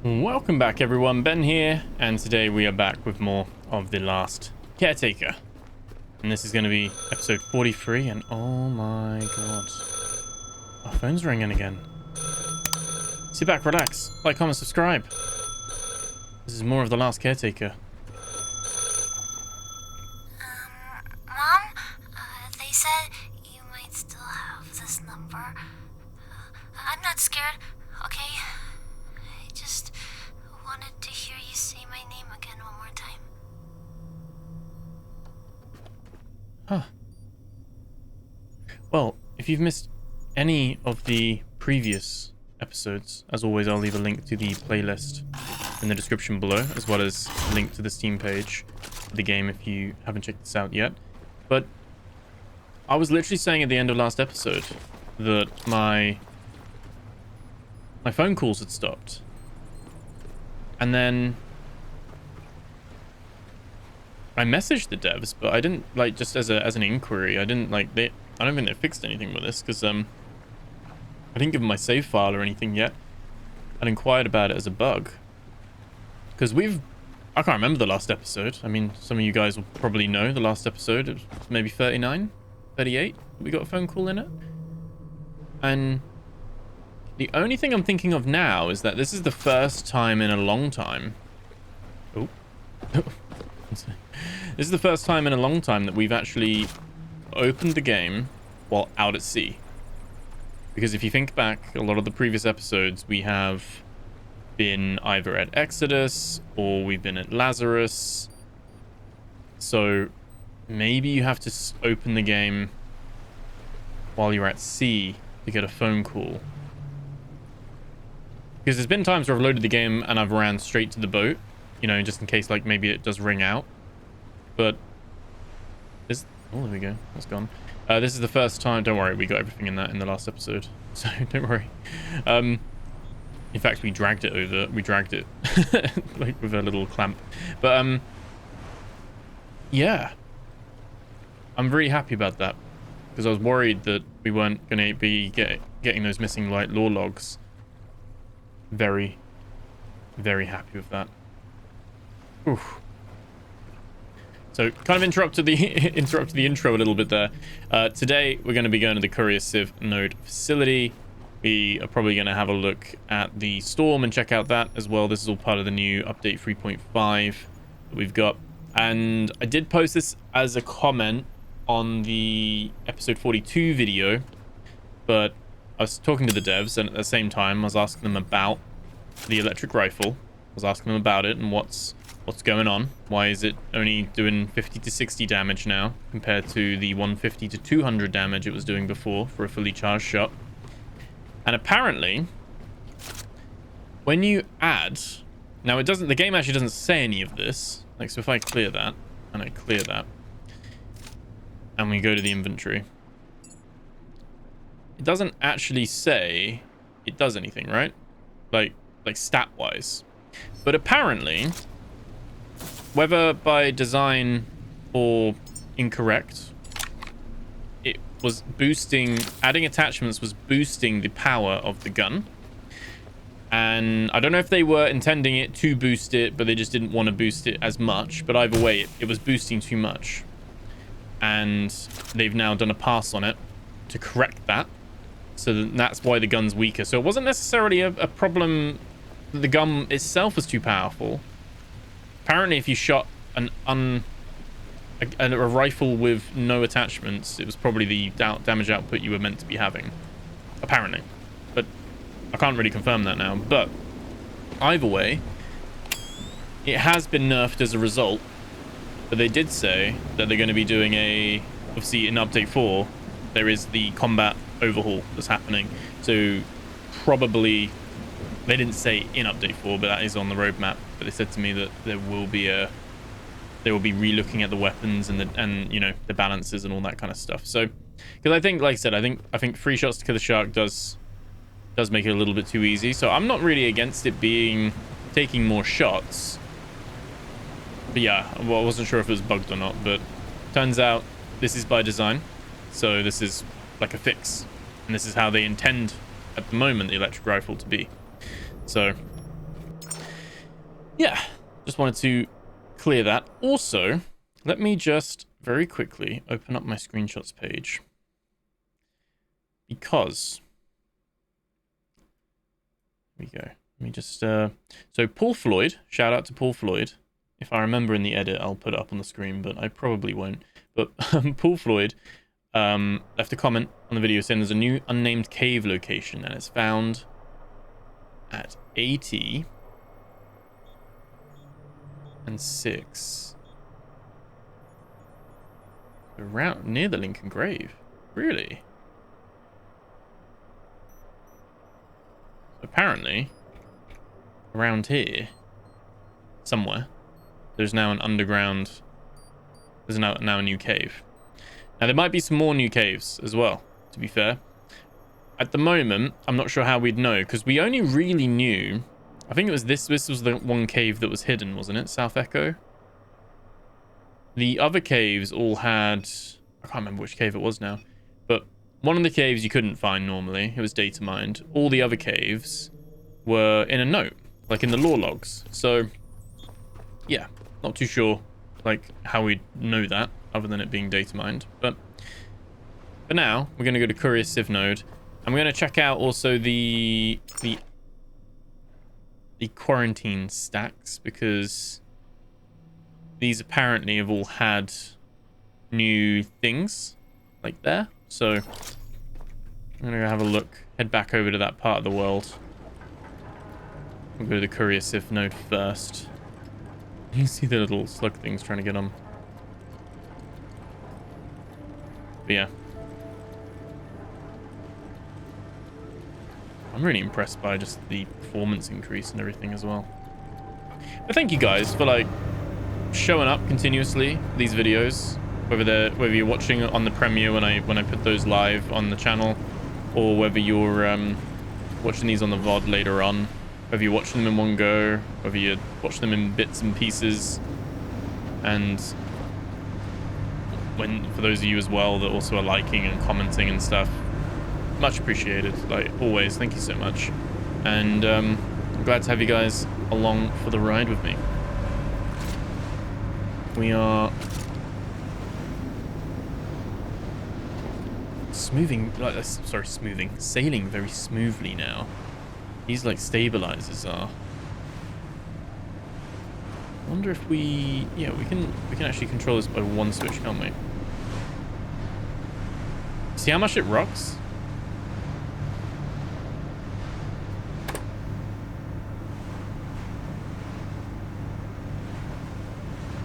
Welcome back everyone, Ben here, and today we are back with more of the Last Caretaker. And this is going to be episode 43, and oh my god. Our phone's ringing again. Sit back, relax, like, comment, subscribe. This is more of the Last Caretaker. Mom? They said you might still have this number. I'm not scared, okay? I just wanted to hear you say my name again one more time. Huh. Well, if you've missed any of the previous episodes, as always, I'll leave a link to the playlist in the description below, as well as a link to the Steam page of the game if you haven't checked this out yet. But I was literally saying at the end of last episode that my phone calls had stopped. And then I messaged the devs, but I didn't, like, just as an inquiry. I didn't, like, I don't think they fixed anything with this, because I didn't give them my save file or anything yet. I'd inquired about it as a bug. Because I can't remember the last episode. I mean, some of you guys will probably know the last episode. It was maybe 39, 38. We got a phone call in it. And the only thing I'm thinking of now is that this is the first time in a long time. Oh. This is the first time in a long time that we've actually opened the game while out at sea. Because if you think back, a lot of the previous episodes, we have been either at Exodus or we've been at Lazarus. So maybe you have to open the game while you're at sea to get a phone call. Because there's been times where I've loaded the game and I've ran straight to the boat, you know, just in case, like, maybe it does ring out. But this, oh, there we go, that's gone. This is the first time. Don't worry, we got everything in the last episode, so don't worry. In fact, we dragged it over. We dragged it like with a little clamp. But yeah, I'm very happy about that, because I was worried that we weren't going to be getting those missing light lore logs. Very, very happy with that. Oof. So kind of interrupted the intro a little bit there. Today we're going to be going to the Courier Civ node facility. We are probably going to have a look at the storm and check out that as well. This is all part of the new update 3.5 that we've got. And I did post this as a comment on the episode 42 video, but I was talking to the devs, and at the same time I was asking them about the electric rifle. I was asking them about it and what's going on. Why is it only doing 50 to 60 damage now compared to the 150 to 200 damage it was doing before for a fully charged shot? And apparently, when you add, now it doesn't, the game actually doesn't say any of this. Like, so if I clear that and I clear that and we go to the inventory, it doesn't actually say it does anything, right? Like stat wise. But apparently, whether by design or incorrect, it was boosting, adding attachments was boosting the power of the gun. And I don't know if they were intending it to boost it, but they just didn't want to boost it as much. But either way, it was boosting too much. And they've now done a pass on it to correct that. So that's why the gun's weaker. So it wasn't necessarily a problem that the gun itself was too powerful. Apparently, if you shot a rifle with no attachments, it was probably the damage output you were meant to be having. Apparently. But I can't really confirm that now. But either way, it has been nerfed as a result. But they did say that they're going to be doing obviously in update 4, there is the combat overhaul that's happening. So probably, they didn't say in update 4, but that is on the roadmap. But they said to me that they will be relooking at the weapons and you know, the balances and all that kind of stuff. So, because I think, like I said, I think 3 shots to kill the shark does make it a little bit too easy. So I'm not really against it taking more shots. But yeah, well, I wasn't sure if it was bugged or not, but turns out this is by design. So this is like a fix, and this is how they intend at the moment the electric rifle to be. So yeah, just wanted to clear that. Also, let me just very quickly open up my screenshots page. Because, here we go. Let me just, so Paul Floyd, shout out to Paul Floyd. If I remember in the edit, I'll put it up on the screen, but I probably won't. But Paul Floyd left a comment on the video saying there's a new unnamed cave location, and it's found at 80 and 6. Around near the Lincoln Grave. Really? Apparently, around here, somewhere, there's now an underground... There's now a new cave. Now, there might be some more new caves as well, to be fair. At the moment, I'm not sure how we'd know, because we only really knew... I think it was this was the one cave that was hidden, wasn't it? South Echo? The other caves all had... I can't remember which cave it was now. But one of the caves you couldn't find normally. It was data mined. All the other caves were in a note, like in the lore logs. So, yeah, not too sure like how we know that, other than it being data mined. But for now, we're going to go to Courier Civ node. And we're going to check out also the quarantine stacks, because these apparently have all had new things like there. So I'm going to go have a look, head back over to that part of the world. We'll go to the Courier Civ node first. You see the little slug things trying to get on. But yeah. I'm really impressed by just the performance increase and everything as well. But thank you guys for like showing up continuously for these videos, whether you're watching on the premiere when I put those live on the channel, or whether you're watching these on the VOD later on, whether you're watching them in one go, whether you watch them in bits and pieces. And for those of you as well that also are liking and commenting and stuff, much appreciated, like always. Thank you so much. And I'm glad to have you guys along for the ride with me. We are sailing very smoothly now. These like stabilizers are. I wonder if we can actually control this by one switch, can't we? See how much it rocks?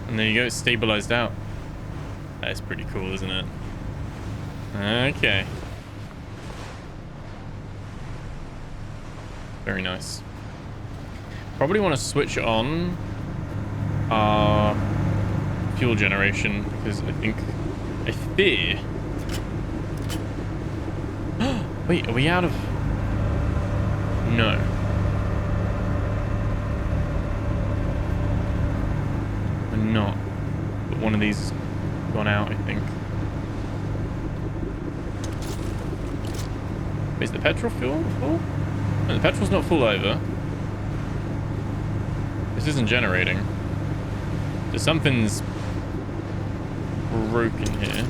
And there you go, it's stabilized out. That is pretty cool, isn't it? Okay. Very nice. Probably want to switch on our fuel generation, because I fear... Wait, are we out of... No. We're not. But one of these has gone out, I think. Is the petrol fuel full? No, the petrol's not full either. This isn't generating. So something's broken here.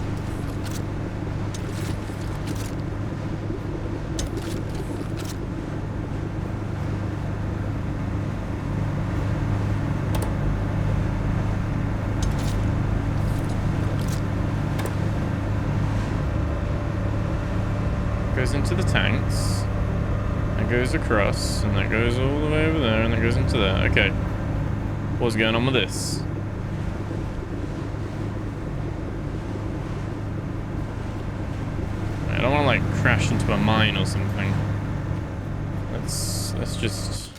Goes into the tanks. That goes across, and that goes all the way over there, and that goes into there. Okay. What's going on with this? I don't want to like crash into a mine or something. Let's just...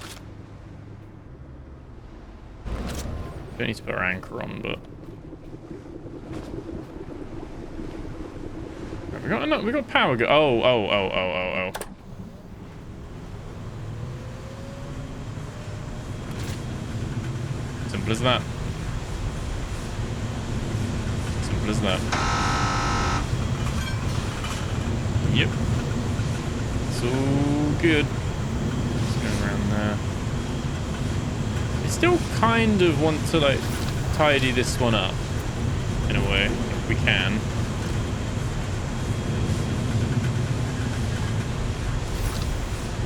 Don't need to put our anchor on, but... We got power go. Oh. Simple as that. Simple as that. Yep. It's all good. Let's go around there. I still kind of want to like tidy this one up in a way, if we can.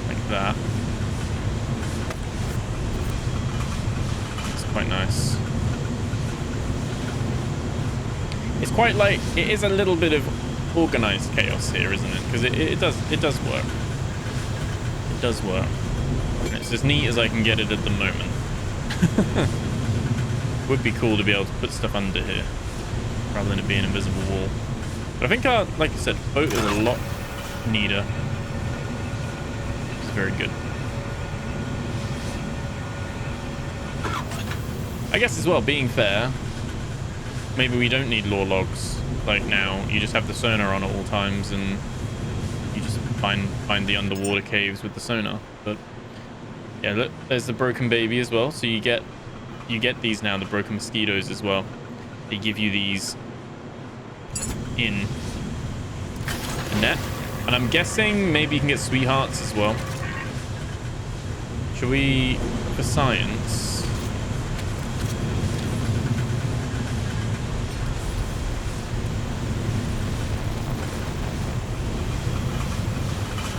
Like that. It's quite nice. It's quite like, it is a little bit of organized chaos here, isn't it? Because it does work. It does work. And it's as neat as I can get it at the moment. Would be cool to be able to put stuff under here rather than it being an invisible wall. But I think our, like I said, boat is a lot neater. It's very good. I guess as well, being fair, maybe we don't need lore logs like now. You just have the sonar on at all times and you just find the underwater caves with the sonar. But yeah, look, there's the broken baby as well. So you get these now, the broken mosquitoes as well. They give you these in a net. And I'm guessing maybe you can get sweethearts as well. Should we, for science?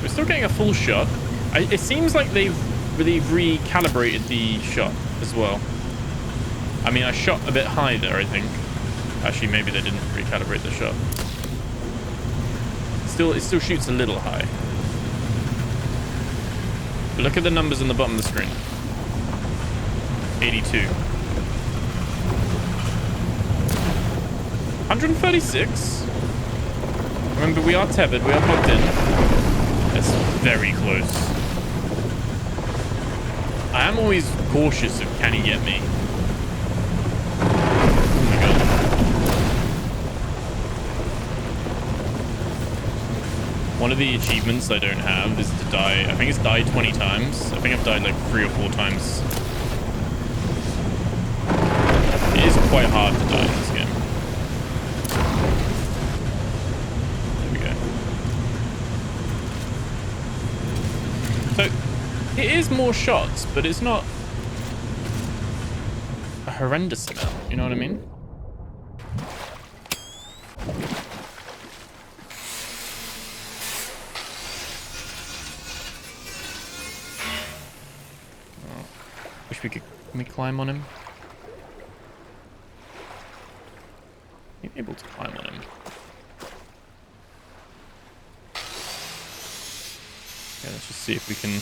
We're still getting a full shot. It seems like they've recalibrated the shot as well. I mean, I shot a bit high there, I think. Actually, maybe they didn't recalibrate the shot. It still shoots a little high. But look at the numbers on the bottom of the screen. 82. 136. Remember, we are tethered. We are plugged in. That's very close. I am always cautious of can he get me. Oh my god. One of the achievements I don't have is to die. I think it's died 20 times. I think I've died like 3 or 4 times. It is quite hard to die in this game. So it is more shots, but it's not a horrendous amount. You know what I mean? Oh, wish we could. Can we climb on him? Maybe able to climb on him. Yeah, let's just see if we can.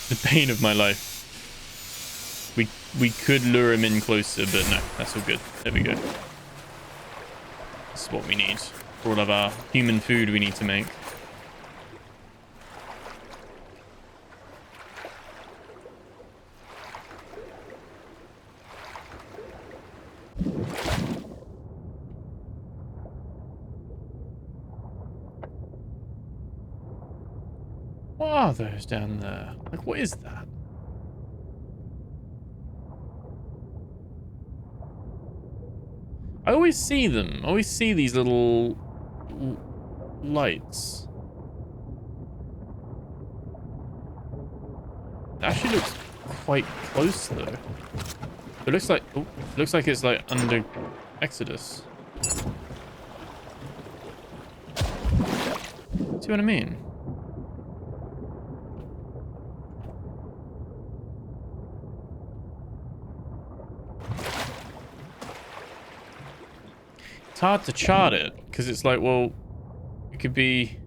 The pain of my life. We could lure him in closer, but no, that's all good. There we go. This is what we need for all of our human food we need to make. What are those down there? Like, what is that? I always see them. I always see these little lights. It actually looks quite close though. It looks like it's like under Exodus. See what I mean? It's hard to chart it because it's like, well, it could be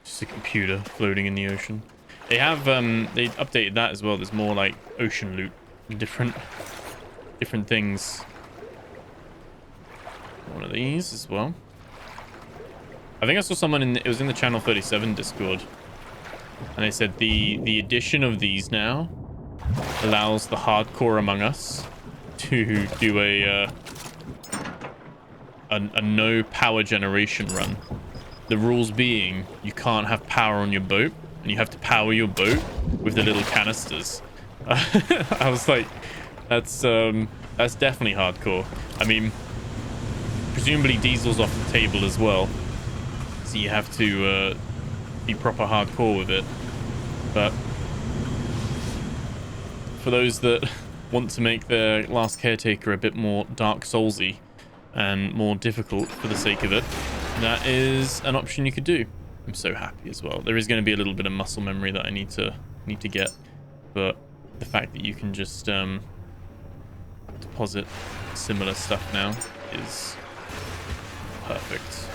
just a computer floating in the ocean. They have they updated that as well. There's more like ocean loot, different things. One of these as well. I think I saw someone it was in the Channel 37 Discord, and they said the addition of these now allows the hardcore among us to do a no power generation run. The rules being you can't have power on your boat, and you have to power your boat with the little canisters. I was like, that's definitely hardcore. I mean, presumably diesel's off the table as well, so you have to be proper hardcore with it. But for those that want to make their Last Caretaker a bit more Dark Soulsy and more difficult for the sake of it, that is an option you could do. I'm so happy as well. There is going to be a little bit of muscle memory that I need to get, but the fact that you can just deposit similar stuff now is perfect.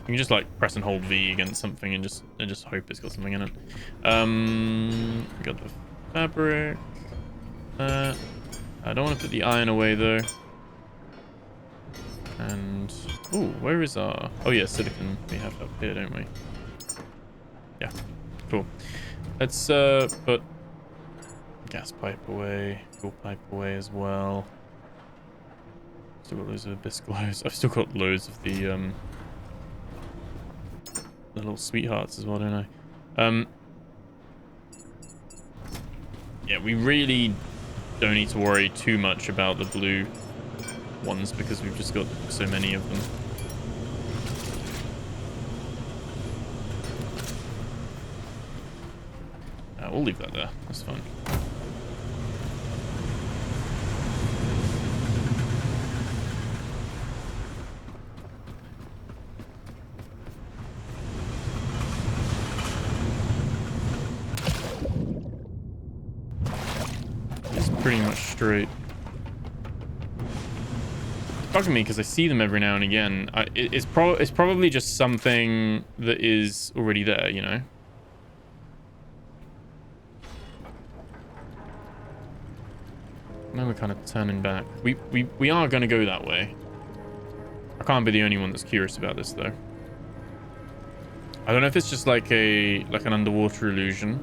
You can just like press and hold V against something and just hope it's got something in it. We got the fabric. I don't want to put the iron away though. And ooh, where is our? Oh yeah, silicon. We have it up here, don't we? Yeah, cool. Let's put gas pipe away, fuel pipe away as well. Still got loads of biscuits. I've still got loads of the little sweethearts as well, don't I? Yeah, we really don't need to worry too much about the blue ones because we've just got so many of them. We'll leave that there. That's fine. Pretty much straight. It's bugging me because I see them every now and again. It's probably just something that is already there, you know. Now we're kind of turning back. We are going to go that way. I can't be the only one that's curious about this though. I don't know if it's just like an underwater illusion.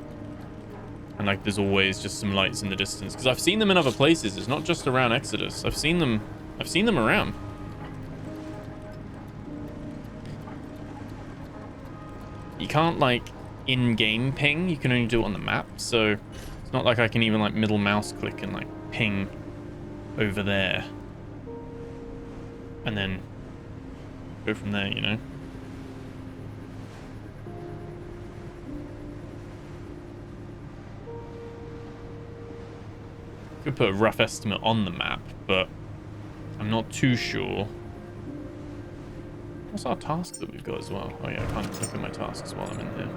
And like there's always just some lights in the distance because I've seen them in other places. It's not just around Exodus. I've seen them around. You can't like in-game ping. You can only do it on the map. So it's not like I can even like middle mouse click and like ping over there and then go from there, you know. Could put a rough estimate on the map, but I'm not too sure. What's our task that we've got as well? Oh yeah, I can't look at my tasks while I'm in here.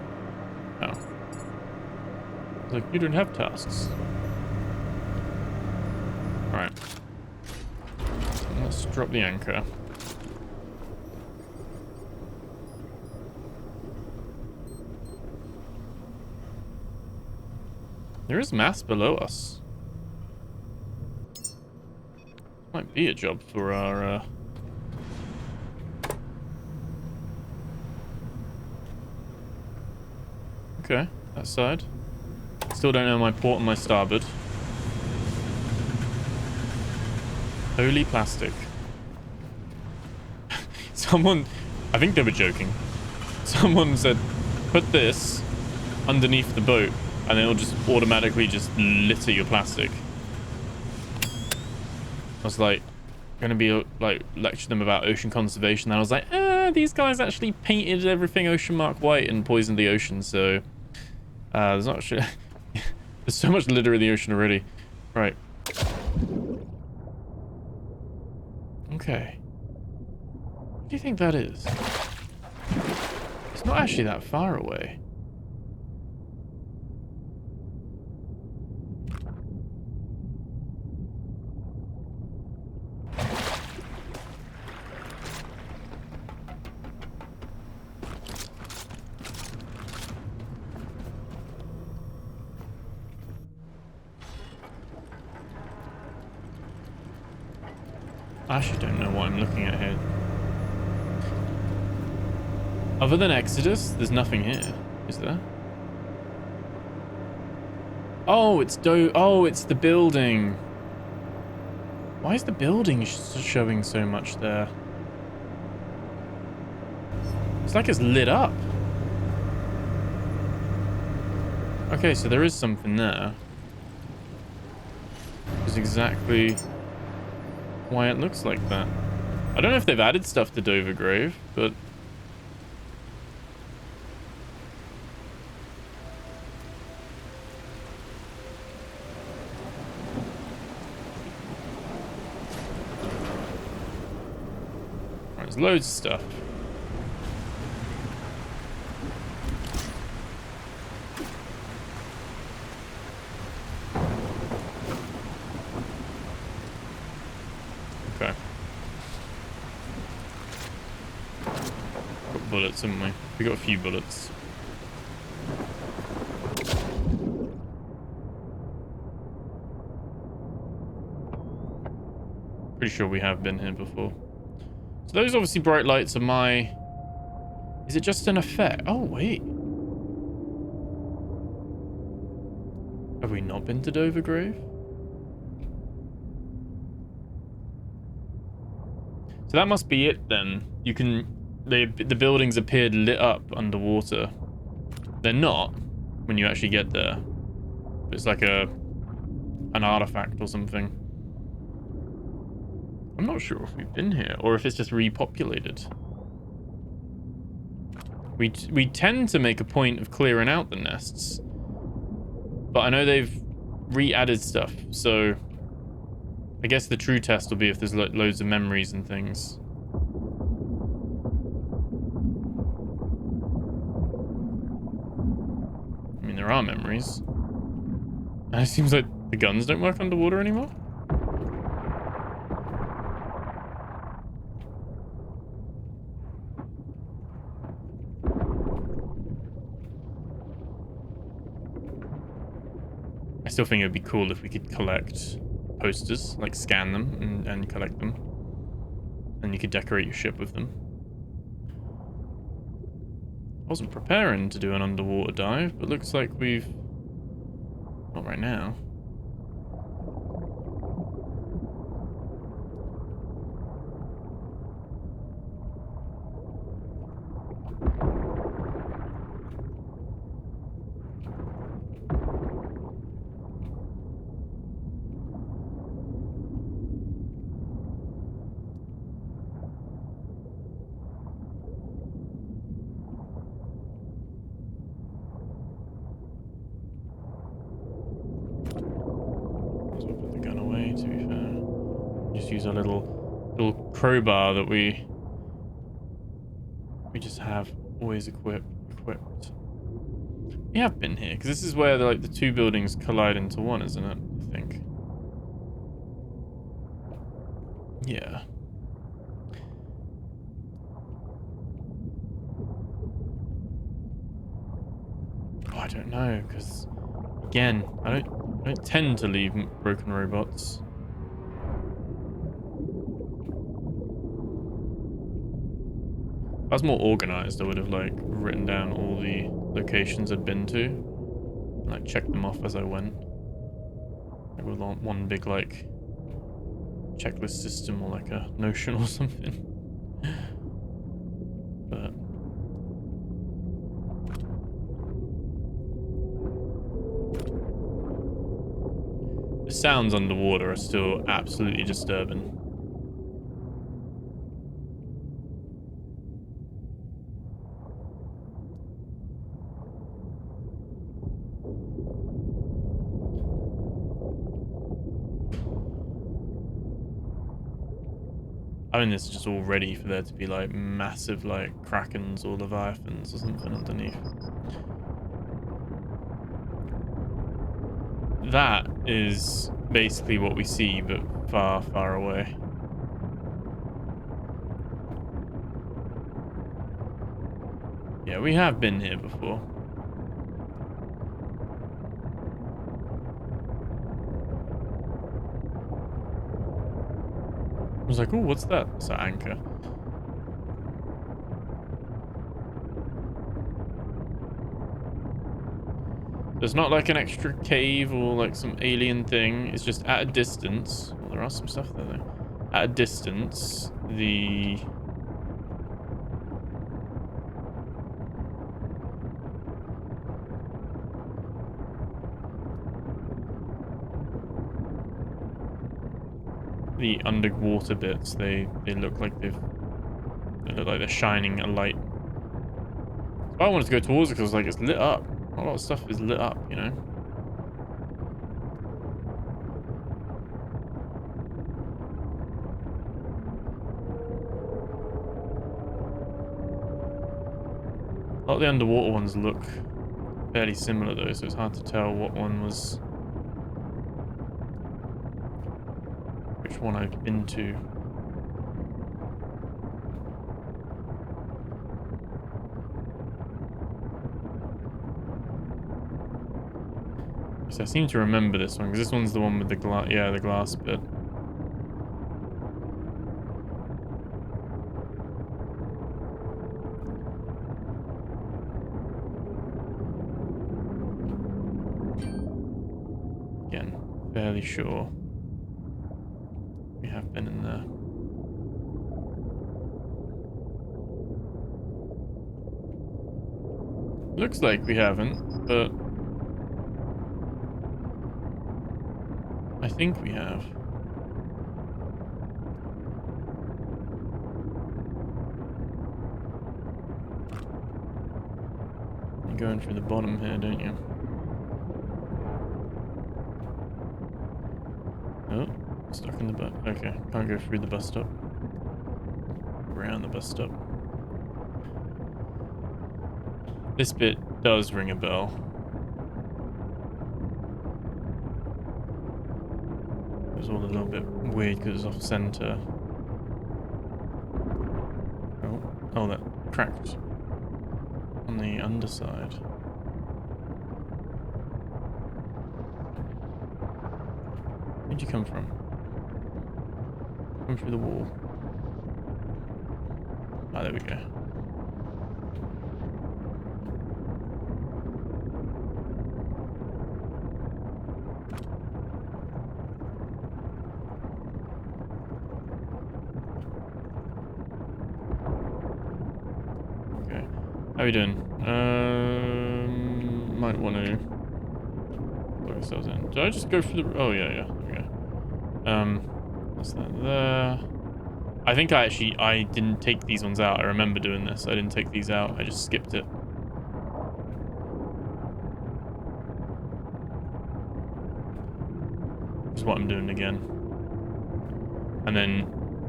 Oh. Like, you don't have tasks. Alright. Let's drop the anchor. There is mass below us. Might be a job for our okay, that side. Still don't know my port and my starboard. Holy plastic. Someone, I think they were joking. Someone said, put this underneath the boat and it'll just automatically just litter your plastic. I was like, going to be like lecture them about ocean conservation. And I was like, these guys actually painted everything ocean mark white and poisoned the ocean. So there's not there's so much litter in the ocean already. Right. Okay. What do you think that is? It's not actually that far away. I actually don't know what I'm looking at here. Other than Exodus, there's nothing here, is there? Oh, it's the building. Why is the building showing so much there? It's like it's lit up. Okay, so there is something there. is exactly why it looks like that. I don't know if they've added stuff to Dover Grave, but there's loads of stuff. Okay. Got bullets, haven't we? We got a few bullets. Pretty sure we have been here before. So those obviously bright lights are my... Is it just an effect? Oh, wait. Have we not been to Dover Grave? So that must be it then. You can... The buildings appeared lit up underwater. They're not when you actually get there. It's like an artifact or something. I'm not sure if we've been here or if it's just repopulated. We tend to make a point of clearing out the nests, but I know they've re-added stuff, so I guess the true test will be if there's loads of memories and things. I mean, there are memories. And it seems like the guns don't work underwater anymore. I still think it would be cool if we could collect posters, like scan them and collect them. And you could decorate your ship with them. I wasn't preparing to do an underwater dive, but looks like we've... Not right now. Use a little crowbar that we just have always equipped. We have been here because this is where the two buildings collide into one, isn't it? I think. Yeah. Oh, I don't know because again, I don't tend to leave broken robots. If I was more organized, I would have like written down all the locations I'd been to and like checked them off as I went. Like with one big like checklist system or like a Notion or something. But the sounds underwater are still absolutely disturbing. I mean, this is just all ready for there to be like massive like krakens or leviathans or something underneath. That is basically what we see, but far, far away. Yeah, we have been here before. I was like, oh, what's that? It's an anchor. There's not like an extra cave or like some alien thing. It's just at a distance. Well, there are some stuff there though. At a distance, the... the underwater bits, they look like they look like they're shining a light. So I wanted to go towards it because like it's lit up. A lot of stuff is lit up, you know. A lot of the underwater ones look fairly similar though, so it's hard to tell what one was which one I've been to. So I seem to remember this one, because this one's the one with the glass, yeah, the glass bit. Again, fairly sure we have been in there. Looks like we haven't, but I think we have. You're going through the bottom here, don't you? Oh, stuck in the bus. Okay, can't go through the bus stop. Around the bus stop. This bit does ring a bell. It was all a little bit weird because it's off center. Oh, that cracked on the underside. Where'd you come from? Come through the wall. Ah, there we go. Okay. How are we doing? Might want to plug ourselves in. Did I just go through the... Oh, yeah, there we go. What's that there? I think I didn't take these ones out. I remember doing this. I didn't take these out. I just skipped it. Which is what I'm doing again. And then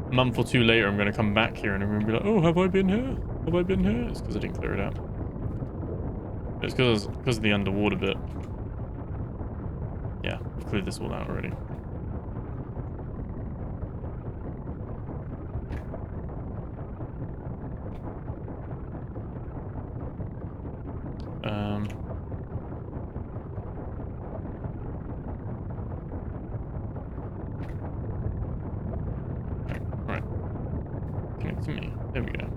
a month or two later, I'm going to come back here and I'm going to be like, oh, have I been here? Have I been here? It's because I didn't clear it out. It's because of the underwater bit. Yeah, I've cleared this all out already. Right. Connect to me. There we go.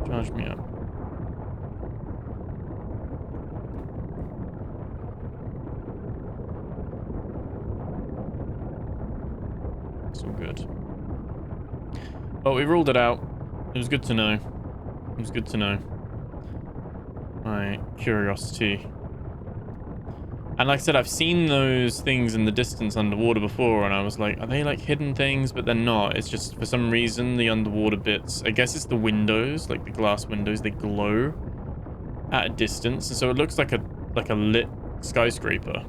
Charge me up. It's all good. Well, we ruled it out. It was good to know. It was good to know. My curiosity. And like I said, I've seen those things in the distance underwater before, and I was like, are they like hidden things? But they're not. It's just, for some reason, the underwater bits, I guess it's the windows, like the glass windows, they glow at a distance. And so it looks like a lit skyscraper.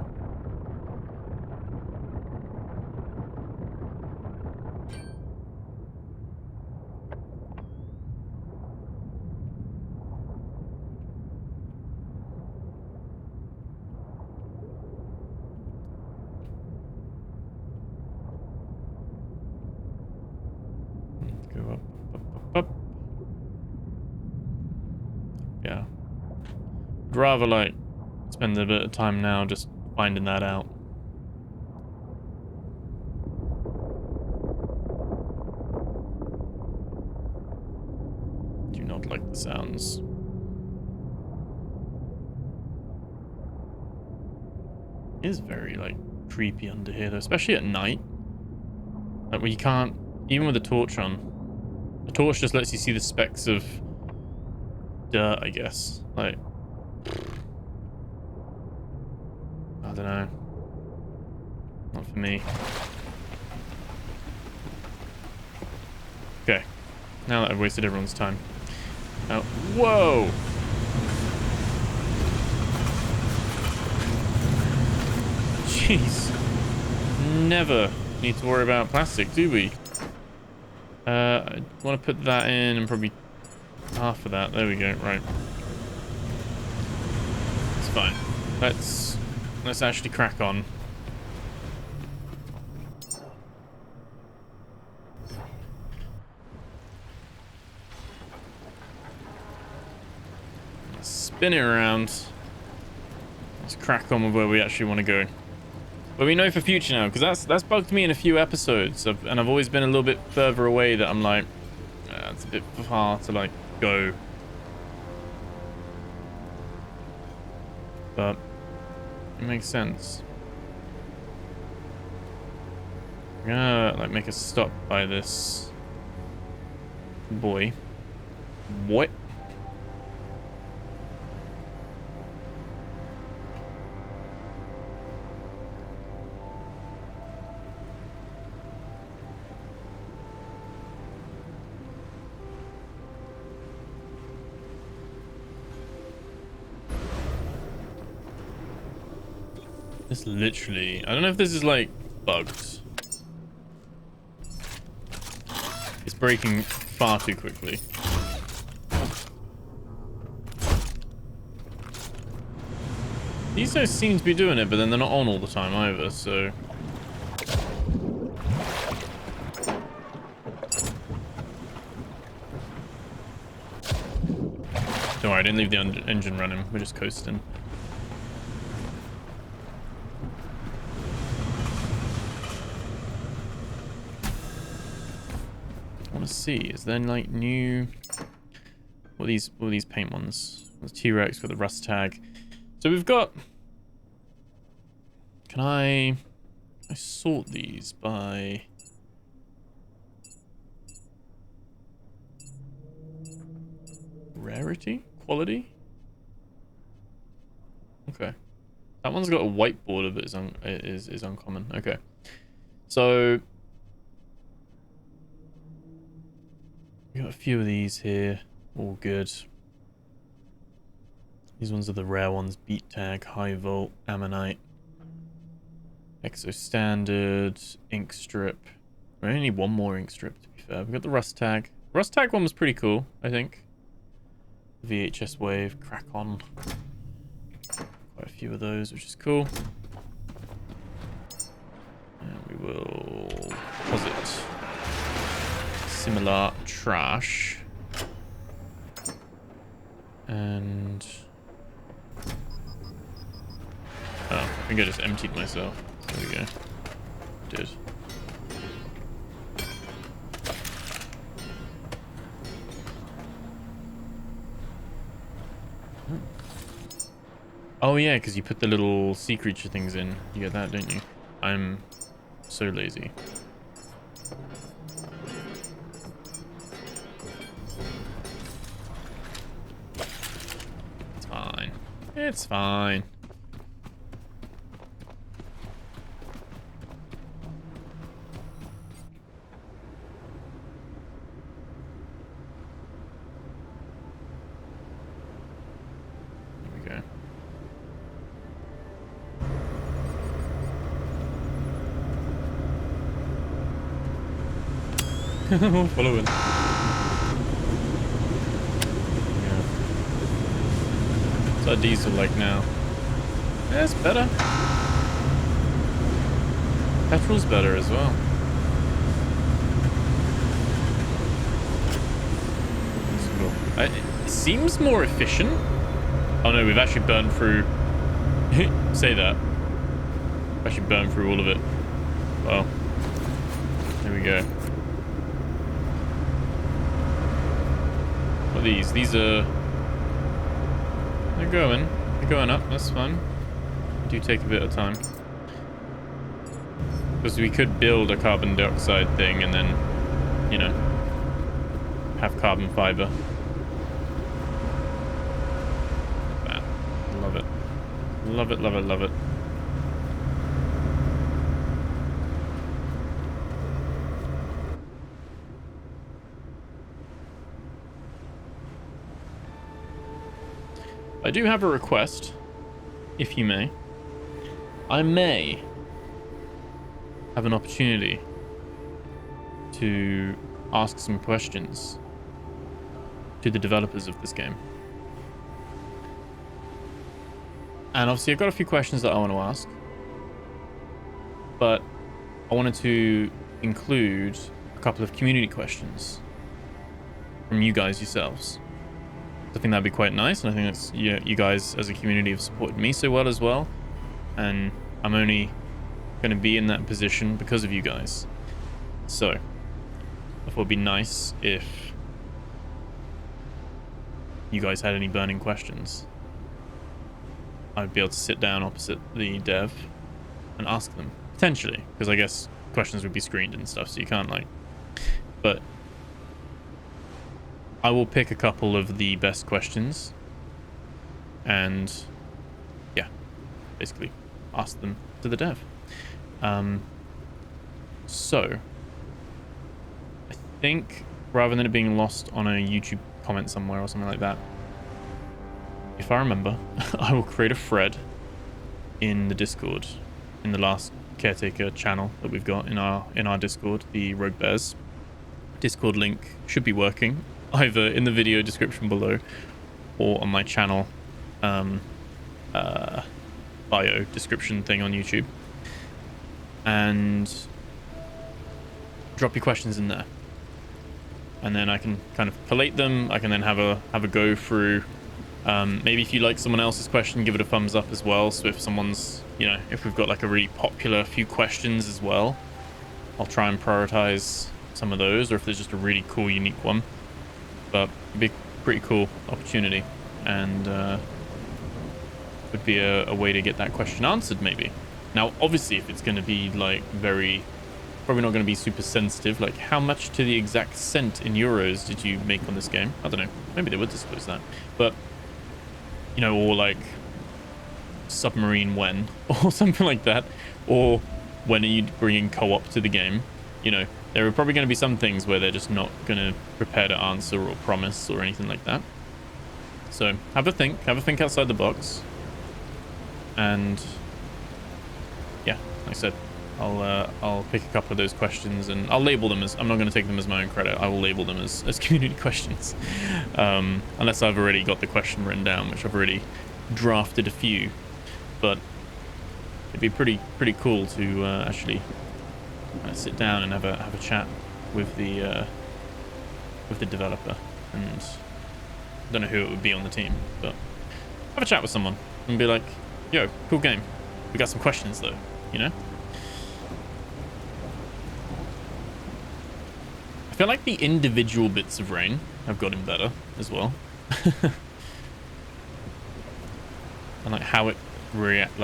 Go up, up. Yeah. I'd rather, like, spend a bit of time now just finding that out. Do not like the sounds. It is very, like, creepy under here, though, especially at night. Like, where you can't, even with the torch on. The torch just lets you see the specks of dirt, I guess. Like, I don't know. Not for me. Okay. Now that I've wasted everyone's time. Oh, whoa! Jeez. Never need to worry about plastic, do we? I want to put that in and probably half of that. There we go. Right. It's fine. Let's actually crack on. Spin it around. Let's crack on with where we actually want to go. But we know for future now, because that's bugged me in a few episodes, and I've always been a little bit further away that I'm like, it's a bit far to like go. But it makes sense. I'm gonna like make a stop by this boy. What? This literally... I don't know if this is, like, bugged. It's breaking far too quickly. These don't seem to be doing it, but then they're not on all the time either, so... Don't worry, I didn't leave the engine running. We're just coasting. See, is there like new what are these paint ones? The T-Rex with the rust tag. So we've got, can I sort these by rarity, quality? Okay, that one's got a white border that is uncommon. Okay, so we got a few of these here, all good. These ones are the rare ones: beat tag, high volt, ammonite, exo standard, ink strip. We only need one more ink strip, to be fair. We've got the rust tag. Rust tag one was pretty cool, I think. VHS wave, crack on. Quite a few of those, which is cool. And we will deposit similar trash. And oh, I think I just emptied myself. There we go. Did. Oh yeah, because you put the little sea creature things in. You get that, don't you? I'm so lazy. It's fine. It's fine. Following. Yeah. What's our diesel like now? Yeah, it's better. Petrol's better as well. It seems more efficient. Oh no, we've actually burned through. Say that. Actually burned through all of it. Well, there we go. What are these? These are... They're going up, that's fine. Do take a bit of time. Because we could build a carbon dioxide thing and then, you know, have carbon fiber. That. Love it. Love it, love it, love it. I do have a request, if you may. I may have an opportunity to ask some questions to the developers of this game. And obviously I've got a few questions that I want to ask, but I wanted to include a couple of community questions from you guys yourselves. I think that'd be quite nice, and I think that's, you guys as a community have supported me so well as well, and I'm only going to be in that position because of you guys. So I thought it'd be nice if you guys had any burning questions. I'd be able to sit down opposite the dev and ask them, potentially, because I guess questions would be screened and stuff, so you can't, like, but I will pick a couple of the best questions and, yeah, basically ask them to the dev. So I think rather than it being lost on a YouTube comment somewhere or something like that, if I remember, I will create a thread in the Discord, in the Last Caretaker channel that we've got in our Discord, the RogueBears. Discord link should be working either in the video description below or on my channel bio description thing on YouTube, and drop your questions in there, and then I can kind of collate them. I can then have a go through. Maybe if you like someone else's question, give it a thumbs up as well. So if someone's, if we've got like a really popular few questions as well, I'll try and prioritize some of those, or if there's just a really cool, unique one. But it'd be a pretty cool opportunity, and would be a way to get that question answered, maybe. Now, obviously, if it's going to be like probably not going to be super sensitive, like how much to the exact cent in euros did you make on this game? I don't know. Maybe they would disclose that, but or like submarine when, or something like that, or when are you bringing co-op to the game? There are probably going to be some things where they're just not going to prepare to answer or promise or anything like that. So have a think outside the box, and yeah, like I said, I'll pick a couple of those questions and I'll label them as, I'm not going to take them as my own credit, I will label them as community questions, unless I've already got the question written down, which I've already drafted a few. But it'd be pretty cool to actually sit down and have a chat with the developer, and I don't know who it would be on the team, but have a chat with someone and be like, yo, cool game, we got some questions though, I feel like the individual bits of rain have gotten better as well. And like how it reacts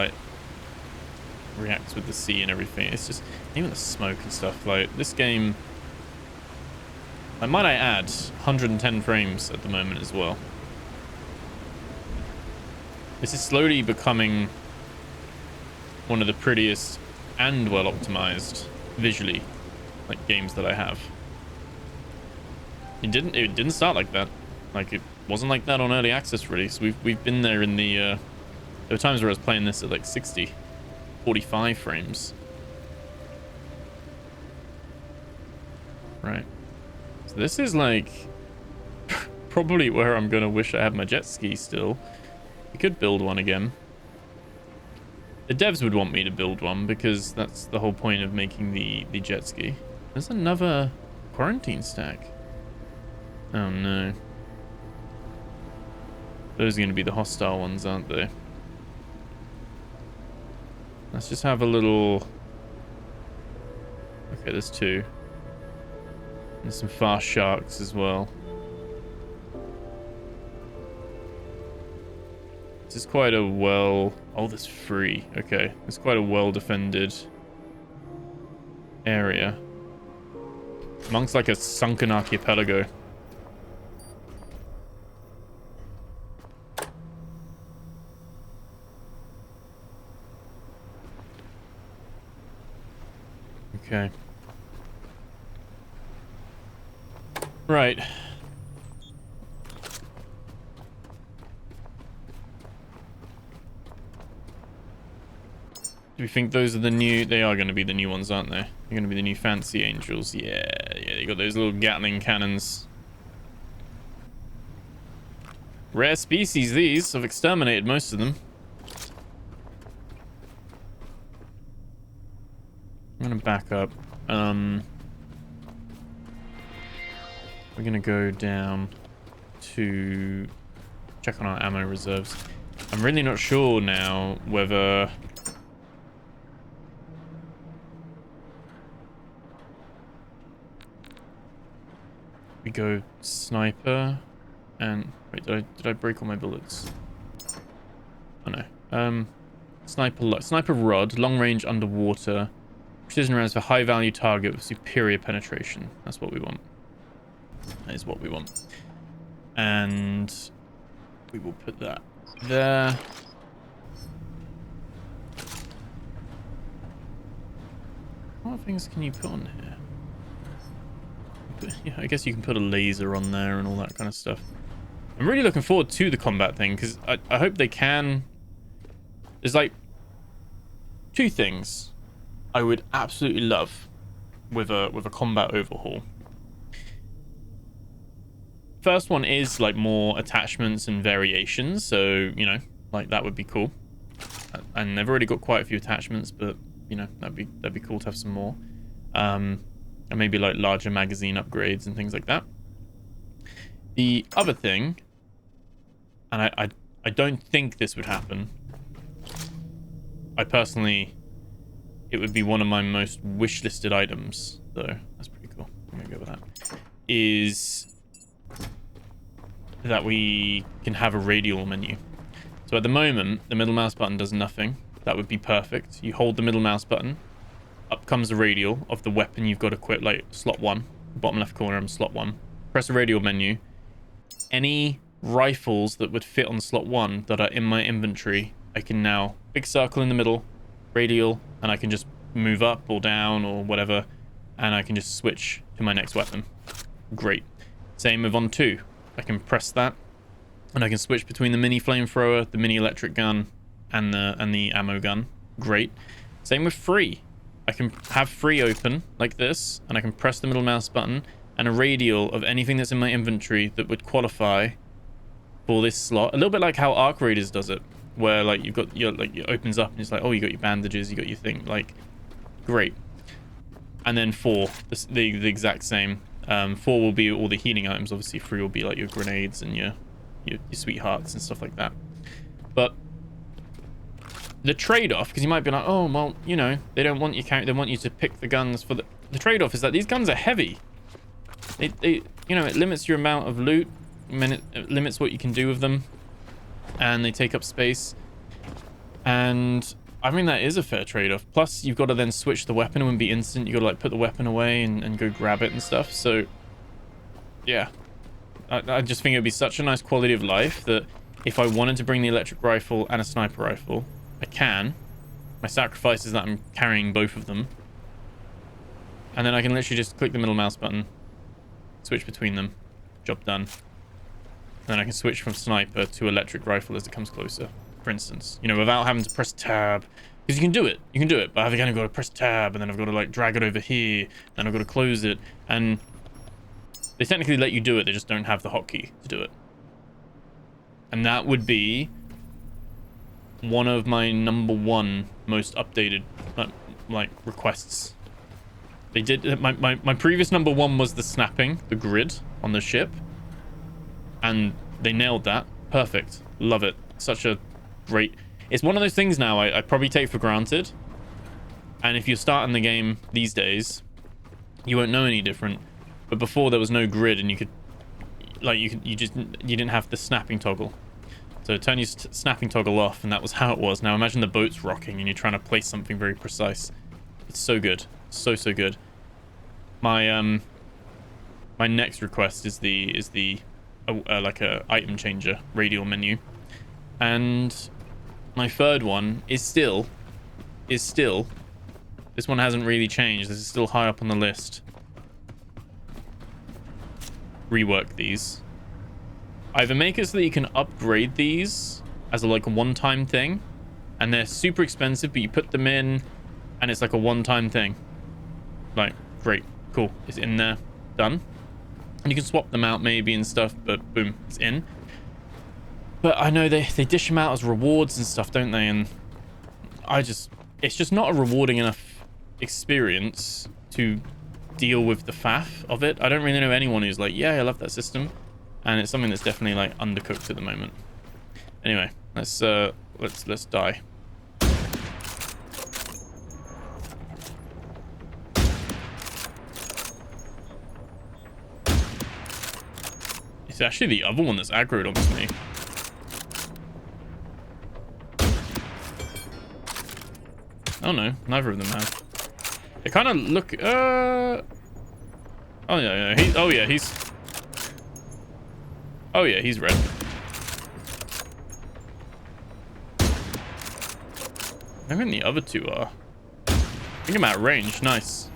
with the sea and everything. It's just, even the smoke and stuff, like this game, might I add, 110 frames at the moment as well. This is slowly becoming one of the prettiest and well optimized visually games that I have. It didn't start like that. Like, it wasn't like that on early access release. We've been there in the there were times where I was playing this at like 60, 45 frames. Right. So this is like probably where I'm gonna wish I had my jet ski still. We could build one again. The devs would want me to build one because that's the whole point of making the jet ski. There's another quarantine stack. Oh no. Those are going to be the hostile ones, aren't they? Let's just have a little... Okay, there's two. There's some fast sharks as well. This is quite a well... Oh, there's three. Okay, it's quite a well-defended area. Amongst like a sunken archipelago. Okay. Right. Do we think those are the new... They are going to be the new ones, aren't they? They're going to be the new fancy angels. Yeah, they got those little Gatling cannons. Rare species, these. I've exterminated most of them. I'm going to back up. We're going to go down to check on our ammo reserves. I'm really not sure now whether... We go sniper and... Wait, did I break all my bullets? Oh no. Sniper rod, long range underwater. Precision rounds for high value target with superior penetration. That's what we want. That is what we want. And we will put that there. What things can you put on here? Yeah, I guess you can put a laser on there and all that kind of stuff. I'm really looking forward to the combat thing because I hope they can. There's like two things I would absolutely love with a combat overhaul. First one is like more attachments and variations, so you know, like that would be cool. And they've already got quite a few attachments, but you know, that'd be cool to have some more. And maybe like larger magazine upgrades and things like that. The other thing, and I don't think this would happen. I personally, it would be one of my most wish-listed items, though. That's pretty cool. I'm gonna go with that. Is that we can have a radial menu. So at the moment, the middle mouse button does nothing. That would be perfect. You hold the middle mouse button, up comes the radial of the weapon you've got equipped, like slot 1, bottom left corner, I'm slot 1. Press the radial menu. Any rifles that would fit on slot 1 that are in my inventory, I can now big circle in the middle, radial, and I can just move up or down or whatever, and I can just switch to my next weapon. Great. Same with on 2. I can press that, and I can switch between the mini flamethrower, the mini electric gun, and the ammo gun. Great. Same with 3. I can have 3 open like this, and I can press the middle mouse button, and a radial of anything that's in my inventory that would qualify for this slot. A little bit like how Arc Raiders does it, where like you've got your like it opens up and it's like, oh, you got your bandages, you got your thing, like great. And then 4, the exact same. 4 will be all the healing items. Obviously 3 will be like your grenades and your sweethearts and stuff like that. But the trade-off, because you might be like, oh well, you know, they don't want you they want you to pick the guns for the trade-off is that these guns are heavy. They you know, it limits your amount of loot, it limits what you can do with them, and they take up space. And I mean, that is a fair trade-off. Plus you've got to then switch the weapon. It wouldn't be instant. You got to like put the weapon away and go grab it and stuff. So yeah, I just think it'd be such a nice quality of life that if I wanted to bring the electric rifle and a sniper rifle, I can. My sacrifice is that I'm carrying both of them, and then I can literally just click the middle mouse button, switch between them, job done. And then I can switch from sniper to electric rifle as it comes closer, for instance, you know, without having to press tab, because you can do it, but I've again got to press tab, and then I've got to like drag it over here, and I've got to close it, and they technically let you do it, they just don't have the hotkey to do it. And that would be one of my #1 most updated like requests. They did my previous #1 was the snapping, the grid on the ship, and they nailed that. Perfect. Love it. Such a great... It's one of those things now I probably take for granted, and if you're starting the game these days, you won't know any different. But before, there was no grid, and you could like you didn't have the snapping toggle. So turn your snapping toggle off, and that was how it was. Now imagine the boat's rocking and you're trying to place something very precise. It's so good. So good. My my next request is the like a item changer radial menu. And my third one is still this one hasn't really changed. This is still high up on the list. Rework these. Either make it so that you can upgrade these as a like a one-time thing, and they're super expensive, but you put them in and it's like a one-time thing. Like, great, cool, it's in there, done. And you can swap them out maybe and stuff, but boom, it's in. But I know they dish them out as rewards and stuff, don't they? And it's just not a rewarding enough experience to deal with the faff of it. I don't really know anyone who's like, yeah, I love that system. And it's something that's definitely like undercooked at the moment. Anyway, let's die. It's actually the other one that's aggroed onto me. Oh no, neither of them have. They kind of look. Oh yeah. He's red. I think the other two are. I think I'm out of range. Nice.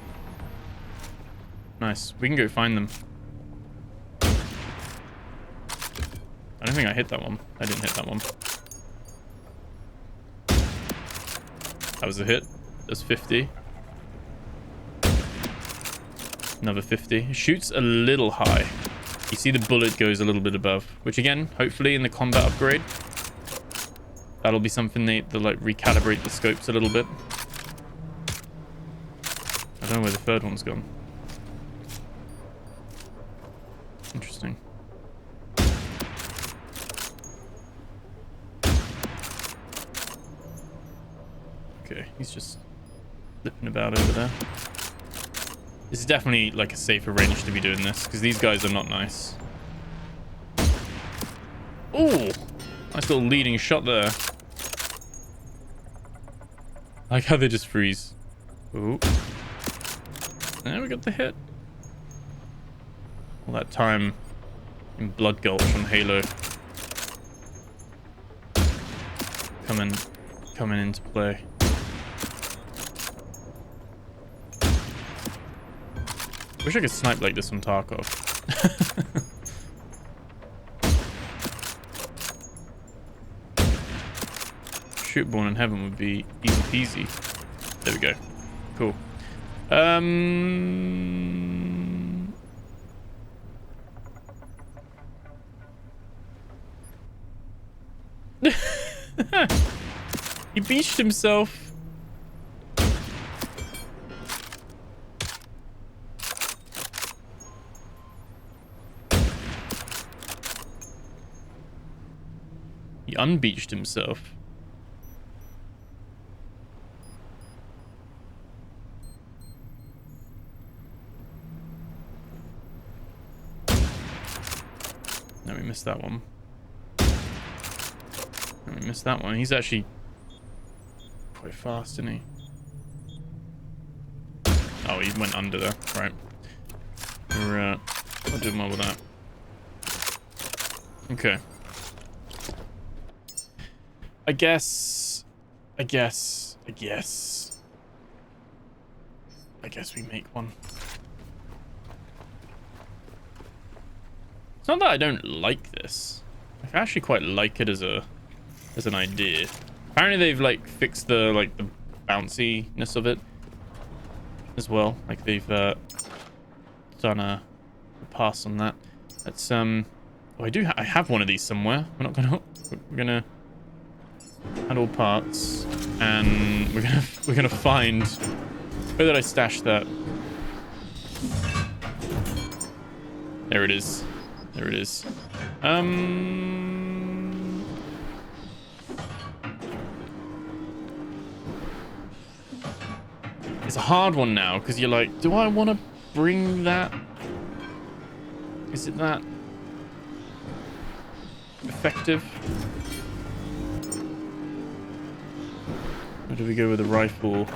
Nice. We can go find them. I don't think I hit that one. I didn't hit that one. That was a hit. That's 50. Another 50. It shoots a little high. You see the bullet goes a little bit above, which again, hopefully in the combat upgrade, that'll be something they'll like recalibrate the scopes a little bit. I don't know where the third one's gone. Interesting. Okay, he's just flipping about over there. This is definitely like a safer range to be doing this, because these guys are not nice. Oh, nice little leading shot there. I like how they just freeze. Ooh. There we got the hit. All that time in Blood Gulch on Halo. Coming into play. Wish I could snipe like this on Tarkov. Shootborn in heaven would be easy peasy. There we go. Cool. He beached himself. He unbeached himself. No, we missed that one. No, we missed that one. He's actually quite fast, isn't he? Oh, he went under there. Right. We're I'll do more with that. Okay. I guess we make one. It's not that I don't like this. I actually quite like it as an idea. Apparently they've like fixed the bounciness of it as well. Like they've done a pass on that. That's oh, I have one of these somewhere. We're gonna handle parts, and we're gonna find. Where did I stash that? There it is. There it is. It's a hard one now because you're like, do I want to bring that? Is it that effective? Or do we go with a rifle?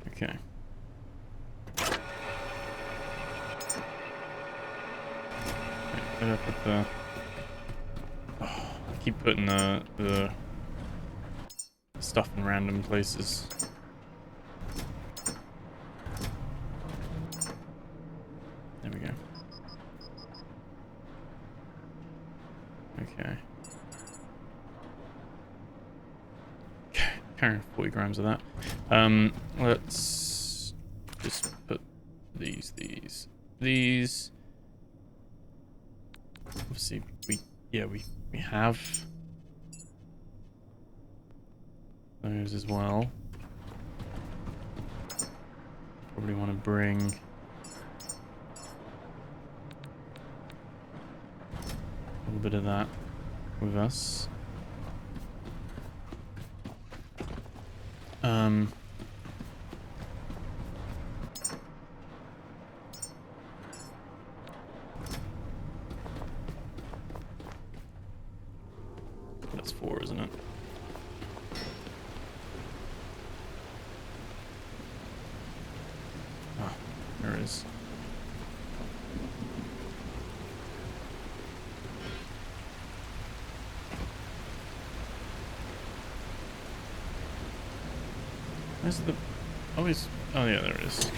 Okay. Right, up there. Oh. keep putting the stuff in random places. There we go. Okay. Carrying 40 grams of that. Let's just put these. Obviously, we have those as well. Probably want to bring a little bit of that with us. That's 4, isn't it? Ah, there it is. Where's the... Oh, he's... Oh, yeah, there it is.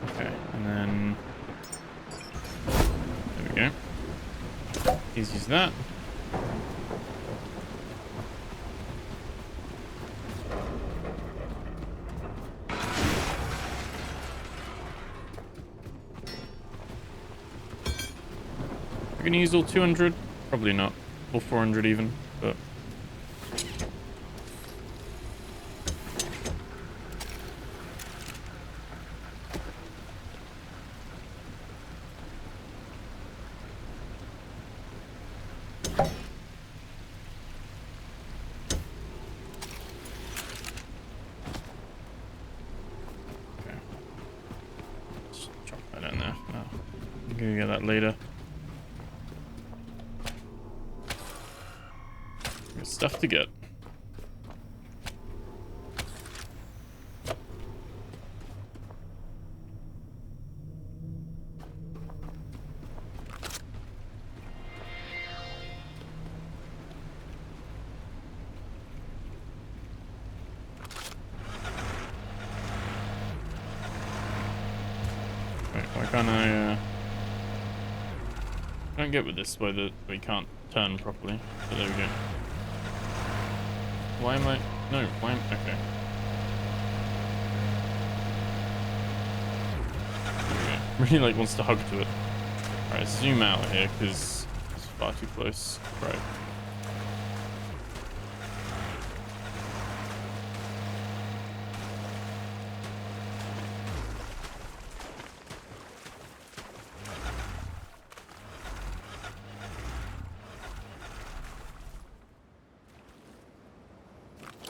Okay, and then... There we go. Please use that. We're gonna use all 200? Probably not. Or 400 even, but... Okay. Just drop that in there. No. I'm gonna get that later. Stuff to get. Wait, why can't I can't get with this way that we can't turn properly. So there we go. Why am I... No, why am... Okay. Really, like, wants to hug to it. Alright, zoom out here, because it's far too close. Right.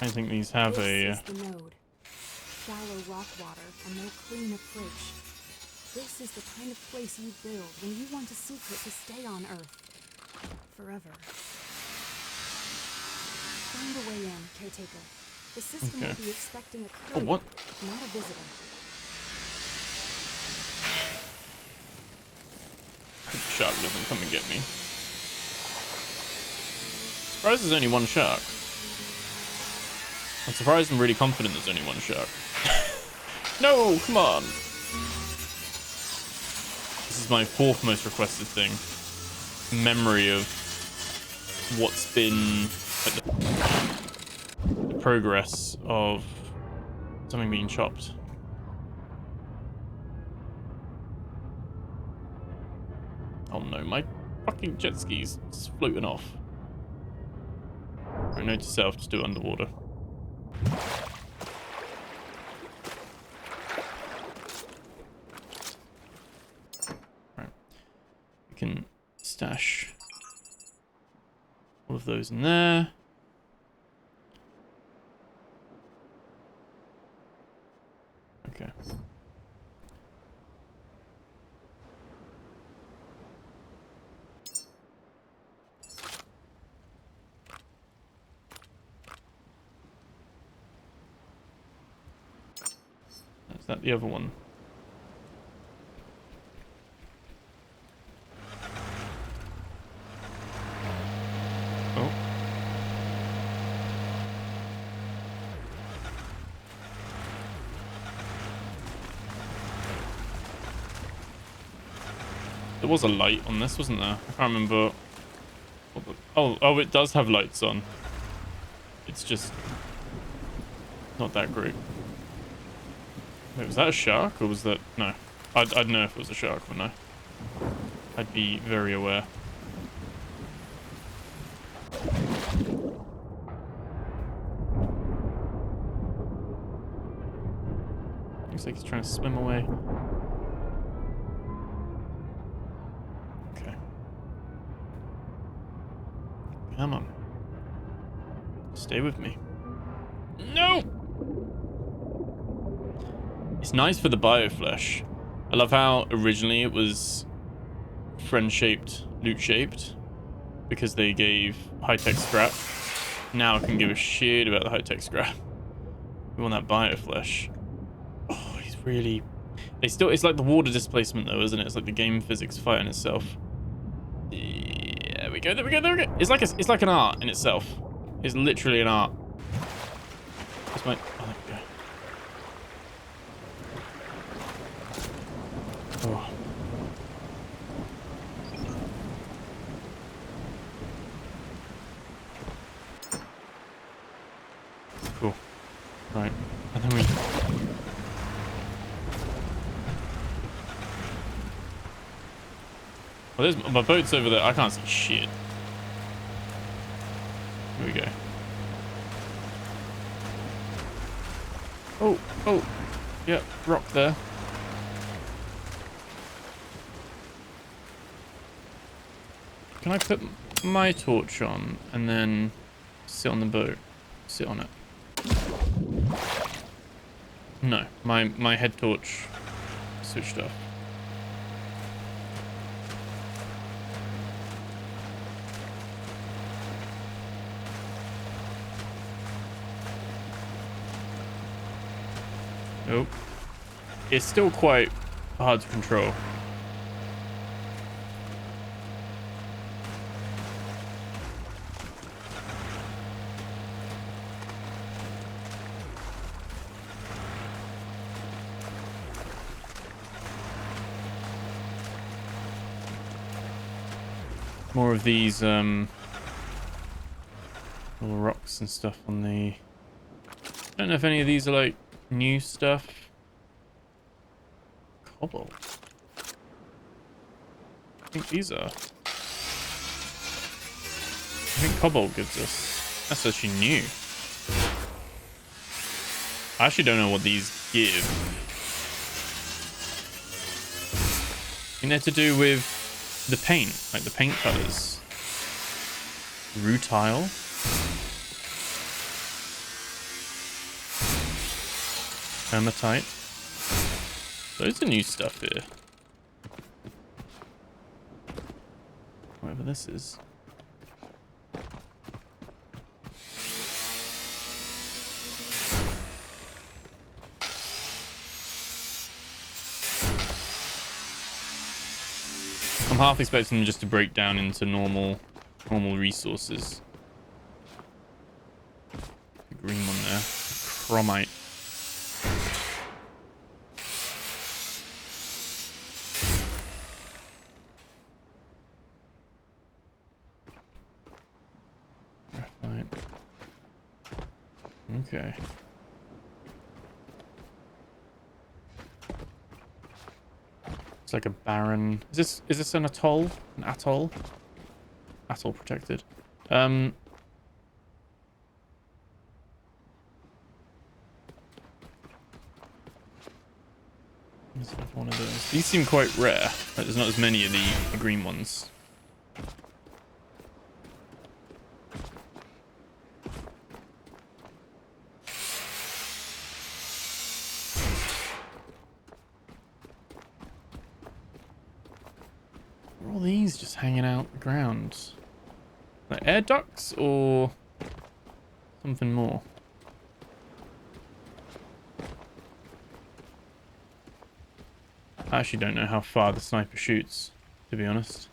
I think these have This is the node. Shallow rock water and no clean approach. This is the kind of place you build when you want a secret to stay on Earth. Forever. Find a way in, Caretaker. The system will be expecting a courier, what? not a visitor. Shark doesn't come and get me. Surprised there's only one shark. I'm surprised and really confident there's only one shark. No, come on. This is my 4th most requested thing. Memory of what's been the progress of something being chopped. Oh no, my fucking jet ski's just floating off. Right, note to self, just do it underwater. Right. We can stash all of those in there. Okay. Is that the other one? There was a light on this, wasn't there? I can't remember. Oh, it does have lights on. It's just not that great. Wait, was that a shark or was that... No. I'd know if it was a shark, wouldn't I? I'd be very aware. Looks like he's trying to swim away. Okay. Come on. Stay with me. No! It's nice for the bioflesh. I love how originally it was friend-shaped, loot-shaped, because they gave high-tech scrap. Now I can give a shit about the high-tech scrap. We want that bioflesh. Oh, he's really... It's like the water displacement though, isn't it? It's like the game physics fighting itself. Yeah, there we go. It's like an art in itself. It's literally an art. That's my... Oh, there we go. Oh. Cool. Right. And then we... Well, there's my boat's over there. I can't see shit. Here we go. Oh. Yeah, rock there. Can I put my torch on and then sit on the boat? Sit on it. No, my head torch switched off. Nope. It's still quite hard to control. More of these little rocks and stuff on the... I don't know if any of these are like new stuff. Cobalt. I think these are. I think cobalt gives us. That's actually new. I actually don't know what these give. I think they're to do with the paint, like the paint colors. Rutile. Hematite. Loads of new stuff here. Whatever this is. I'm half expecting them just to break down into normal resources. The green one there. Chromite. Graphite. Okay. It's like a barren. Is this an atoll? An atoll? Atoll protected. Is one of those? These seem quite rare. Like, there's not as many of the green ones. Are all these just hanging out the ground? Like air ducts or something more? I actually don't know how far the sniper shoots, to be honest.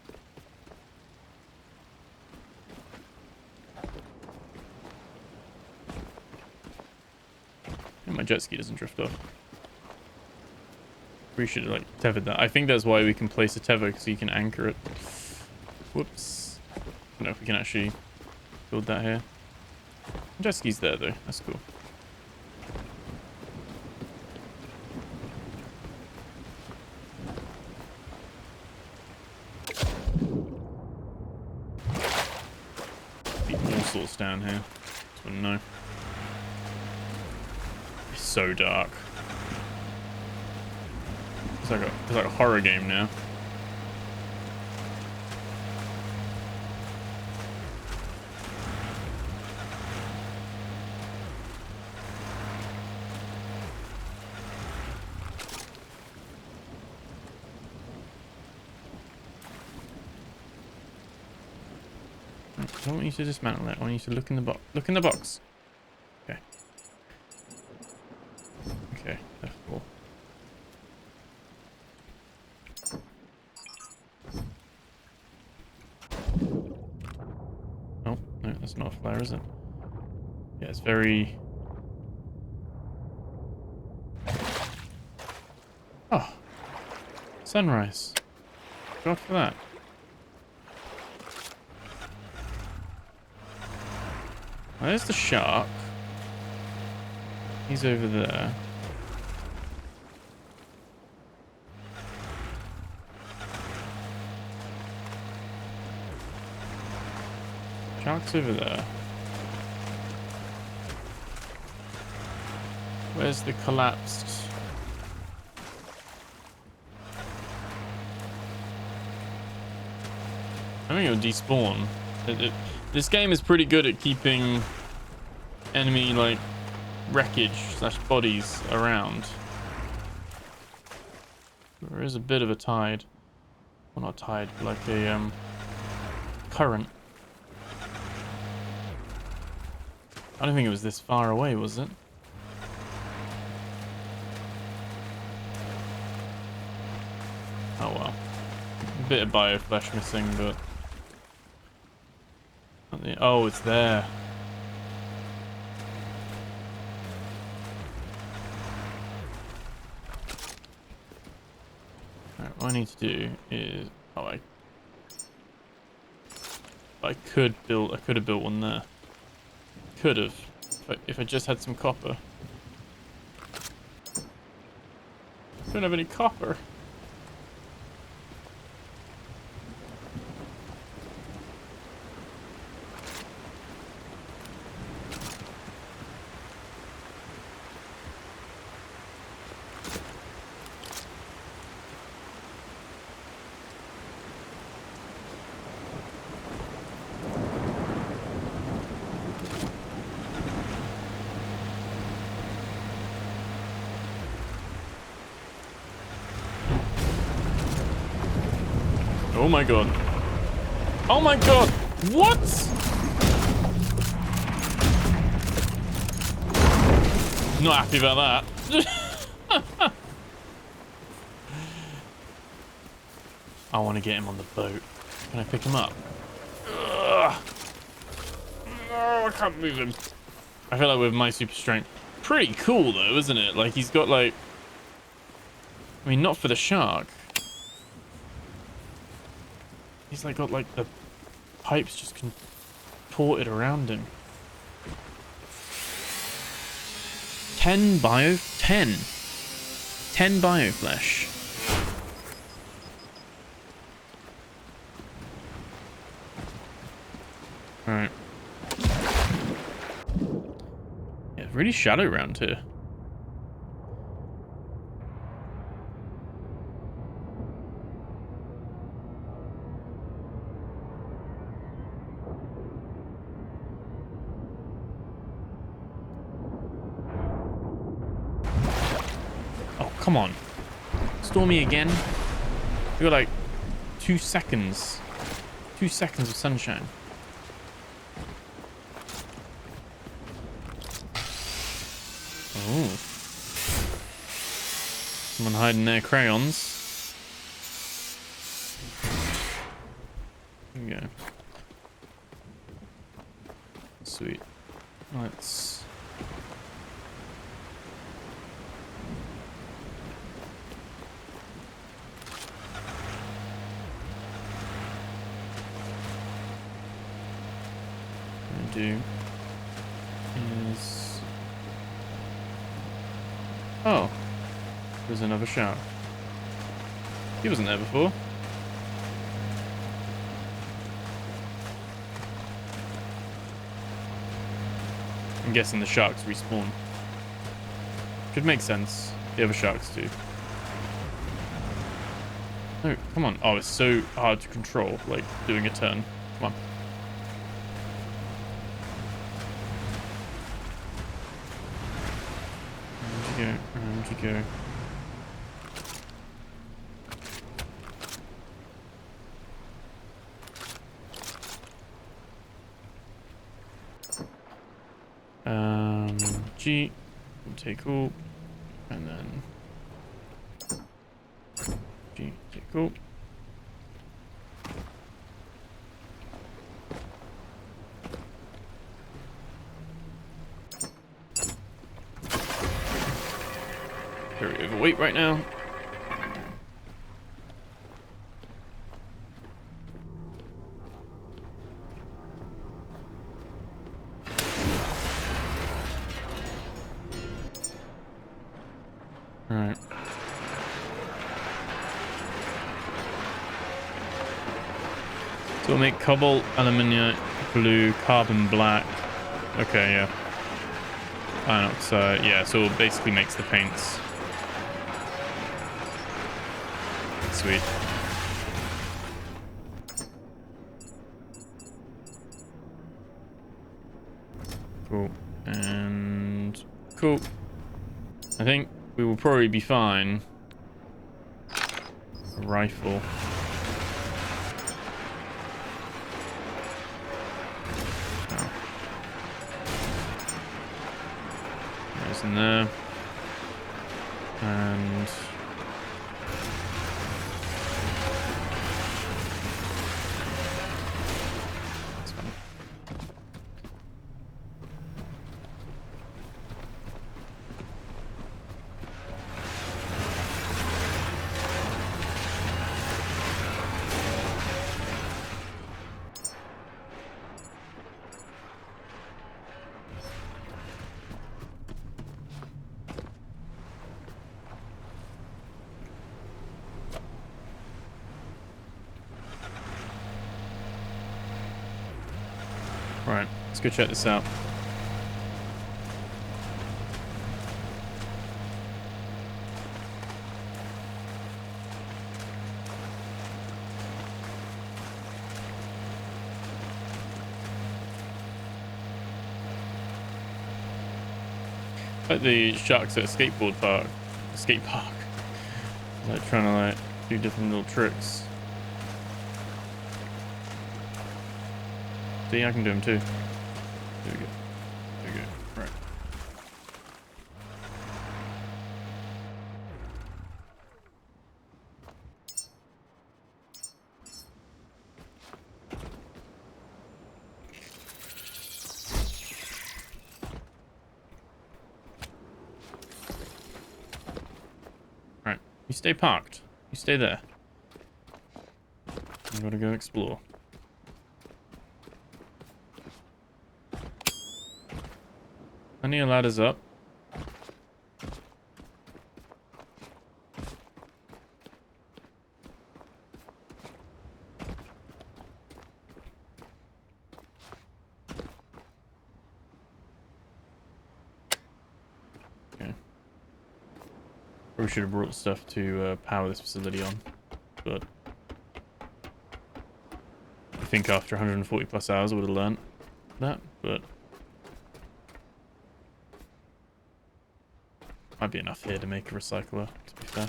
And my jet ski doesn't drift off. We should have, like, tethered that. I think that's why we can place a tether, because you can anchor it. Whoops. I don't know if we can actually build that here. Jet ski's there, though. That's cool. Be all sorts down here. Just wouldn't know. It's so dark. It's like a horror game now. I don't want you to dismantle it. I want you to look in the box. Look in the box. Okay. Okay, therefore. Oh, no, that's not a flare, is it? Yeah, it's very... Oh. Sunrise. God for that. There's the shark. He's over there. Shark's over there. Where's the collapsed? I think it'll despawn. This game is pretty good at keeping enemy, like, wreckage / bodies around. There is a bit of a tide. Well, not tide, but like a current. I don't think it was this far away, was it? Oh well. A bit of bioflesh missing, but... Oh, it's there. Alright, what I need to do is... Oh, I could have built one there. Could have. If I just had some copper. Don't have any copper. Oh my god. Oh my god! What?! Not happy about that. I want to get him on the boat. Can I pick him up? Ugh. No, I can't move him. I feel like with my super strength. Pretty cool though, isn't it? Like he's got like... I mean, not for the shark. He's like got like the pipes just contorted around him. 10 bioflesh. Alright. Yeah, really shallow around here. Come on. Stormy again. We got like 2 seconds. 2 seconds of sunshine. Oh. Someone hiding their crayons. There we go. Sweet. Let's... do is... Oh, there's another shark. He wasn't there before. I'm guessing the sharks respawn. Could make sense. The other sharks do. No, come on. Oh, it's so hard to control, like doing a turn. Come on. Around you go. G, we'll take all, and then G, take all. Very overweight right now. Alright. So we'll make cobalt, aluminium, blue, carbon black. Okay, yeah. Iron oxide, yeah, so it basically makes the paints. Sweet. Cool. And cool. I think we will probably be fine. A rifle. Oh. There's in there. And that's fine. Right, let's go check this out. Like the sharks at a skateboard park. Skate park. Like trying to like do different little tricks. See, I can do them too. There we go. There we go. Right. Right. You stay parked. You stay there. I'm gonna go explore. Plenty of ladders up. Okay. Probably should have brought stuff to power this facility on, but I think after 140 plus hours I would have learned that, but might be enough here to make a recycler, to be fair.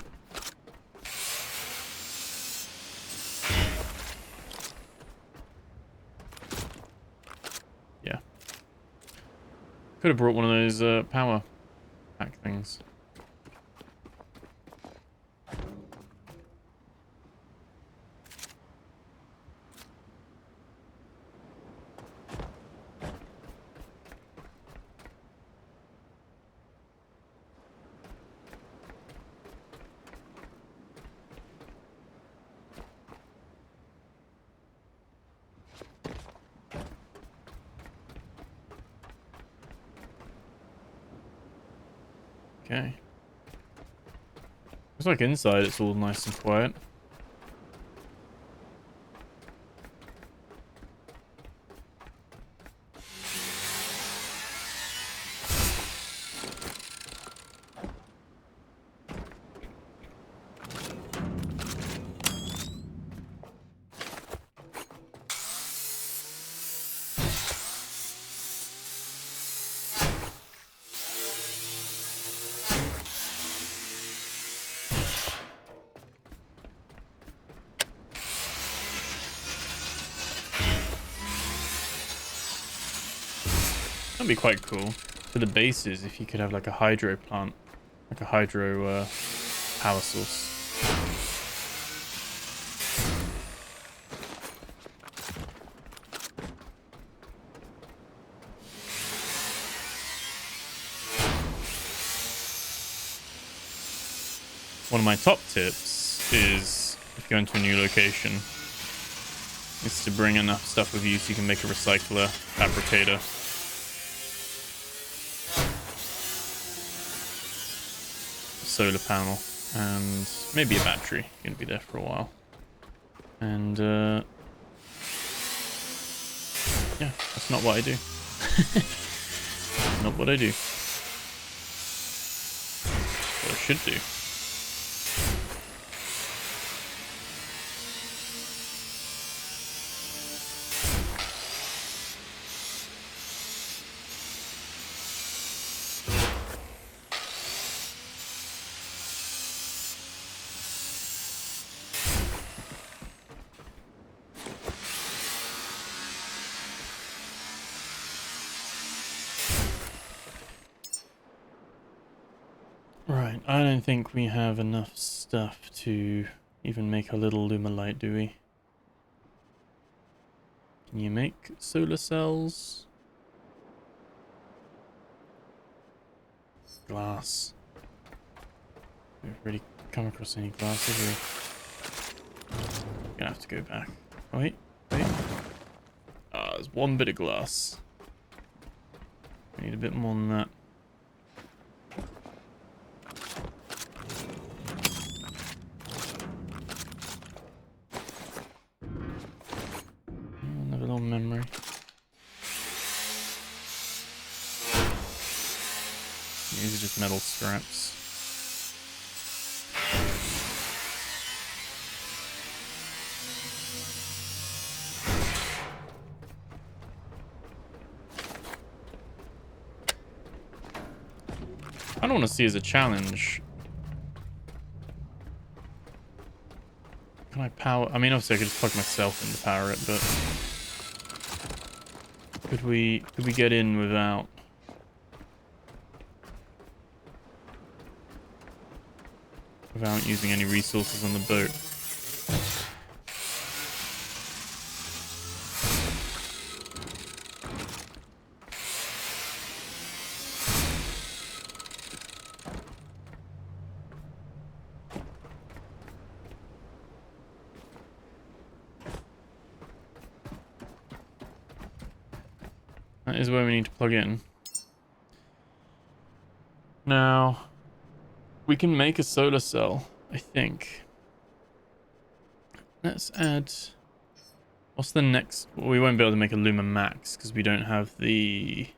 Yeah. Could have brought one of those power pack things. Okay. Looks like inside it's all nice and quiet. That'd be quite cool for the bases if you could have like a hydro plant, like a hydro power source. One of my top tips is, if you go into a new location, is to bring enough stuff with you so you can make a recycler, fabricator. Solar panel and maybe a battery. You're gonna be there for a while. And yeah, that's not what I do. Not what I do. What I should do. Right, I don't think we have enough stuff to even make a little Lumalight, do we? Can you make solar cells? Glass. We've really come across any glass, have we? Gonna have to go back. Oh, wait. Ah, there's one bit of glass. We need a bit more than that. Another little memory. These are just metal scraps. I don't want to see as a challenge. Can I power? I mean, obviously I could just plug myself in to power it, but could we get in without? Without using any resources on the boat. That is where we need to plug in. Now, we can make a solar cell, I think. Let's add... What's the next... Well, we won't be able to make a Luma Max because we don't have the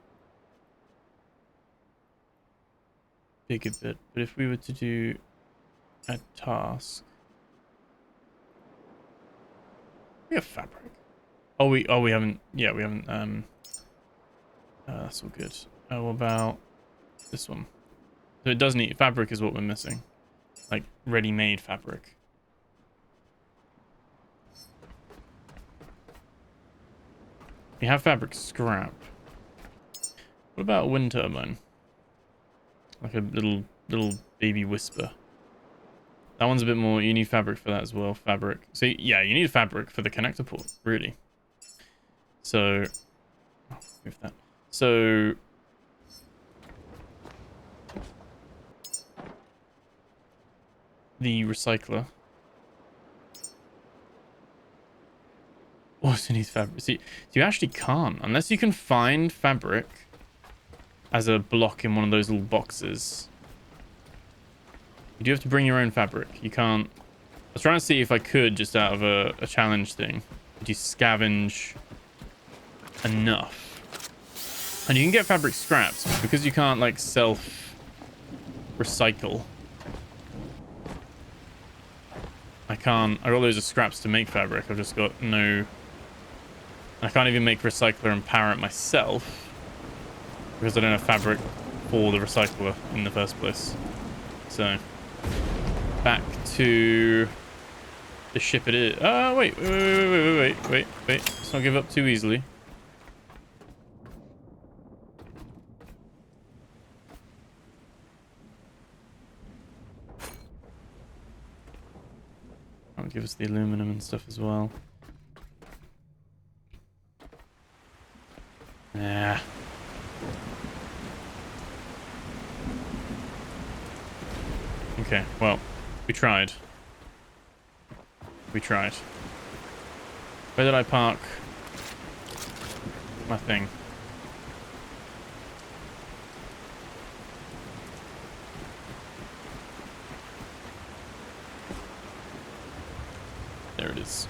bigger bit. But if we were to do a task... We have fabric. Oh, we haven't... Yeah, we haven't... that's all good. What about this one? So it does need... Fabric is what we're missing. Like, ready-made fabric. We have fabric scrap. What about a wind turbine? Like a little baby whisper. That one's a bit more... You need fabric for that as well. Fabric. So, yeah, you need fabric for the connector port, really. So... Oh, move that. So... The recycler also needs fabric. See, you actually can't unless you can find fabric as a block in one of those little boxes. You do have to bring your own fabric. You can't... I was trying to see if I could, just out of a challenge thing, could you scavenge enough? And you can get fabric scraps, but because you can't, like, self-recycle. I got loads of scraps to make fabric. I've just got no... I can't even make recycler and power it myself because I don't have fabric for the recycler in the first place. So, back to the ship it is. Oh, wait. Let's not give up too easily. That'll give us the aluminum and stuff as well. Yeah. Okay, well, we tried. We tried. Where did I park my thing? There it is.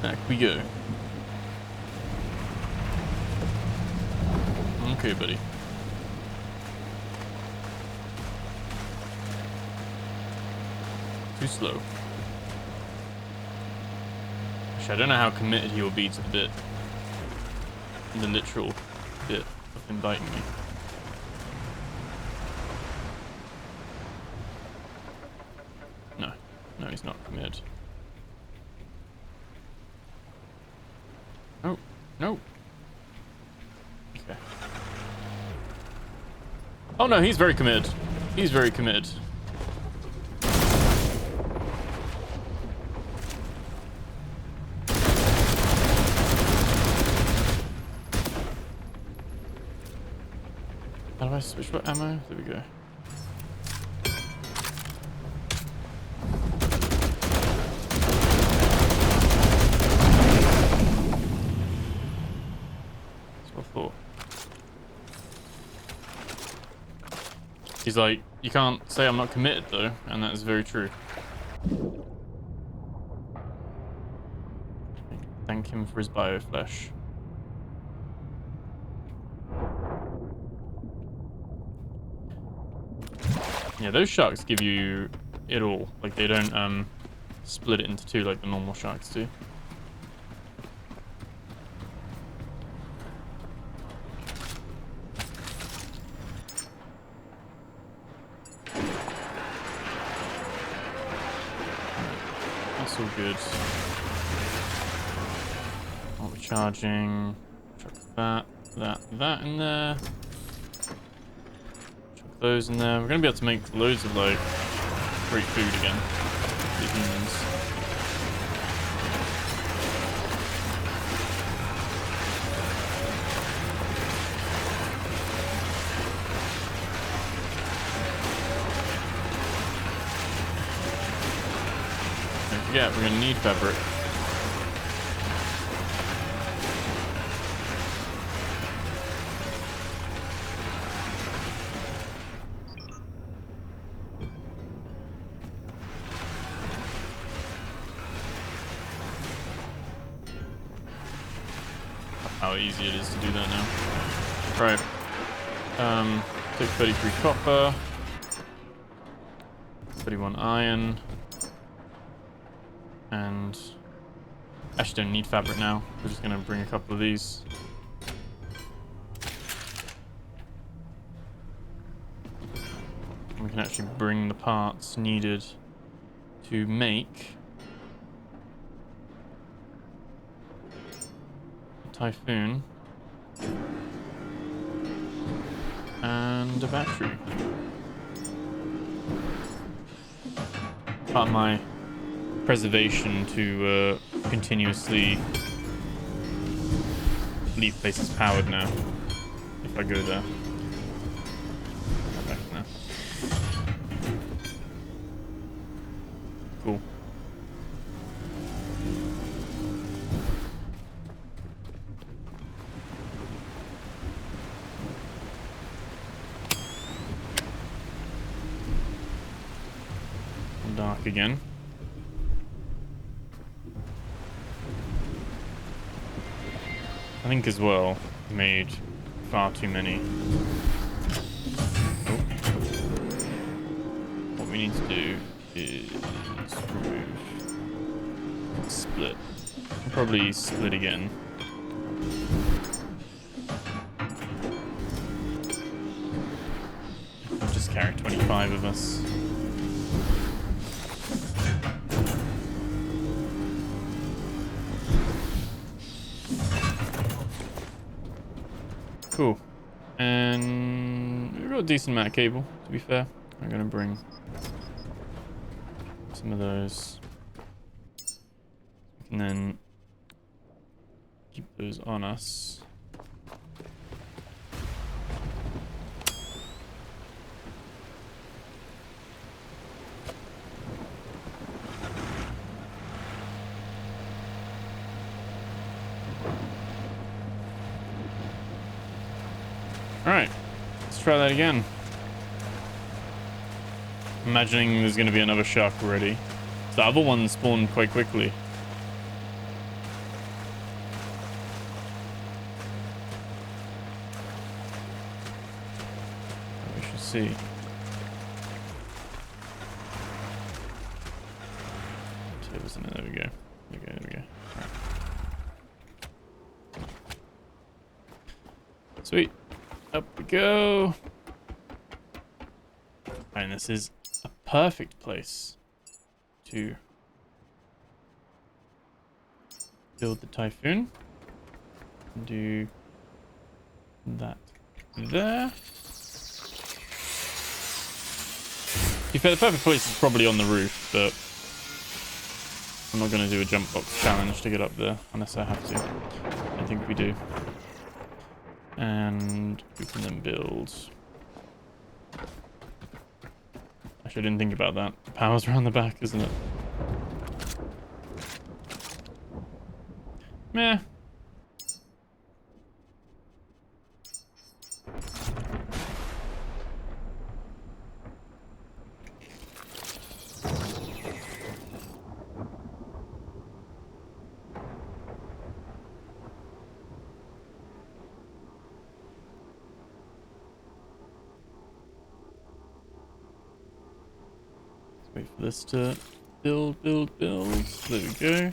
Back we go. Okay, buddy. Too slow. Actually, I don't know how committed he will be to the bit. The literal bit of him biting me. No, he's not committed. Oh, no. Okay. Oh no, he's very committed. He's very committed. How do I switch what ammo? There we go. He's like, you can't say I'm not committed though, and that is very true. Thank him for his bioflesh. Yeah, those sharks give you it all. Like they don't split it into two like the normal sharks do. All good. Not recharging. Chuck that in there. Chuck those in there. We're gonna be able to make loads of like great food again. The humans. Yeah, we're gonna need fabric. How easy it is to do that now. Right. Take 33 copper. 31 iron. And actually don't need fabric now. We're just gonna bring a couple of these. We can actually bring the parts needed to make a Typhoon and a battery. Part of my preservation to continuously leave places powered now if I go there. Back now. Cool. Dark again. I think as well, made far too many. Oh. What we need to do is remove split. Probably split again. I'll just carry 25 of us. Cool. And we've got a decent amount of cable, to be fair. I'm gonna bring some of those. And then keep those on us. Alright, let's try that again. Imagining there's going to be another shark already. The other one spawned quite quickly. We should see. Wasn't it? There we go. There we go. There we go. Right. Sweet. Up we go. And this is a perfect place to build the typhoon. Do that there. To be fair, the perfect place is probably on the roof, but I'm not going to do a jump box challenge to get up there unless I have to. I think we do. And we can then build. Actually, I didn't think about that. The power's around the back, isn't it? Meh. Wait for this to build. There we go.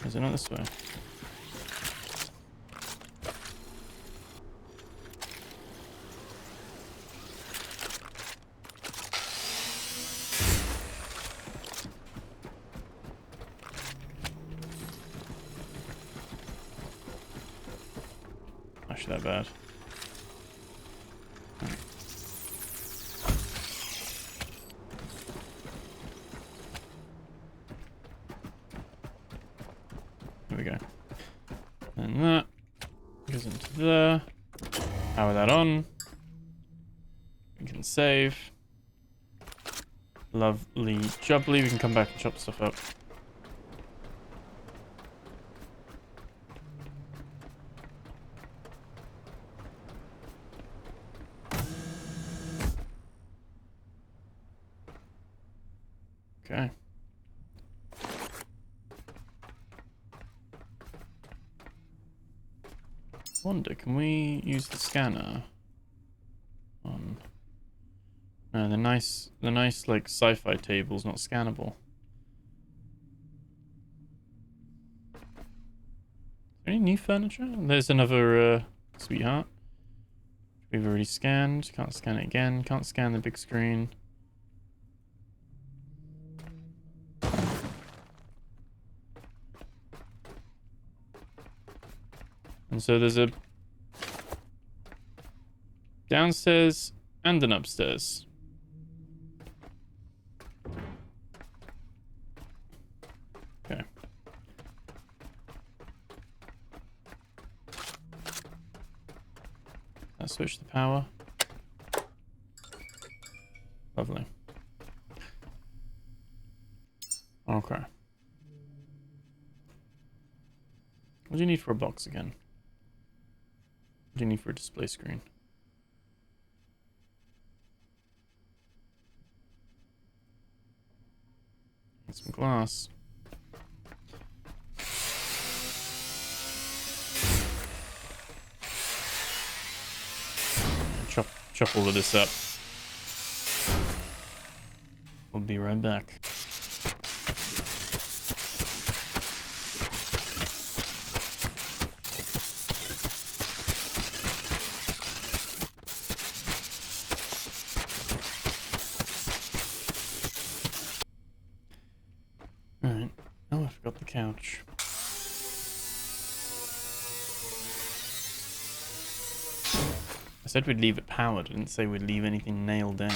Is it not this way? Actually, that bad. Right. There we go. And that goes into there. Power that on. We can save. Lovely jubbly. We can come back and chop stuff up. Okay. Wonder, can we use the scanner on? No, the nice like sci-fi table's not scannable. Any new furniture? There's another sweetheart. We've already scanned. Can't scan it again. Can't scan the big screen. And so there's a downstairs and an upstairs. Okay. Let's switch the power. Lovely. Okay. What do you need for a box again? What do you need for a display screen? Need some glass. Chop all of this up. We'll be right back. Alright. Oh, I forgot the couch. I said we'd leave it powered. I didn't say we'd leave anything nailed down.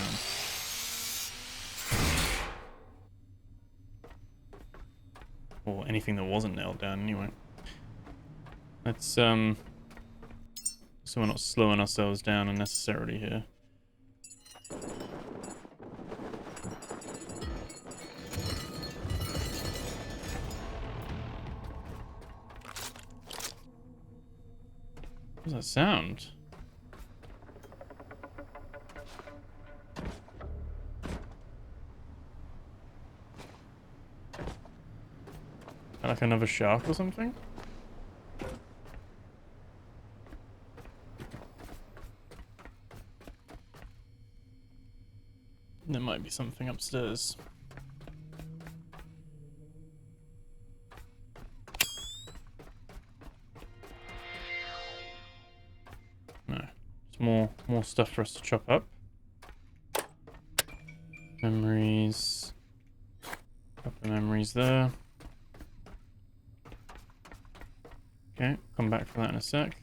Or anything that wasn't nailed down, anyway. Let's, so we're not slowing ourselves down unnecessarily here. What does that sound? Like another shark or something? There might be something upstairs. No. There's more stuff for us to chop up. Memories. Couple of memories there. Okay, come back for that in a sec.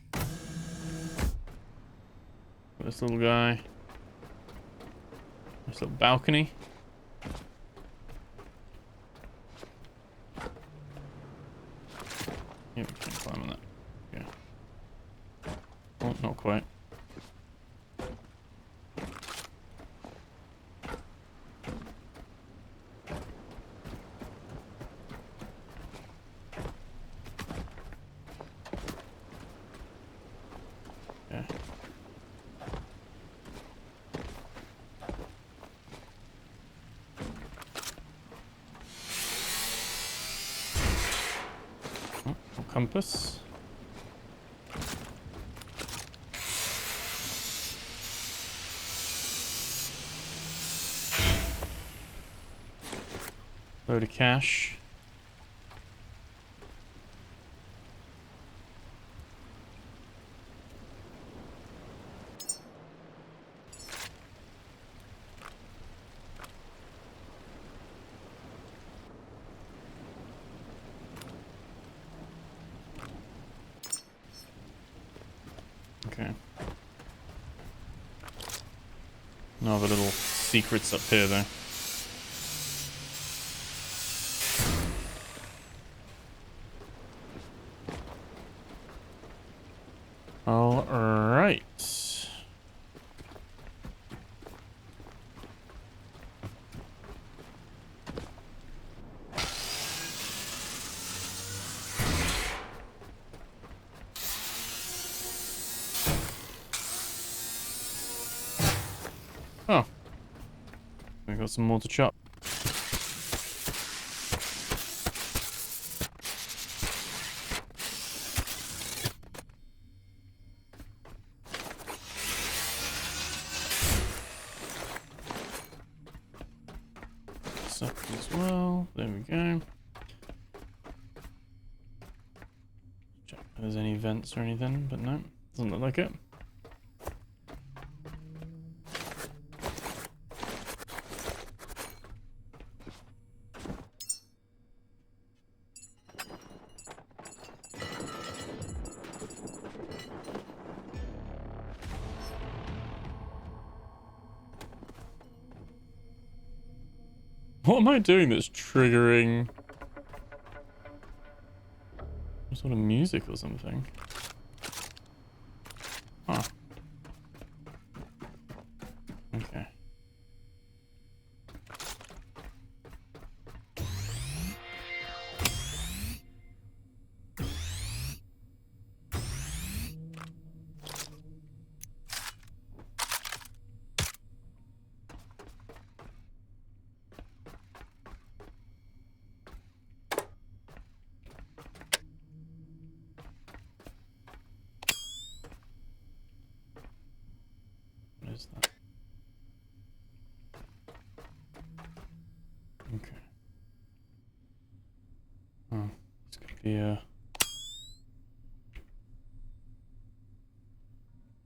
This little guy. This little balcony. Yeah, we can climb on that. Yeah. Oh, not quite. Compass. Load of cash. Okay. No other little secrets up here, though. All right. Oh. We got some more to chop. Suck as well. There we go. Check if there's any vents or anything, but no, doesn't look like it. What am I doing that's triggering some sort of music or something? Huh. Okay. Oh, it's gonna be a...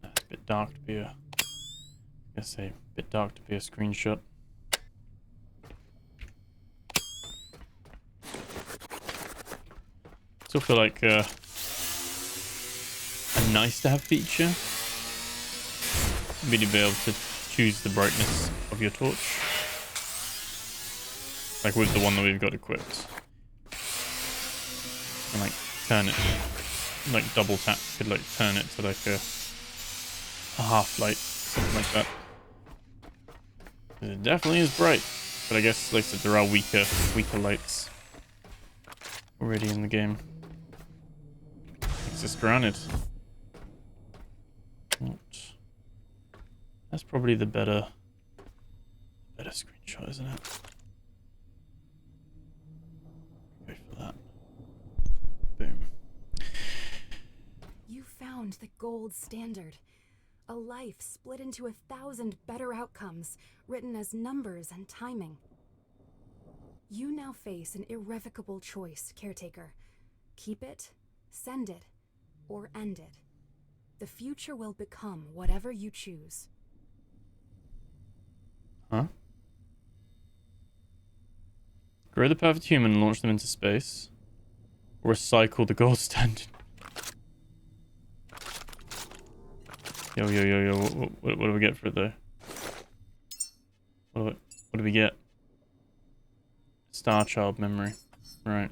It's a bit dark to be a... I guess a bit dark to be a screenshot. Still feel like a nice to have feature. Maybe to be able to choose the brightness of your torch. Like with the one that we've got equipped. And like turn it, like double tap, could like turn it to like a half light, something like that. It definitely is bright, but I guess like I said, there are weaker lights already in the game. It's just granted. What? That's probably the better screenshot, isn't it? Go for that. Boom. You found the gold standard. A life split into 1,000 better outcomes, written as numbers and timing. You now face an irrevocable choice, Caretaker. Keep it, send it, or end it. The future will become whatever you choose. Huh? Grow the perfect human and launch them into space. Or recycle the gold standard. Yo. What do we get for it though? What do we get? Star Child memory. Right.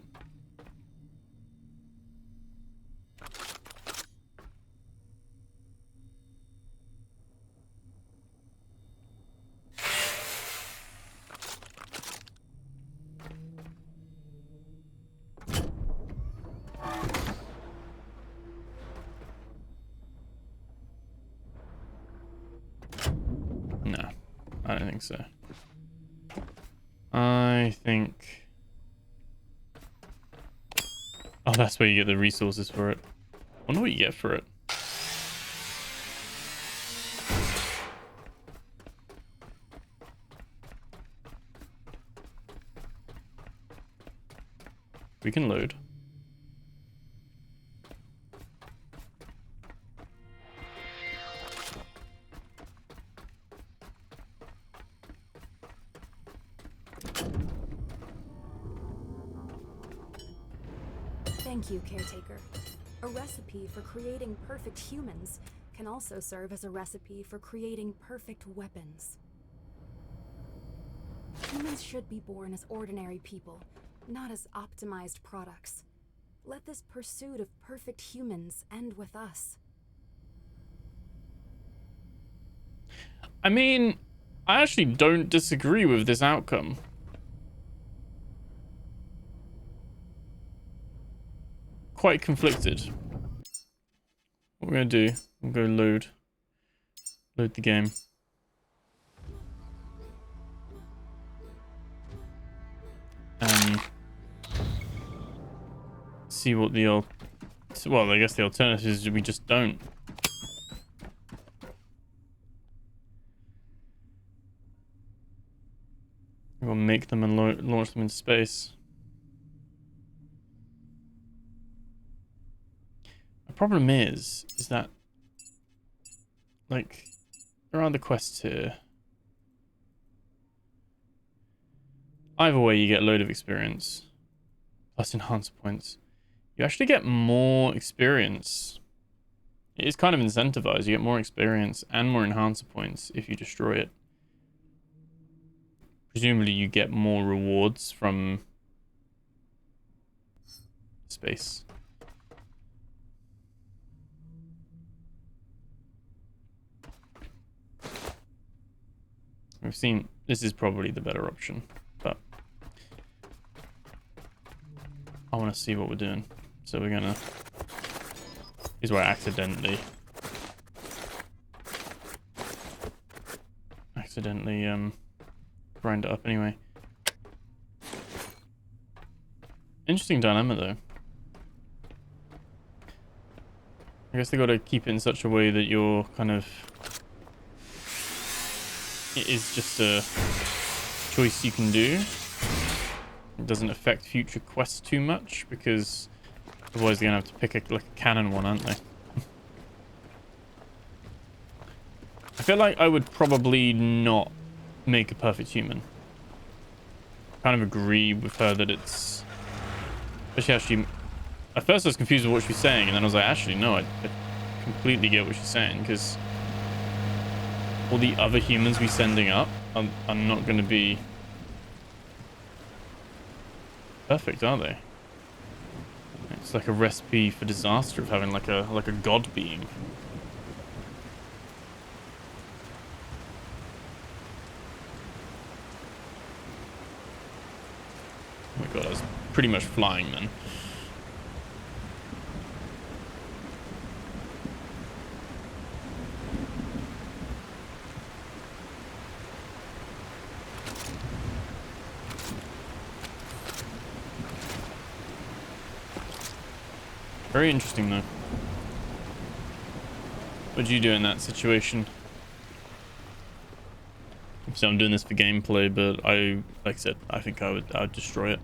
No, I don't think so. I think... Oh, that's where you get the resources for it. I wonder what you get for it. We can load. Thank you, Caretaker. A recipe for creating perfect humans can also serve as a recipe for creating perfect weapons. Humans should be born as ordinary people, not as optimized products. Let this pursuit of perfect humans end with us. I mean, I actually don't disagree with this outcome. Quite conflicted. What we're gonna do, we'll go load the game. And see what the well, I guess the alternative is we just don't. We'll make them and launch them into space. The problem is that, like, there are the quests here. Either way, you get a load of experience, plus enhancer points. You actually get more experience. It is kind of incentivized. You get more experience and more enhancer points if you destroy it. Presumably, you get more rewards from space. We've seen this is probably the better option, but I want to see what we're doing. So we're gonna... Here's where I accidentally grind it up anyway. Interesting dilemma though. I guess they got to keep it in such a way that you're kind of... It is just a choice you can do. it doesn't affect future quests too much, because otherwise they're gonna have to pick like a canon one, aren't they? I feel like I would probably not make a perfect human. Kind of agree with her that it's, especially how she, at first I was confused with what she was saying, and then I was like, actually no, I completely get what she's saying, because all the other humans we sending up are not going to be perfect, are they? It's like a recipe for disaster of having like a god being. Oh my god, I was pretty much flying then. Very interesting though. What'd you do in that situation? So I'm doing this for gameplay, but like I said, I think I would destroy it.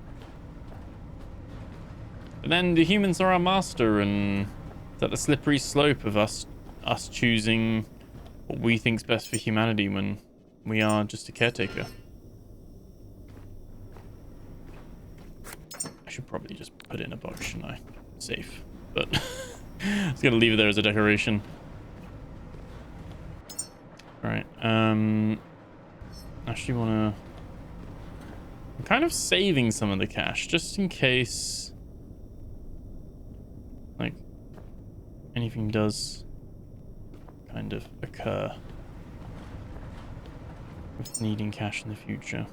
But then the humans are our master, and it's at the slippery slope of us choosing what we think's best for humanity when we are just a caretaker. I should probably just put it in a box, shouldn't I? Safe. But I was gonna leave it there as a decoration. Alright, actually I'm kind of saving some of the cash just in case like anything does kind of occur with needing cash in the future.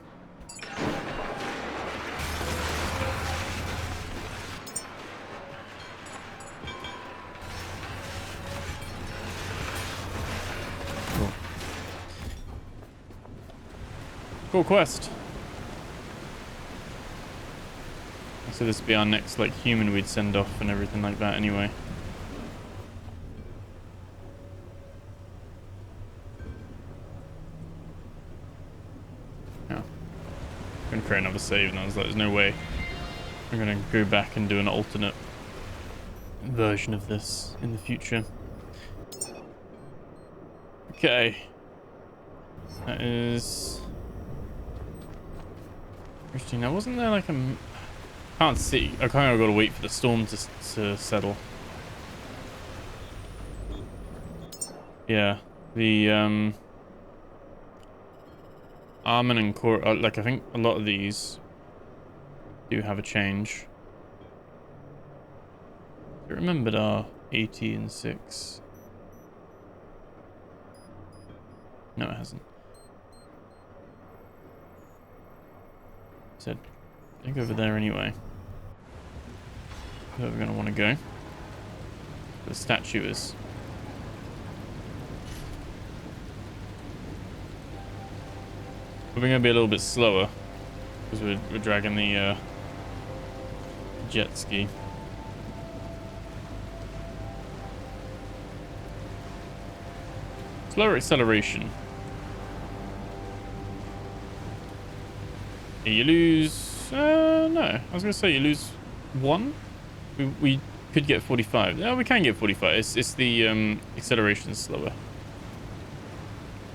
Cool quest. So this would be our next like human we'd send off and everything like that anyway. Yeah. I'm gonna create another save and I was like, there's no way I'm gonna go back and do an alternate version of this in the future. Okay. That is interesting. Now, wasn't there like a... Can't see. I kind of got to wait for the storm to settle. Yeah. The, Armin and Core... like, I think a lot of these do have a change. I remembered our 80 and 6. No, it hasn't. Said, I think over there anyway. Where we're gonna want to go. The statue is. We're gonna be a little bit slower because we're dragging the jet ski. Slower acceleration. You lose... no. I was going to say you lose 1. We could get 45. No, we can get 45. It's the acceleration is slower.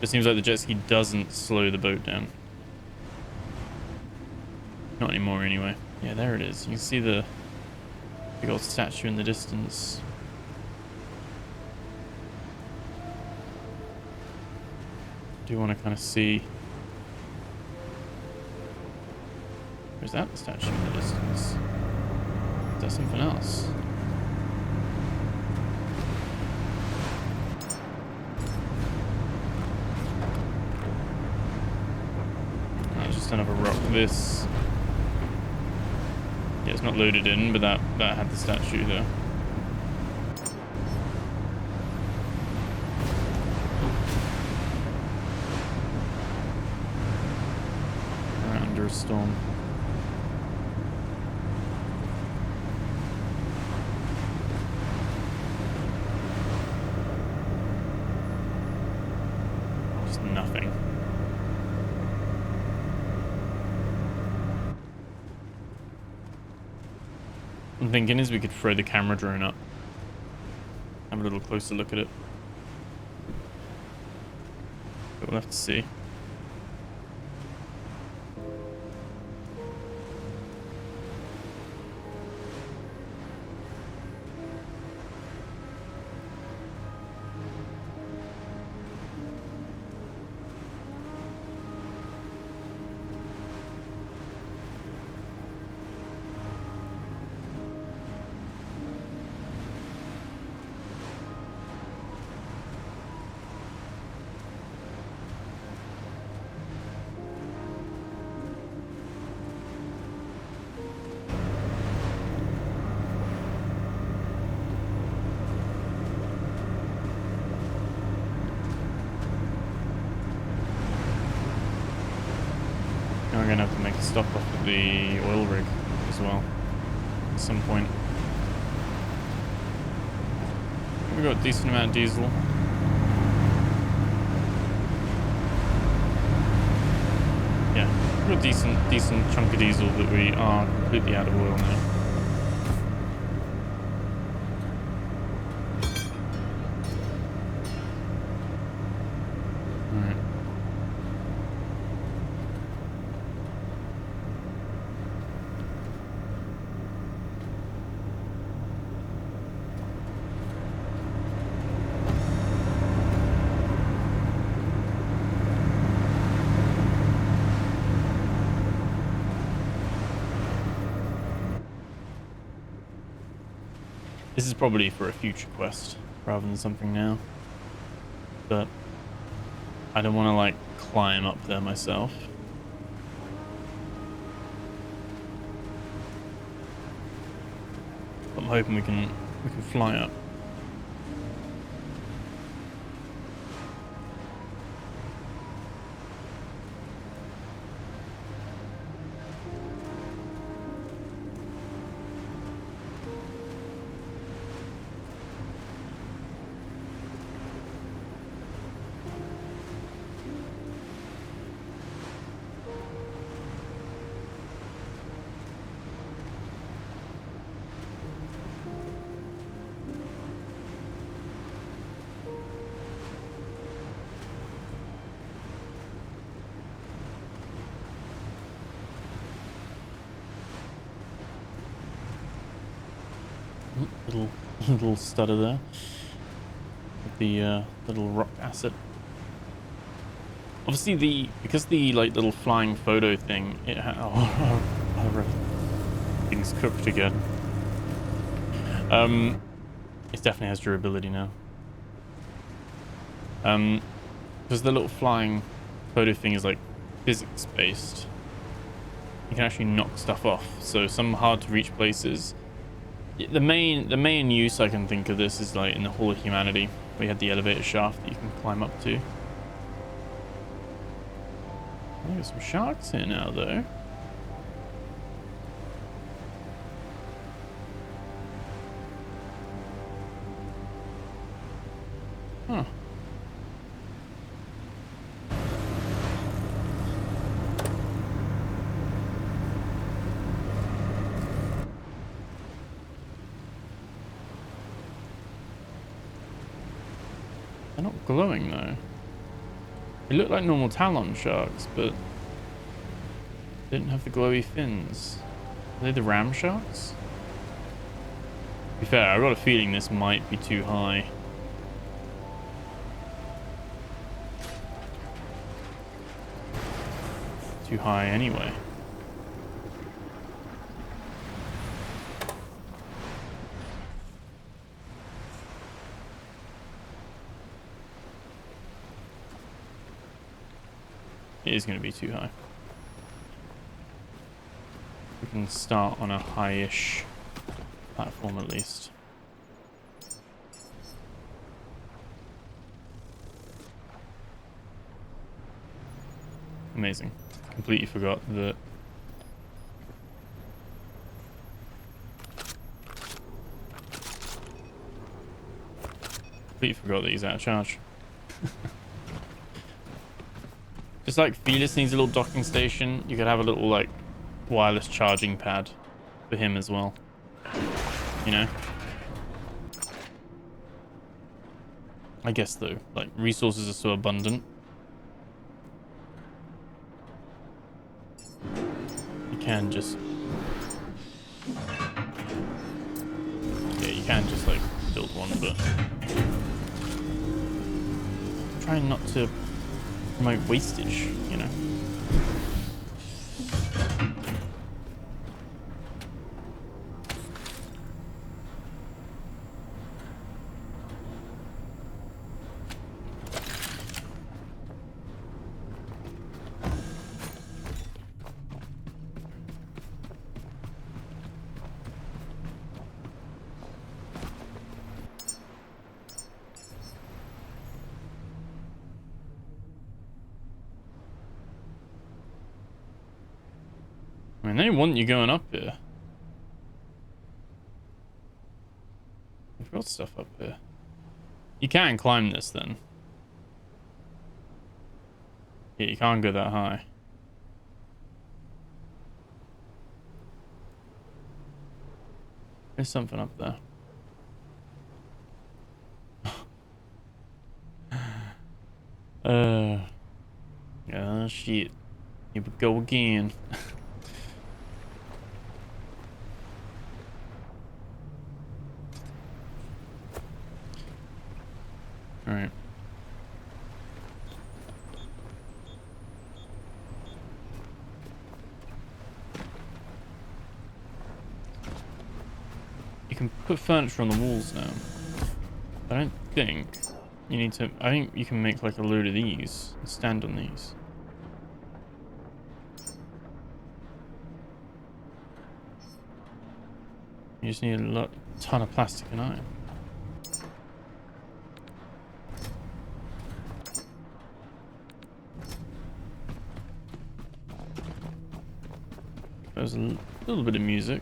It seems like the jet ski doesn't slow the boat down. Not anymore anyway. Yeah, there it is. You can see the big old statue in the distance. I do want to kind of see... Or is that the statue in the distance? Is that something else? No, it's just another rock. This... Yeah, it's not loaded in, but that had the statue there. We're under a storm. I'm thinking is we could throw the camera drone up. Have a little closer look at it. But we'll have to see. We're gonna have to make a stop off at the oil rig as well at some point. We've got a decent amount of diesel. Yeah, we've got a decent chunk of diesel, but we are completely out of oil now. This is probably for a future quest rather than something now. But I don't want to like climb up there myself. I'm hoping we can fly up. Little stutter there with the little rock asset. Obviously, because the like little flying photo thing, things cooked again. It definitely has durability now. Because the little flying photo thing is like physics based. You can actually knock stuff off. So some hard to reach places. The main use I can think of this is like in the Hall of Humanity. We had the elevator shaft that you can climb up to. There's some sharks here now, though. Huh. They're not glowing though. They look like normal Talon sharks, but they didn't have the glowy fins. Are they the ram sharks? To be fair, I've got a feeling this might be too high. Too high anyway. It is going to be too high. We can start on a high-ish platform at least. Amazing. Completely forgot that. Completely forgot that he's out of charge. Just like Felis needs a little docking station, you could have a little like wireless charging pad for him as well. you know? I guess though, like resources are so abundant. You can just... Yeah, you can just like build one, but... I'm trying not to promote wastage, you know? I mean, they want you going up here. We've got stuff up here. You can climb this then. Yeah, you can't go that high. There's something up there. Yeah, shit. Here we go again. Alright. You can put furniture on the walls now. I don't think you need to... I think you can make like a load of these and stand on these. You just need a ton of plastic and iron. There's a little bit of music.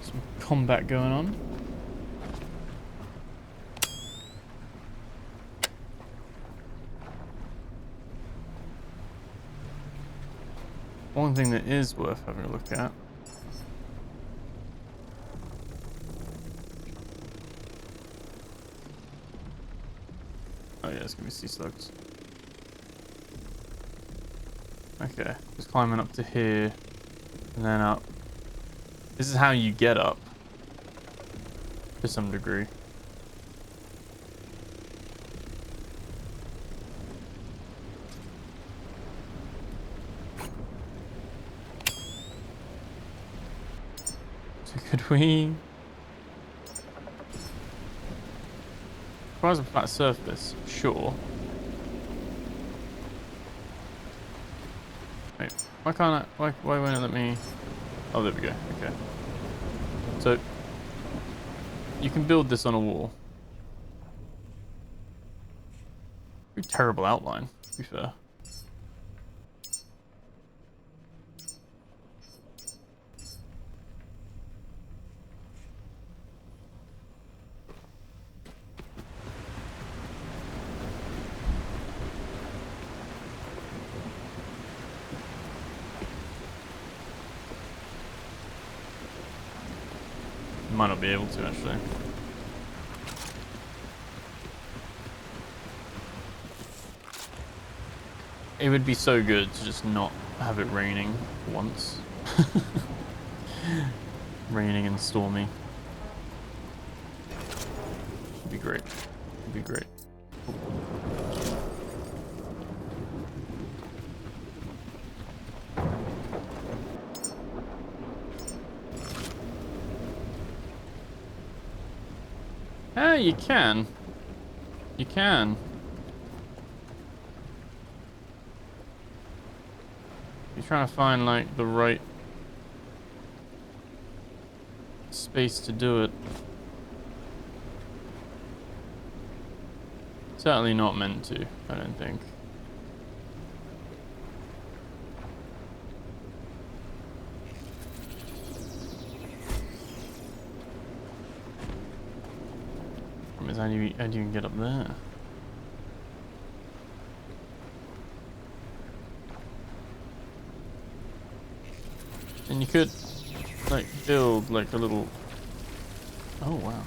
Some combat going on. One thing that is worth having a look at. Oh yeah, it's gonna be sea slugs. Okay, just climbing up to here, and then up. This is how you get up, to some degree. So could we... Requires a flat surface, sure. Wait, why can't I... Why won't it let me... Oh, there we go. Okay. So, you can build this on a wall. Pretty terrible outline, to be fair. Might not be able to, actually. It would be so good to just not have it raining once. Raining and stormy. It'd be great. It'd be great. Yeah, you can. You can. You're trying to find, like, the right space to do it. Certainly not meant to, I don't think. How do you even get up there? And you could, like, build like a little... Oh, wow.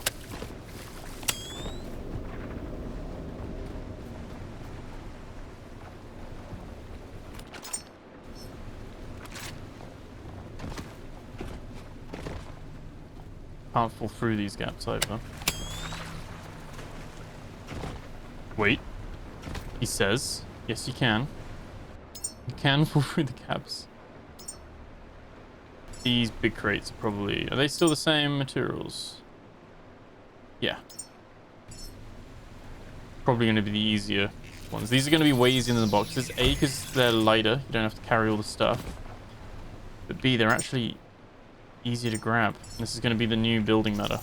Can't fall through these gaps either. Wait. He says, yes, you can. You can fall through the gaps. These big crates are probably... Are they still the same materials? Yeah. Probably going to be the easier ones. These are going to be way easier than the boxes. A, because they're lighter. You don't have to carry all the stuff. But B, they're actually easier to grab. This is going to be the new building meta.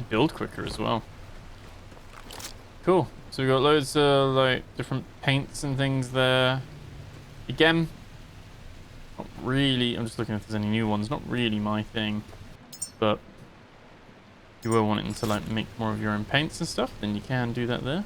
Build quicker as well. Cool. So we got loads of like different paints and things there. Again, not really. I'm just looking if there's any new ones. Not really my thing, but if you were wanting to like make more of your own paints and stuff, then you can do that there.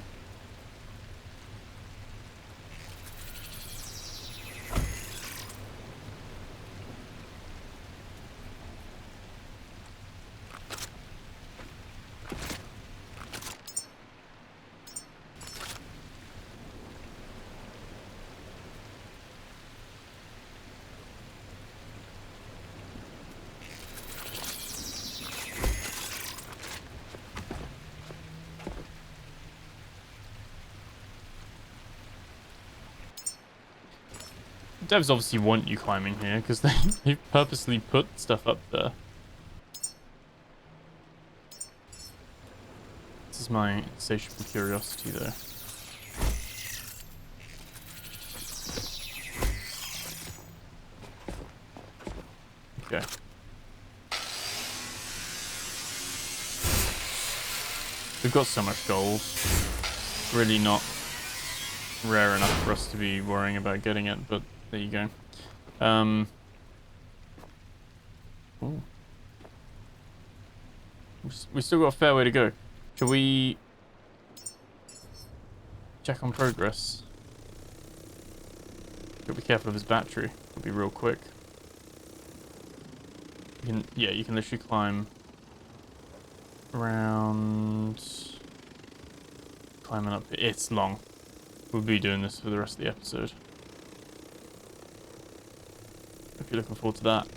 Devs obviously want you climbing here because they purposely put stuff up there. This is my insatiable curiosity though. Okay. We've got so much gold. Really not rare enough for us to be worrying about getting it, but there you go. Ooh. We still got a fair way to go. Shall we check on progress? Gotta be careful of his battery. It'll be real quick. You can literally climb around, climbing up. It's long. We'll be doing this for the rest of the episode. Hope you're looking forward to that.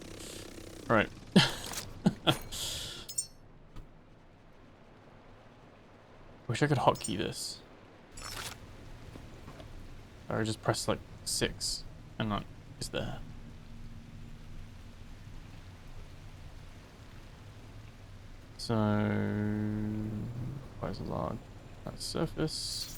Right. Wish I could hotkey this. Or just press like 6 and like it's there. So where's the log? That surface.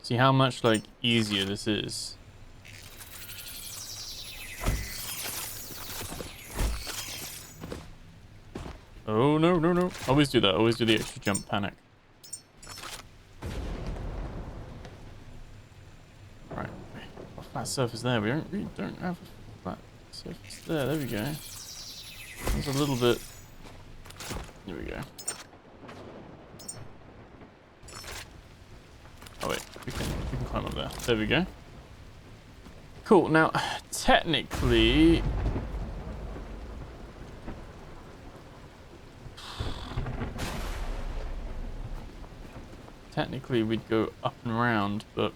See how much like easier this is. Oh no, no, no. Always do that. Always do the extra jump panic. Right. A flat surface there. We don't have a flat surface there. There we go. There's a little bit. There we go. Oh wait, we can climb up there. There we go. Cool. Now, technically, we'd go up and around, but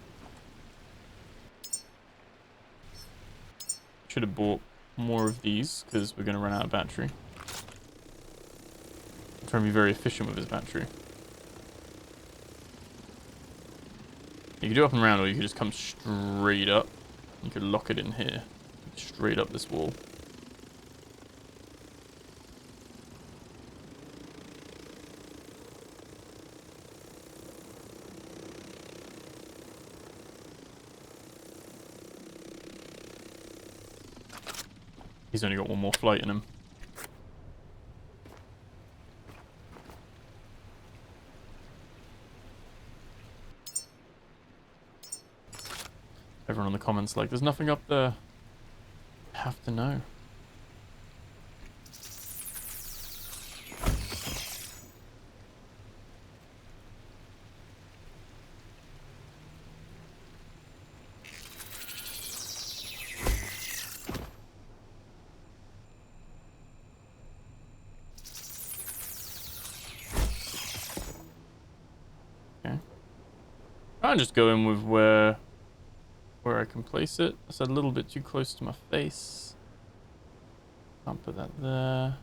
should have bought more of these because we're going to run out of battery. I'm trying to be very efficient with his battery. You could do up and around, or you could just come straight up. You could lock it in here, straight up this wall. He's only got one more flight in him. Everyone in the comments like, there's nothing up there. Have to know. Okay. I'll just go in with where I can place it. It's a little bit too close to my face. Can't put that there.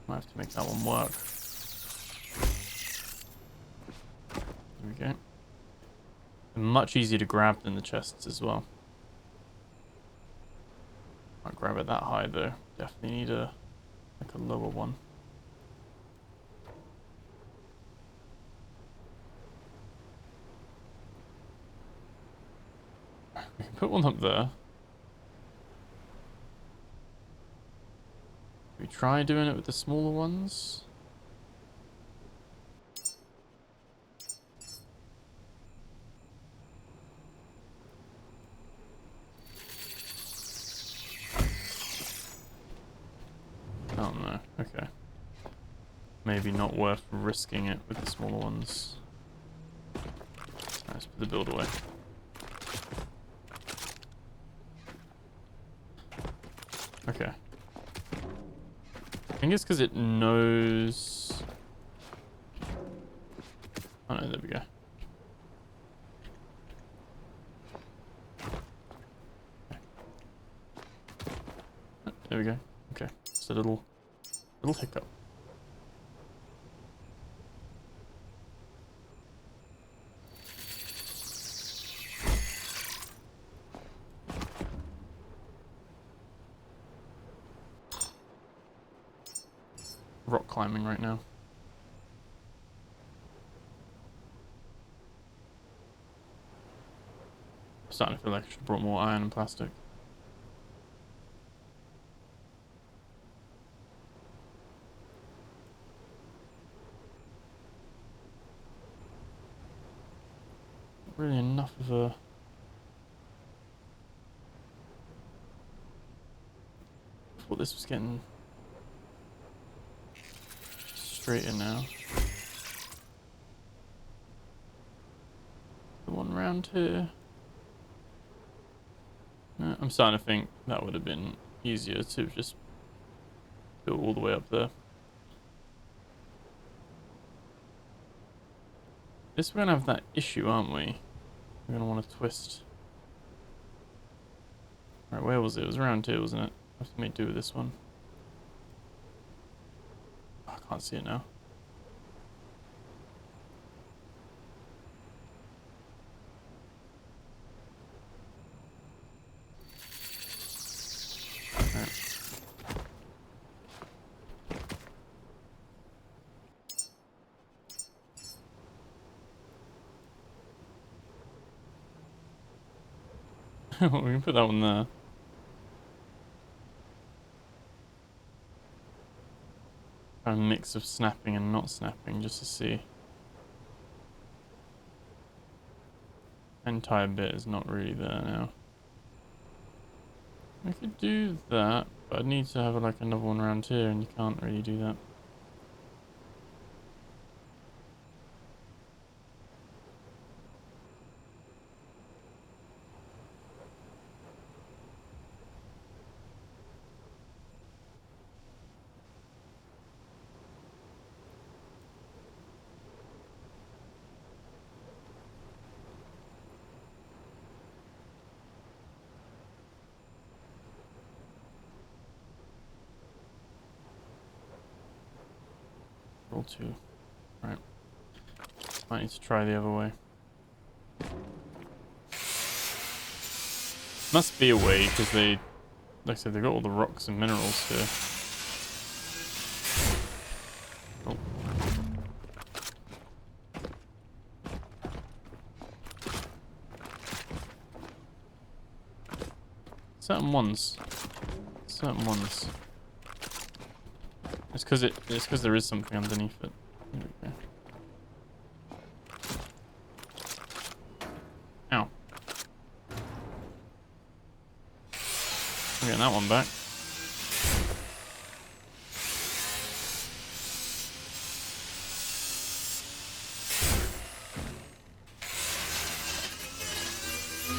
Might have to make that one work. There we go. They're much easier to grab than the chests as well. Can't grab it that high though. Definitely need a lower one. We can put one up there. We try doing it with the smaller ones. Oh no, okay. Maybe not worth risking it with the smaller ones. Let's put the build away. Okay. I think it's because it knows... Oh no, there we go. Oh, there we go. Okay, just a little hiccup. Rock climbing right now. I'm starting to feel like I should have brought more iron and plastic. Not really enough of a... I thought this was getting straight in now. The one round here. No, I'm starting to think that would have been easier to just go all the way up there. This we're gonna have that issue, aren't we? We're gonna want to twist. Right, where was it? It was around here, wasn't it? I have to make do with this one. Oh, I can't see it now. We can put that one there. A mix of snapping and not snapping, just to see. Entire bit is not really there now. I could do that, but I'd need to have like another one around here, and you can't really do that. Roll 2. Right. Might need to try the other way. Must be a way, because they, like I said, they've got all the rocks and minerals here. Oh. Certain ones. Certain ones. It's because there is something underneath it. There we go. Ow. I'm getting that one back.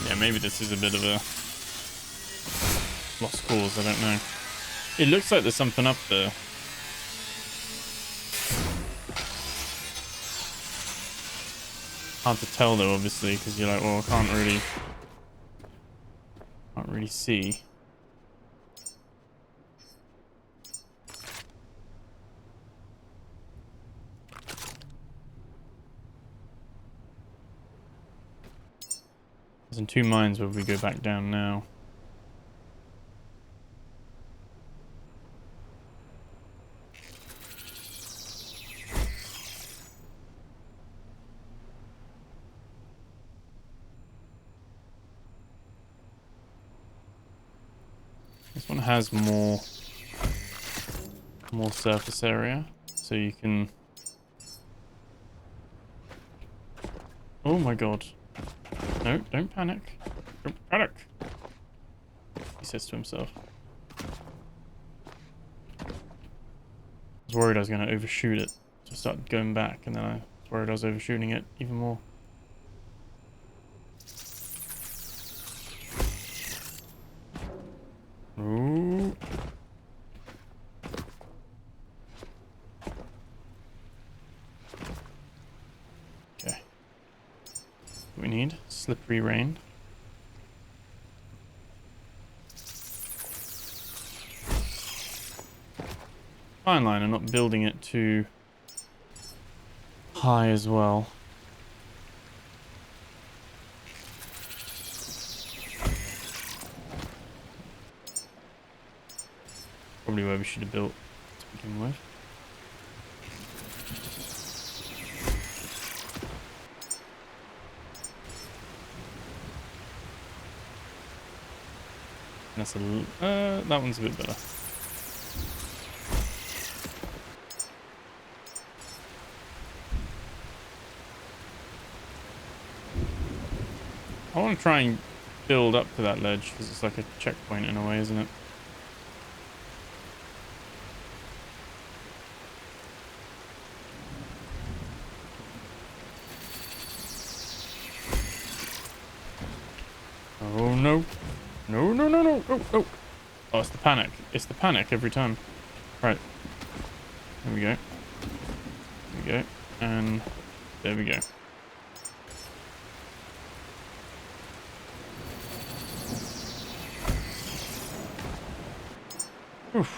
Yeah, maybe this is a bit of a lost cause, I don't know. It looks like there's something up there. Hard to tell though, obviously, because you're like, well, I can't really see. There's in 2 mines where we go back down now. This one has more surface area, so you can... Oh my god. No, don't panic. Don't panic. He says to himself. I was worried I was going to overshoot it. So I started going back, and then I was worried I was overshooting it even more. Ooh. Okay. What we need? Slippery rain. Fine line, I'm not building it too high as well. Probably where we should have built to begin with. That's that one's a bit better. I want to try and build up to that ledge because it's like a checkpoint in a way, isn't it? Oh no. No, no, no, no. Oh, oh. Oh, it's the panic. It's the panic every time. Right. There we go. There we go. And there we go. Oof.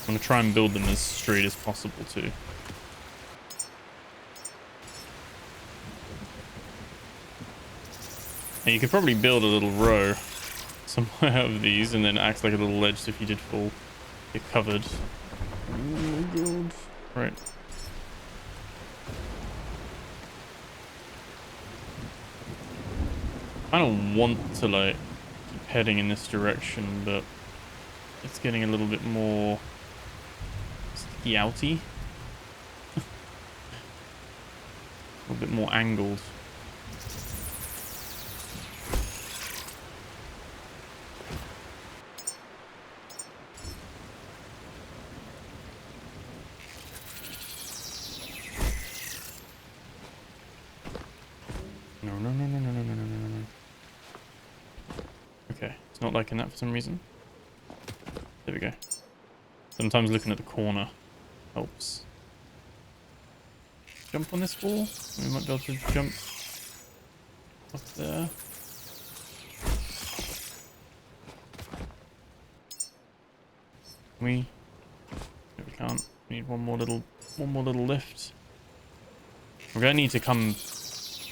I'm going to try and build them as straight as possible too. And you could probably build a little row somewhere of these and then it acts like a little ledge, so if you did fall, you're covered. Oh my god. Right. I don't want to like keep heading in this direction, but it's getting a little bit more sticky outy. A little bit more angled. No, no, no, no, no, no, no, no, no, no. Okay, it's not liking that for some reason. There we go. Sometimes looking at the corner helps. Jump on this wall? We might be able to jump up there. No, we can't. We need one more little lift. We're gonna need to come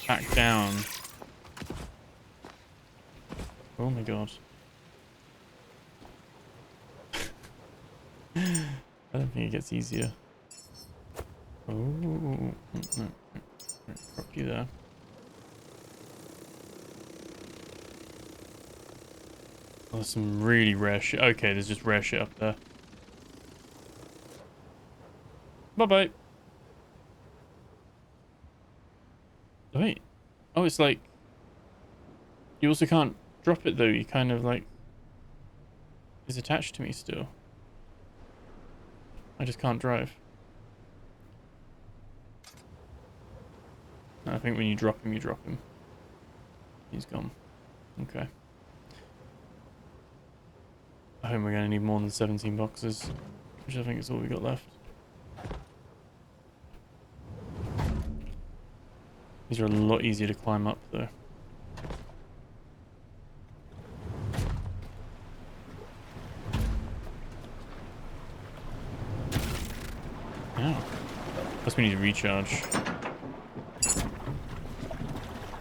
back down. Oh my god. don't think it gets easier. Oh, no. Drop you there. Oh, there's some really rare shit. Okay, there's just rare shit up there. Bye-bye. Wait. Oh, it's like... You also can't drop it, though. You kind of, like... Is attached to me still. I just can't drive. I think when you drop him, you drop him. He's gone. Okay. I hope we're going to need more than 17 boxes, which I think is all we got left. These are a lot easier to climb up, though. Ow. Plus we need to recharge.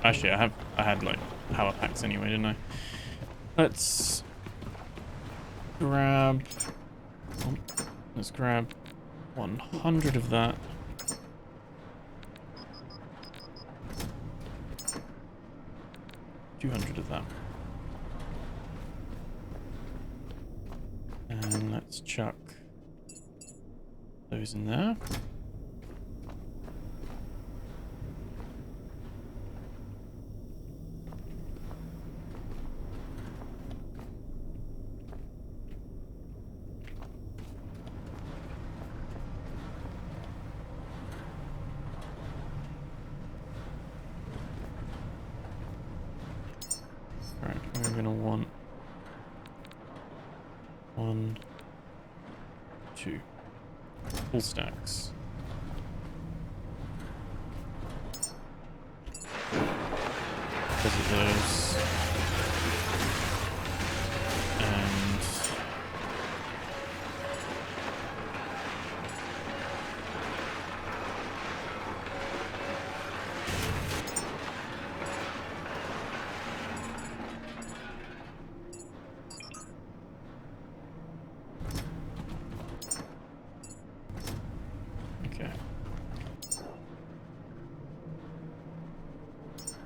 Actually, I had like power packs anyway, didn't I? Let's grab 100 of that. $200 of that. And let's chuck those in there. Alright, we're gonna want 1, 2 full stacks. Because of those. And okay.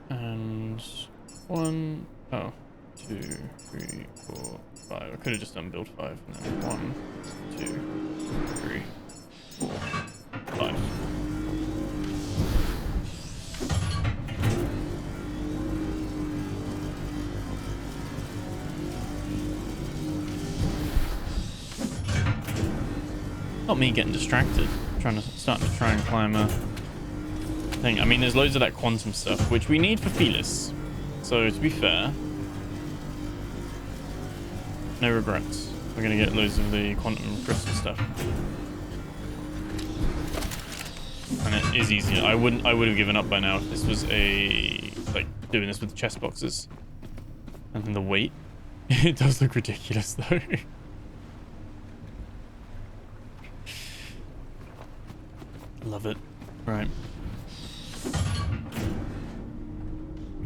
And 1, 2, 3, 4, 5. I could have just done build 5. And then 1, 2, 3, 4, 5. Not me getting distracted, starting to try and climb a thing. I mean, there's loads of that quantum stuff, which we need for Felis. So to be fair, no regrets. We're gonna get loads of the quantum crystal stuff, and it is easier. I would have given up by now if this was like doing this with the chest boxes, and then the weight. It does look ridiculous though. Love it. Right.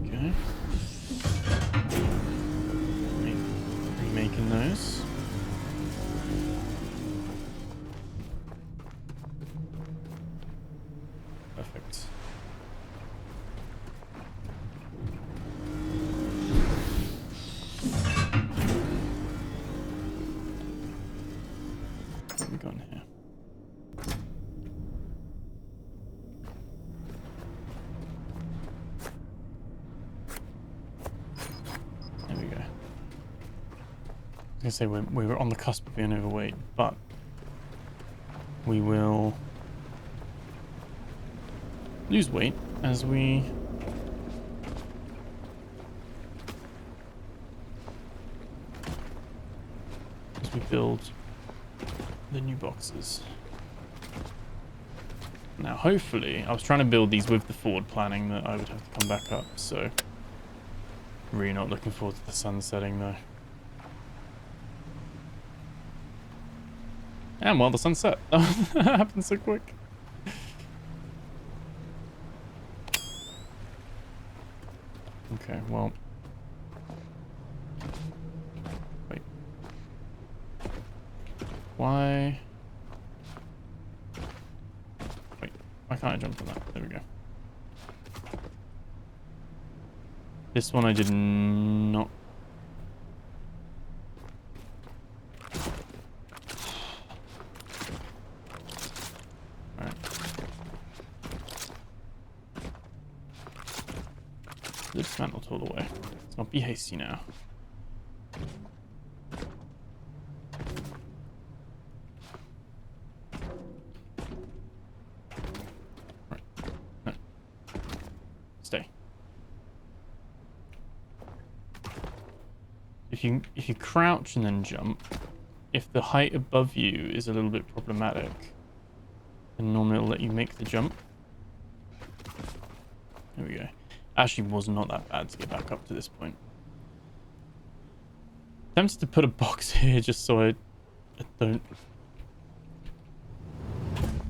Okay. Remaking those. Perfect. What have we got in here? I was gonna say we were on the cusp of being overweight, but we will lose weight as we build the new boxes. Now, hopefully, I was trying to build these with the forward planning that I would have to come back up, so really not looking forward to the sun setting though. And well, the sunset. That happened so quick. Okay, well. Wait. Why? Why can't I jump on that? There we go. This one I did not. Alright. Dismantled all the way. Let's not be hasty now. Right. No. Stay. If you crouch and then jump, if the height above you is a little bit problematic, then normally it'll let you make the jump. There we go. Actually was not that bad to get back up to this point. Tempted to put a box here just so I don't...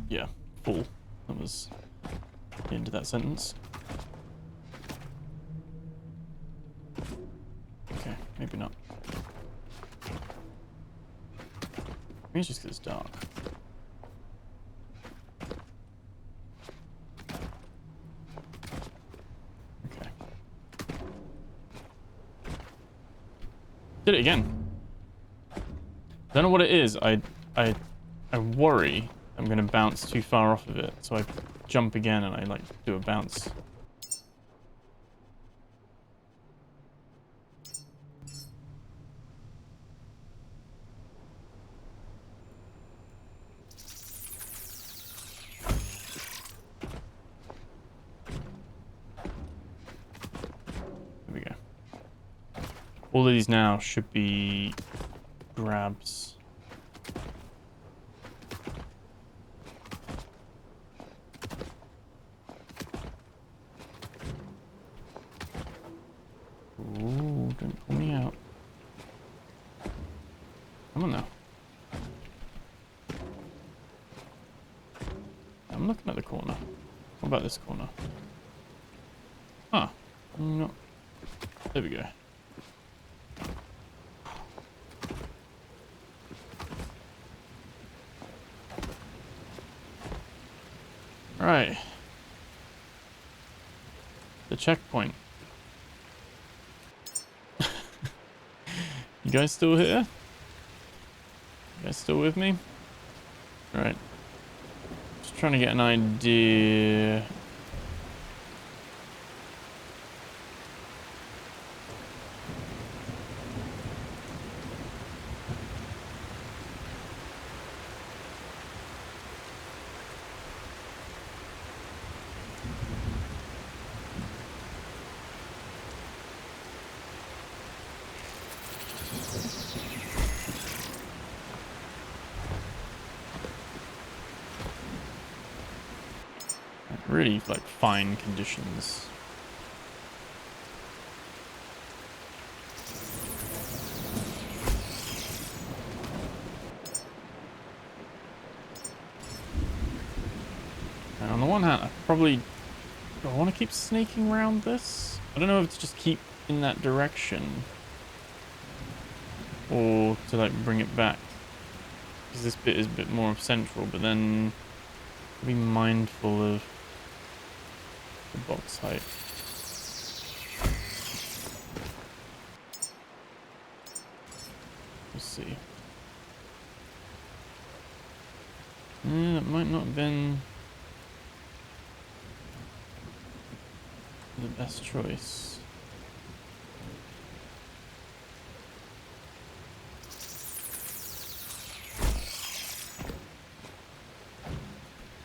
Yeah, fall. That was the end of that sentence. Okay, maybe not. Maybe it's just because it's dark. Okay. Did it again. Don't know what it is. I worry I'm gonna bounce too far off of it, so I jump again and I like do a bounce. All of these now should be grabs. Ooh, don't pull me out. Come on now. I'm looking at the corner. What about this corner? Ah, no. There we go. Right. The checkpoint. You guys still here? You guys still with me? Right. Just trying to get an idea. Really like fine conditions. And on the one hand, do I want to keep sneaking around this? I don't know if to just keep in that direction or to like bring it back, because this bit is a bit more central, but then be mindful of the box height. We'll see. That might not have been the best choice.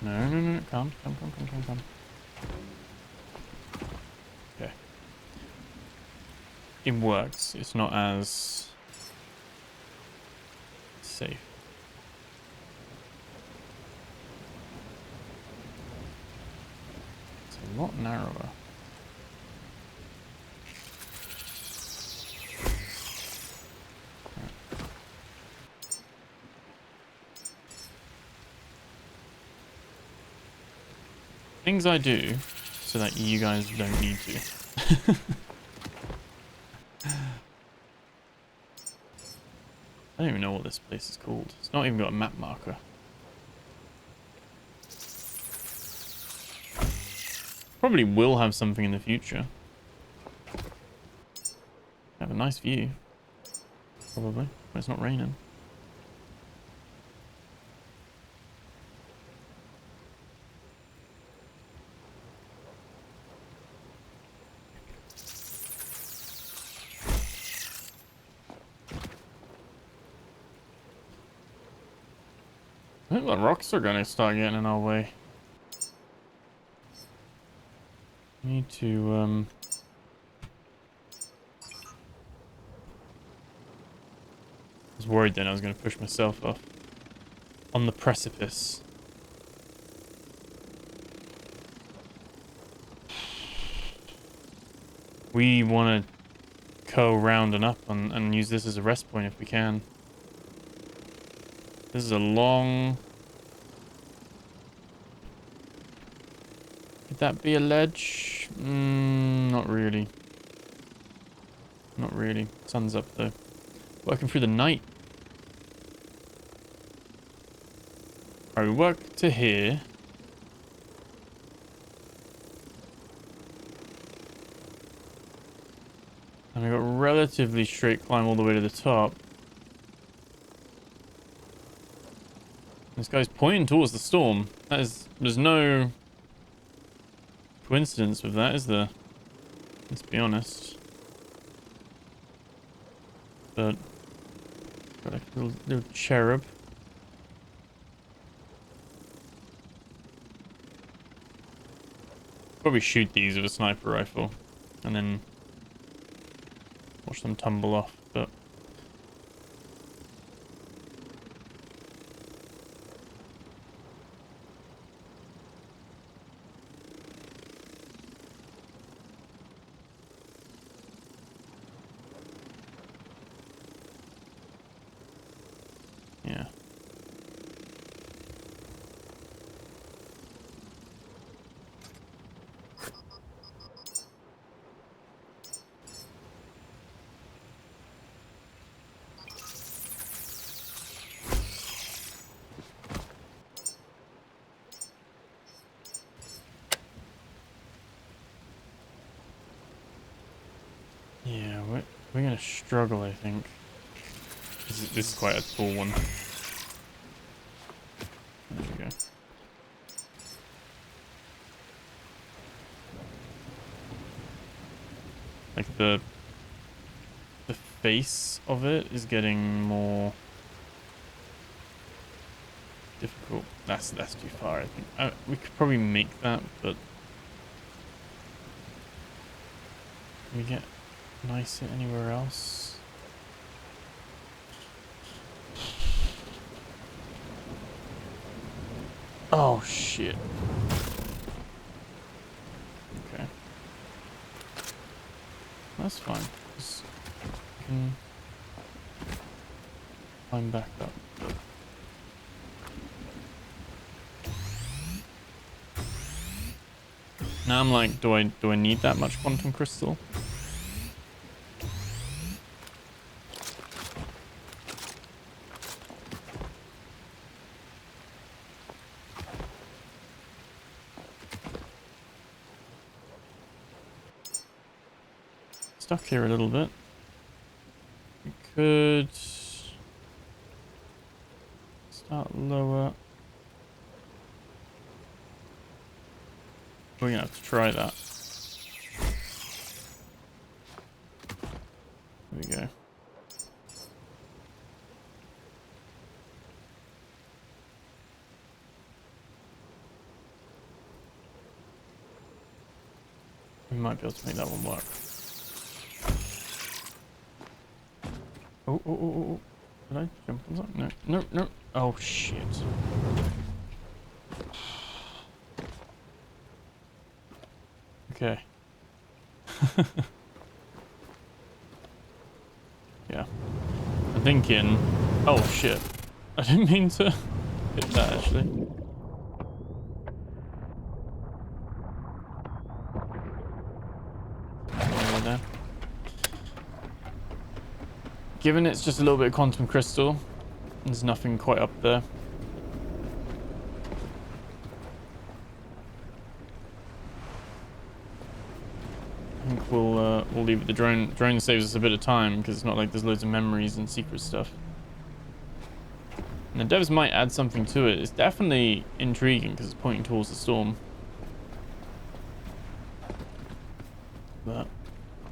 No, come. Okay. It works. It's not as safe. It's a lot narrower. Things I do so that you guys don't need to. I don't even know what this place is called. It's not even got a map marker. Probably will have something in the future. Have a nice view. Probably, when it's not raining. I think the rocks are gonna start getting in our way. Need to, I was worried then I was gonna push myself off. On the precipice. We want to go round and up and use this as a rest point if we can. This is a long... Could that be a ledge? Not really. Not really. Sun's up though. Working through the night. Alright, we work to here. And we got a relatively straight climb all the way to the top. This guy's pointing towards the storm. That is, there's no coincidence with that, is there? Let's be honest. But got a little cherub. Probably shoot these with a sniper rifle, and then watch them tumble off. But yeah. Yeah, we're gonna struggle, I think. This is quite a tall one. There we go. Like the face of it is getting more difficult. That's too far, I think. We could probably make that, but can we get nicer anywhere else? Oh shit. Okay. That's fine. Just can climb back up. Now I'm like, do I need that much quantum crystal? Stuck here a little bit. We could start lower. We're gonna have to try that. There we go. We might be able to make that one work. Oh. Did I jump on something? No. Oh, shit. Okay. Yeah. I'm thinking... Oh, shit. I didn't mean to hit that, actually. There. Given it's just a little bit of quantum crystal, there's nothing quite up there. the drone saves us a bit of time because it's not like there's loads of memories and secret stuff. And the devs might add something to it. It's definitely intriguing because it's pointing towards the storm. But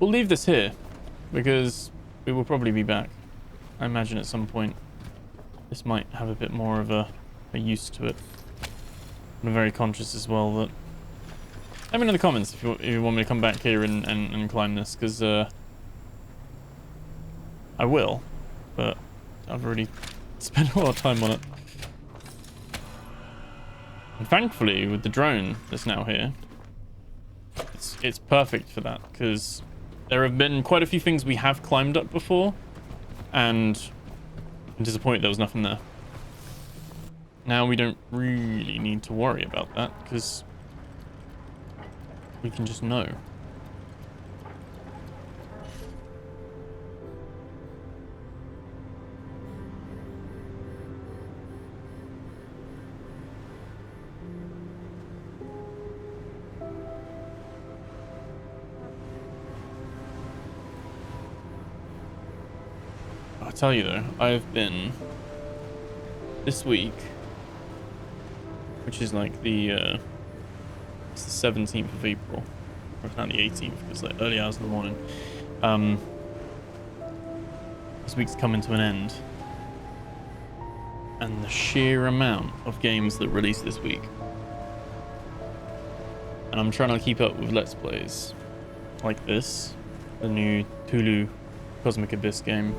we'll leave this here because we will probably be back. I imagine at some point this might have a bit more of a use to it. I'm very conscious as well that... Let me know in the comments if you want me to come back here and climb this, because I will, but I've already spent a lot of time on it. And thankfully, with the drone that's now here, it's perfect for that, because there have been quite a few things we have climbed up before, and I'm disappointed there was nothing there. Now we don't really need to worry about that, because we can just know. I'll tell you though, I've been this week, which is like the it's the 17th of April, or it's not the 18th, it's like early hours in the morning. This week's coming to an end, and the sheer amount of games that released this week, and I'm trying to keep up with Let's Plays like this, the new Tulu Cosmic Abyss game,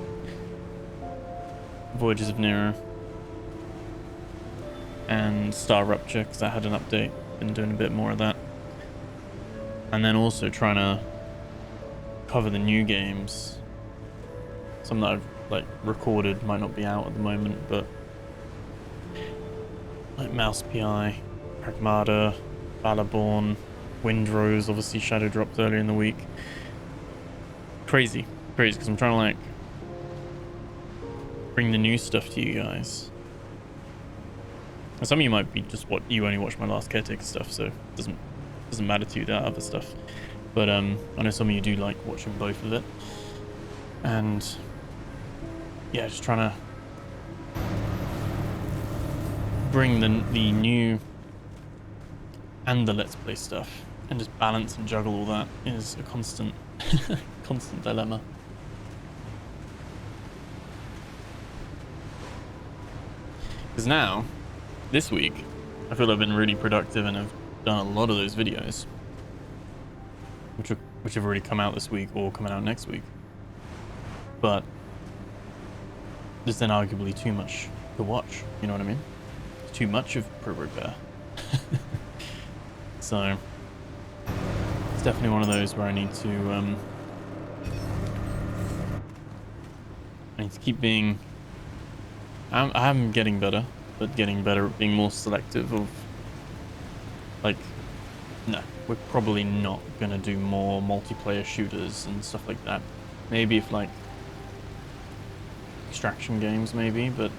Voyages of Nero, and Star Rupture, because I had an update. Been doing a bit more of that, and then also trying to cover the new games. Some that I've like recorded might not be out at the moment, but like Mouse PI, Pragmata, Battleborn, Windrose, obviously Shadow dropped earlier in the week. Crazy because I'm trying to like bring the new stuff to you guys. And some of you might be just what you only watch my Last Caretaker stuff, so it doesn't matter to you that other stuff. But I know some of you do like watching both of it, and yeah, just trying to bring the new and the Let's Play stuff, and just balance and juggle all that is a constant constant dilemma. Because now, this week, I feel I've been really productive and I've done a lot of those videos, which have already come out this week or coming out next week. But there's then arguably too much to watch, you know what I mean? It's too much of ProRogueBear. So it's definitely one of those where I need to keep being... I'm getting better, but getting better at being more selective of, like, no, we're probably not gonna do more multiplayer shooters and stuff like that. Maybe if like extraction games, maybe, but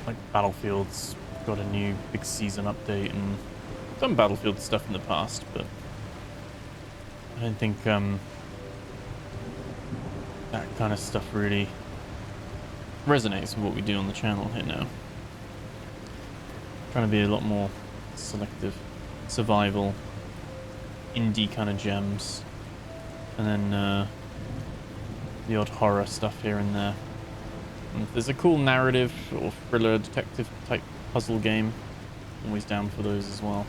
like Battlefield's got a new big season update, and done Battlefield stuff in the past, but I don't think that kind of stuff really resonates with what we do on the channel here now. Trying to be a lot more selective. Survival, indie kind of gems, and then the odd horror stuff here and there. And if there's a cool narrative or thriller detective type puzzle game, always down for those as well.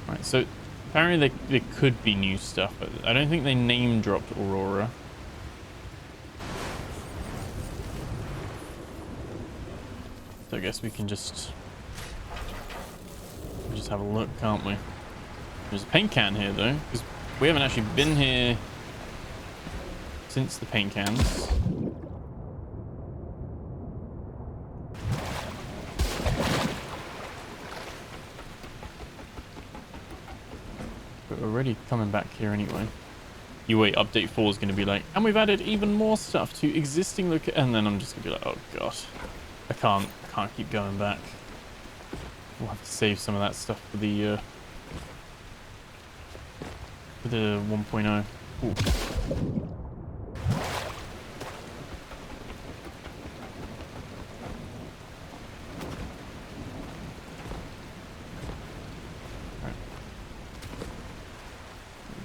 Right, so apparently there could be new stuff, but I don't think they name dropped Aurora. So I guess we can just have a look, can't we? There's a paint can here though, because we haven't actually been here since the paint cans. But we're already coming back here anyway. You wait, update 4 is going to be like, and we've added even more stuff to existing and then I'm just going to be like, oh god, I can't keep going back. We'll have to save some of that stuff for the 1.0. Ooh.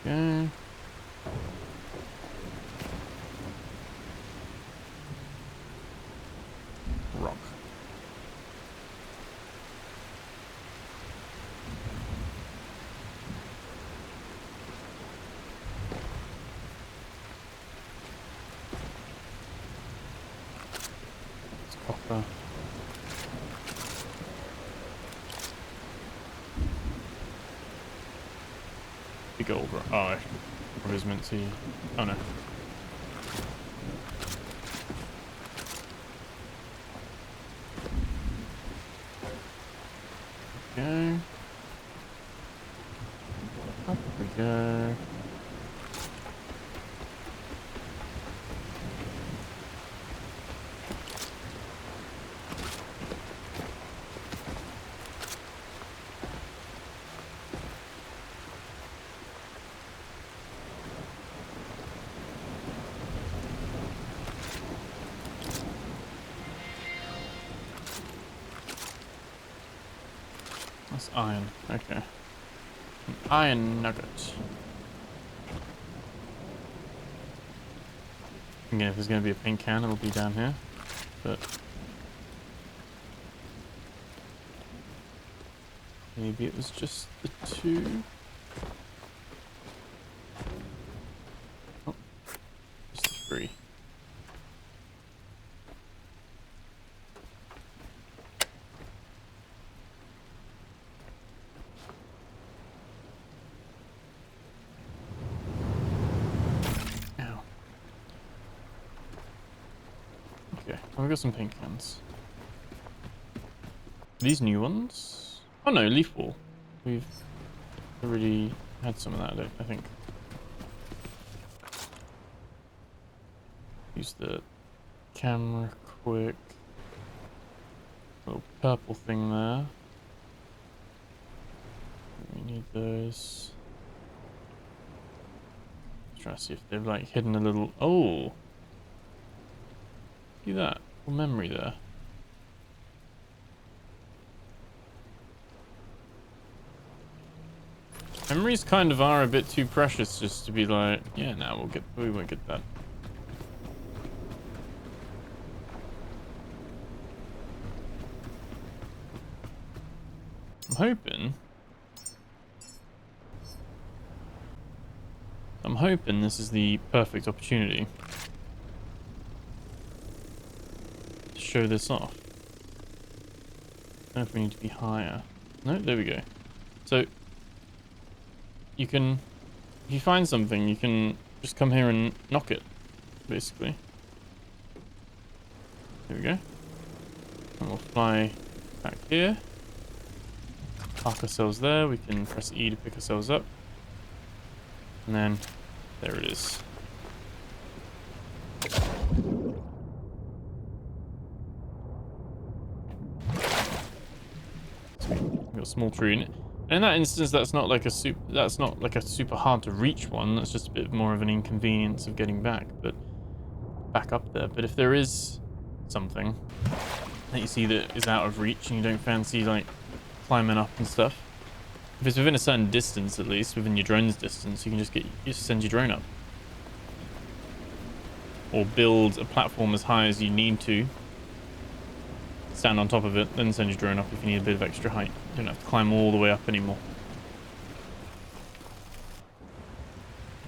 Okay. Rock. It's copper. Big old rock. Oh, what is meant to. Oh no. Okay. Up we go. That's iron. Okay. An iron nugget. Again, if there's going to be a paint can, it'll be down here. But maybe it was just the two. Oh, just the three. Okay, we've got some paint cans. These new ones? Oh no, leaf ball. We've already had some of that, I think. Use the camera quick. Little purple thing there. We need those. Try to see if they've like hidden a little. Oh! See that? Little memory there. Memories kind of are a bit too precious just to be like, yeah, now we won't get that. I'm hoping this is the perfect opportunity to show this off. I don't know if we need to be higher. No, there we go. So you can, if you find something, you can just come here and knock it, basically. There we go. And we'll fly back here. Park ourselves there. We can press E to pick ourselves up. And then there it is. We've got a small tree in it. And in that instance, that's not like a super hard to reach one. That's just a bit more of an inconvenience of getting back up there. But if there is something that you see that is out of reach and you don't fancy like climbing up and stuff, if it's within a certain distance, at least within your drone's distance, you can just send your drone up, or build a platform as high as you need to, stand on top of it, then send your drone up if you need a bit of extra height. You don't have to climb all the way up anymore.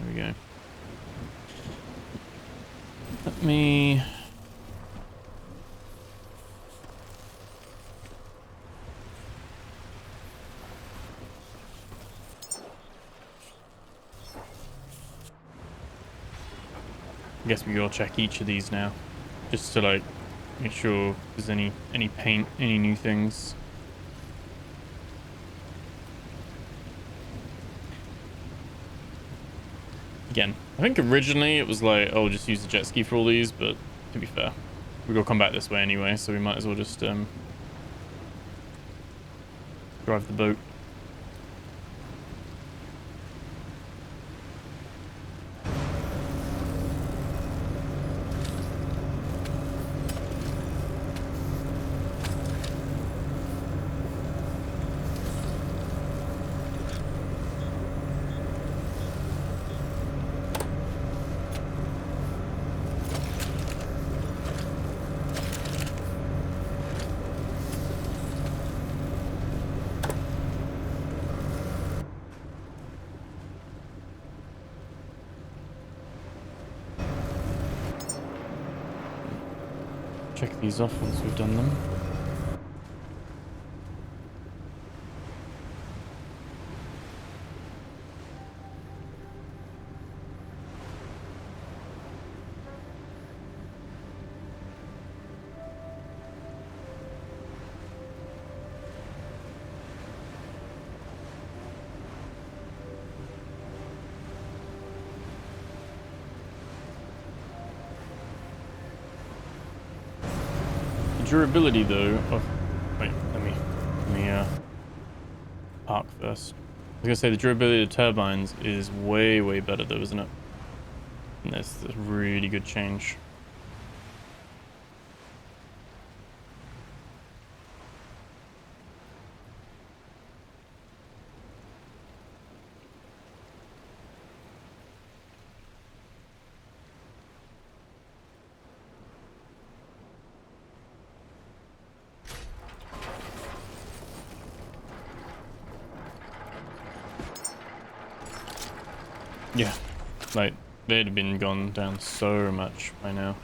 There we go. Let me I guess we will check each of these now, just to like make sure there's any paint, any new things. Again, I think originally it was like, oh, just use the jet ski for all these, but to be fair, we're gonna come back this way anyway, so we might as well just drive the boat. Check these off once we've done them. Durability though of wait, let me park first. I was gonna say the durability of the turbines is way better though, isn't it? And that's a really good change. Yeah, like they'd have been gone down so much by now.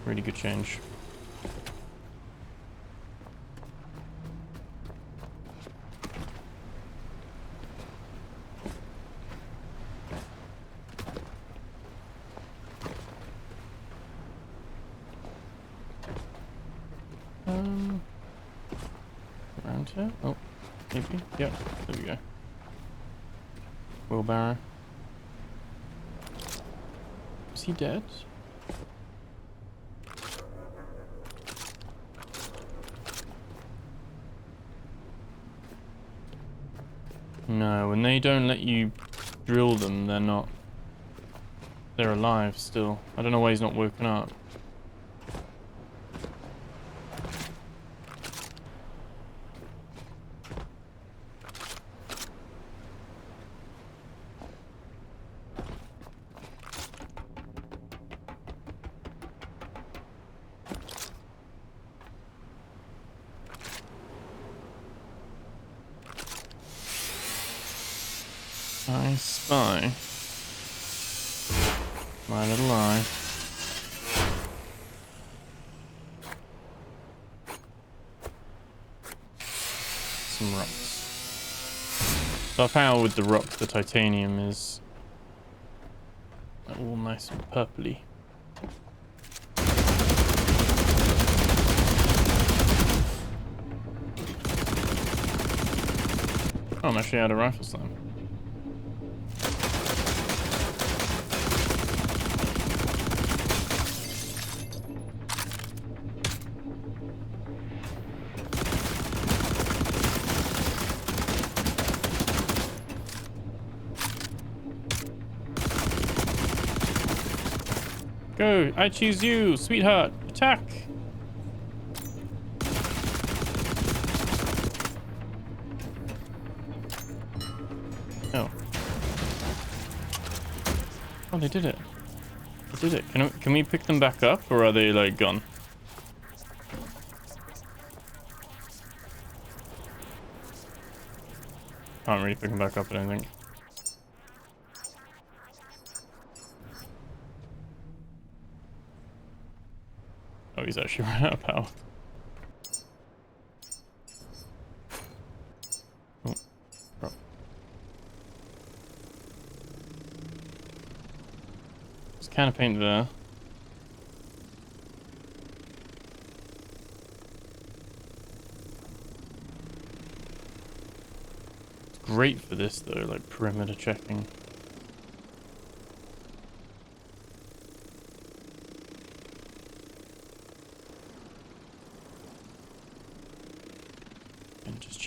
Really good change. Around here? Oh, maybe. Yeah, there we go. Wheelbarrow. Is he dead? No, when they don't let you drill them, they're not... They're alive still. I don't know why he's not woken up. I spy my little eye. Some rocks. So I found with the rock, the titanium is all nice and purpley. Oh, I'm actually out of rifle slam. Go! I choose you, sweetheart! Attack! Oh. Oh, they did it. They did it. Can we pick them back up, or are they, like, gone? Can't really pick them back up, I don't think. Oh, he's actually run out of power. Oh, drop. There's a can of paint there. It's great for this though, like perimeter checking.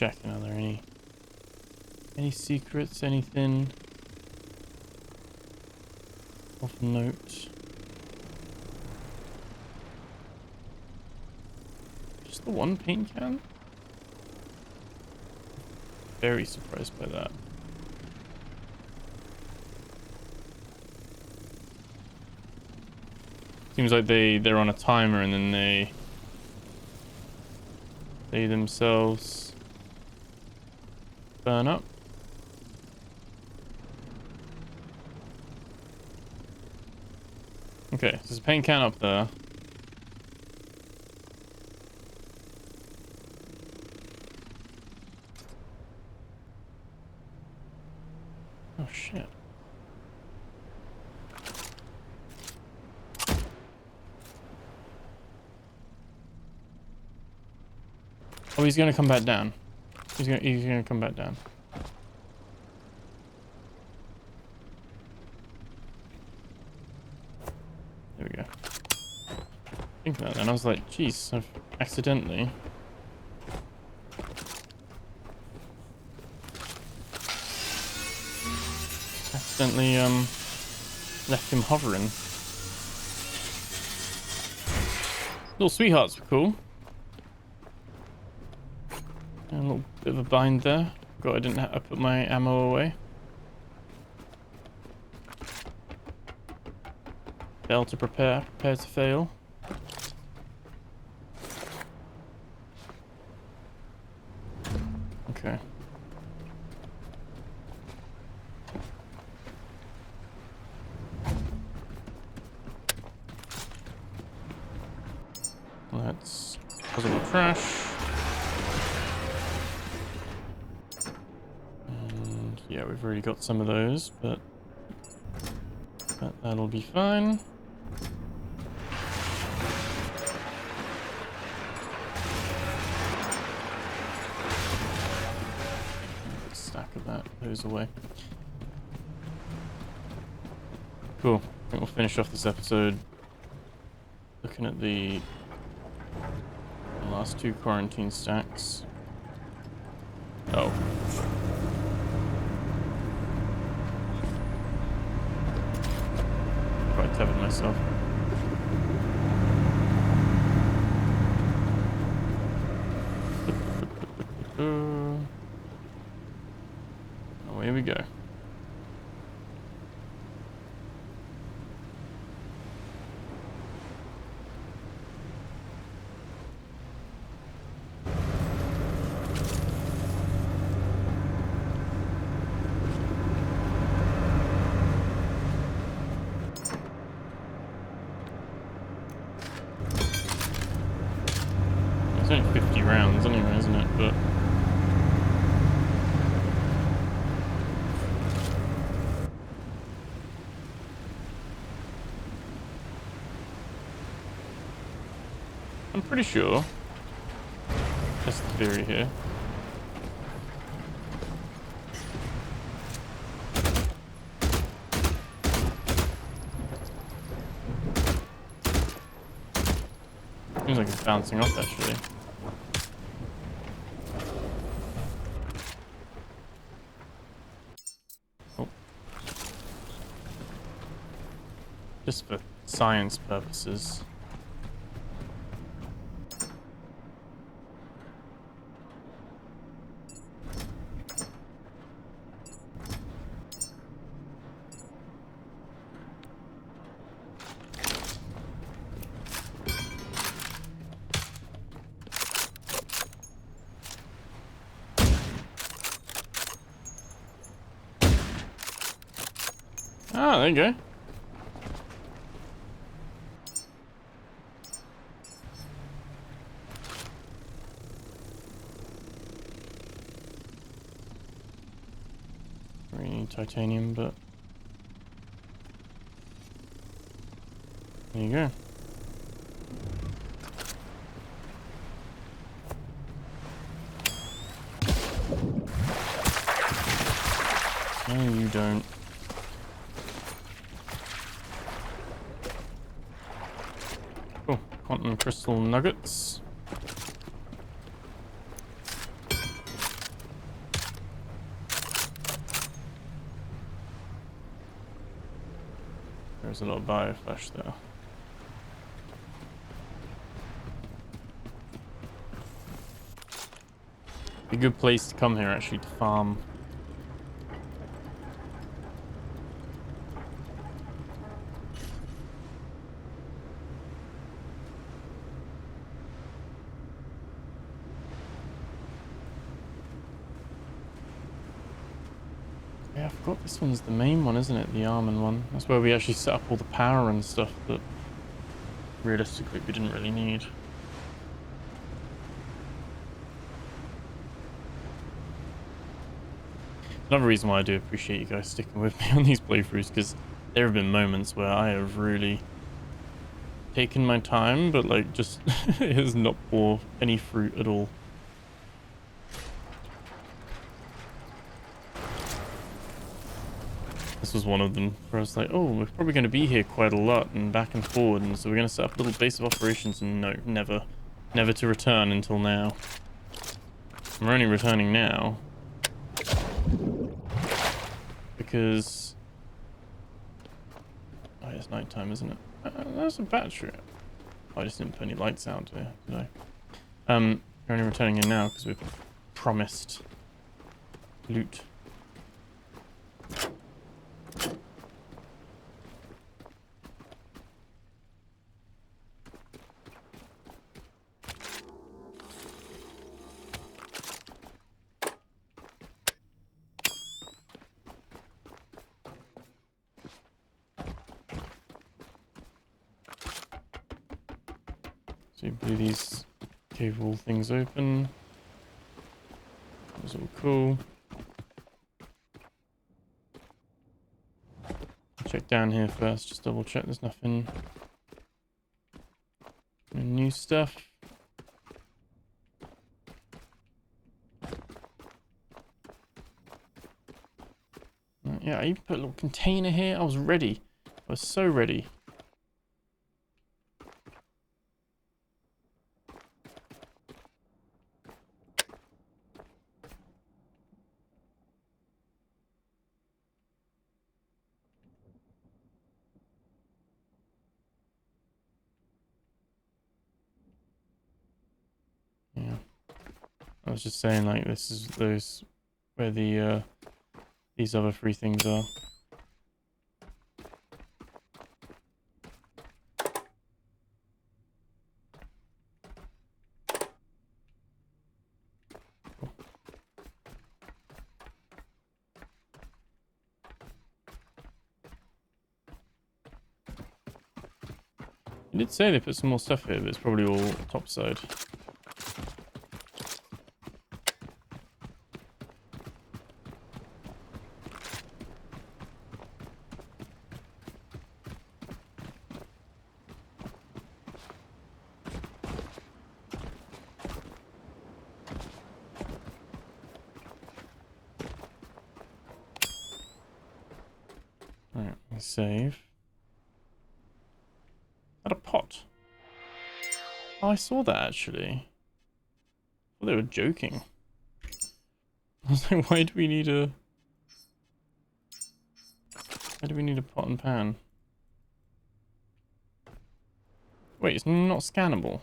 checking. Are there any secrets? Anything of note? Just the one paint can? Very surprised by that. Seems like they're on a timer and then they themselves burn up. Okay, there's a paint can up there. Oh shit. Oh, he's gonna come back down. He's gonna come back down. There we go. Think about that, and I was like, jeez, I've accidentally left him hovering. Little sweethearts were cool. And a little bit of a bind there. God, I didn't have to put my ammo away. Fail to prepare to fail. Okay. Let's puzzle the trash. And yeah, we've already got some of those, but that'll be fine. Stack of those away. Cool. I think we'll finish off this episode looking at the last two quarantine stacks. Oh. Quite tethered myself. Away we go. It's only 50 rounds anyway, isn't it? But I'm pretty sure. That's the theory here. Seems like it's bouncing off actually. Oh. Just for science purposes. Ah, there you go. We need titanium, but there you go. No, you don't. Cool. Quantum crystal nuggets. There's a lot of bioflash there. A good place to come here actually to farm. Yeah, I forgot this one's the main one, isn't it? The almond one. That's where we actually set up all the power and stuff that realistically we didn't really need. Another reason why I do appreciate you guys sticking with me on these playthroughs, because there have been moments where I have really taken my time, but like just it has not bore any fruit at all. This was one of them where I was like, oh, we're probably going to be here quite a lot and back and forward, and so we're going to set up a little base of operations, and no, never to return until now. We're only returning now because it's nighttime, isn't it? There's a battery. Oh, I just didn't put any lights out here, did I? We're only returning in now because we've promised loot. So you blew these cave wall things open. That was all cool. Check down here first, just double check there's nothing. Any new stuff. Yeah, I even put a little container here. I was ready. I was so ready. Yeah. I was just saying, like, this is those where the these other three things are. You did say they put some more stuff here, but it's probably all topside. Alright, let's save. At a pot. Oh, I saw that actually. I thought they were joking. I was like, why do we need a pot and pan? Wait, it's not scannable.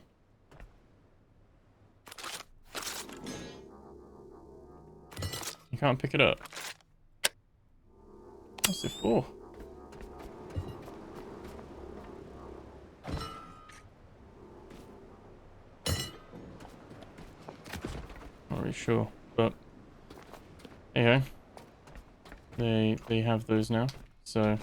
You can't pick it up. What's it for? Not really sure, but anyway, they have those now, so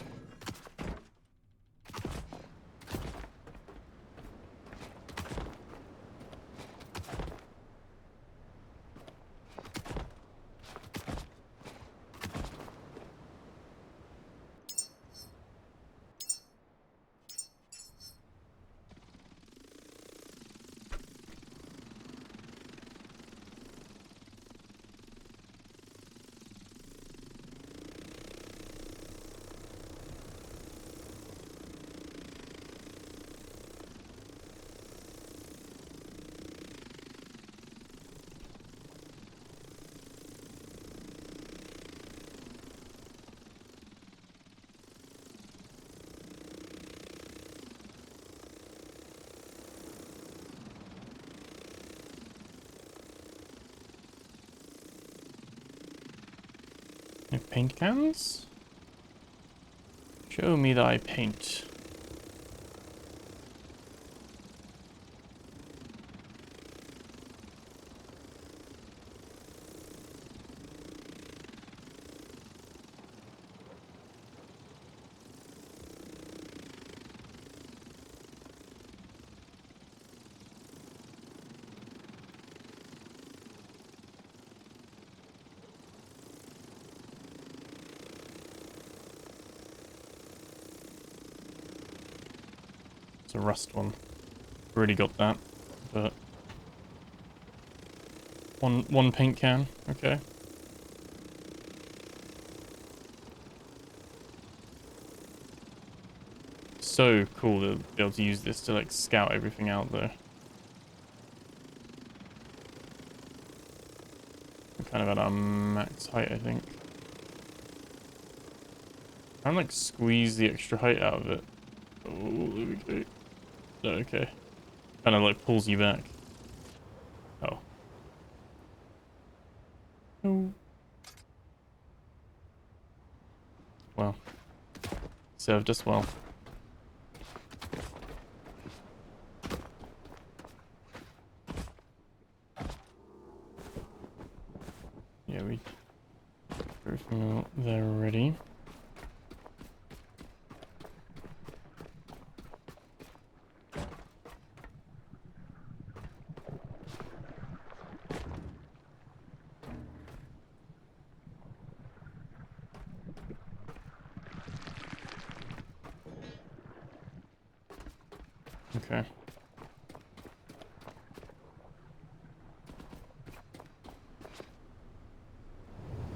paint cans? Show me thy paint. It's a rust one. Already got that, but one paint can. Okay. So cool to be able to use this to like scout everything out there. We're kind of at our max height, I think. I'm like squeeze the extra height out of it. Oh, there we go. Oh, okay. Kind of like pulls you back. Oh. Oh. Well. Served us well. Yeah, we everything there already. Okay.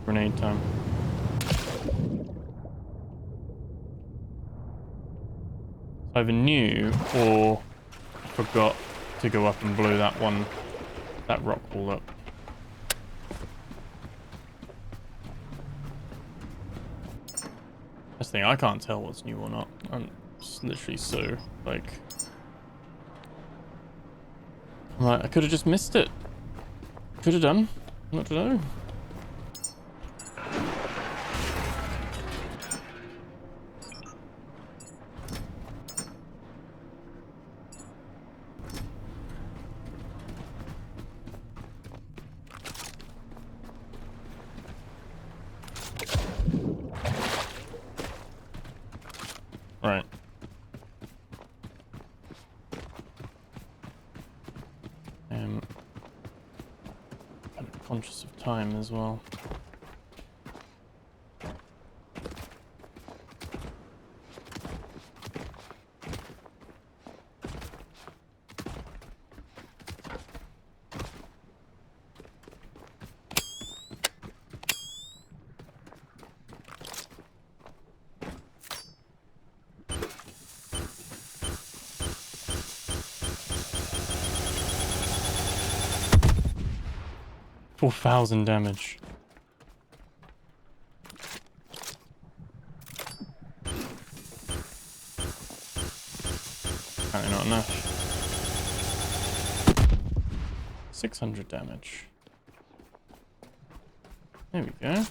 Grenade time. Either knew or forgot to go up and blow that rock wall up. That's the thing, I can't tell what's new or not. I'm just literally so, like... Right, I could have just missed it. Could have done. Not to know. Right. Kind of conscious of time as well. $4,000 damage. Apparently not enough. 600 damage. There we go.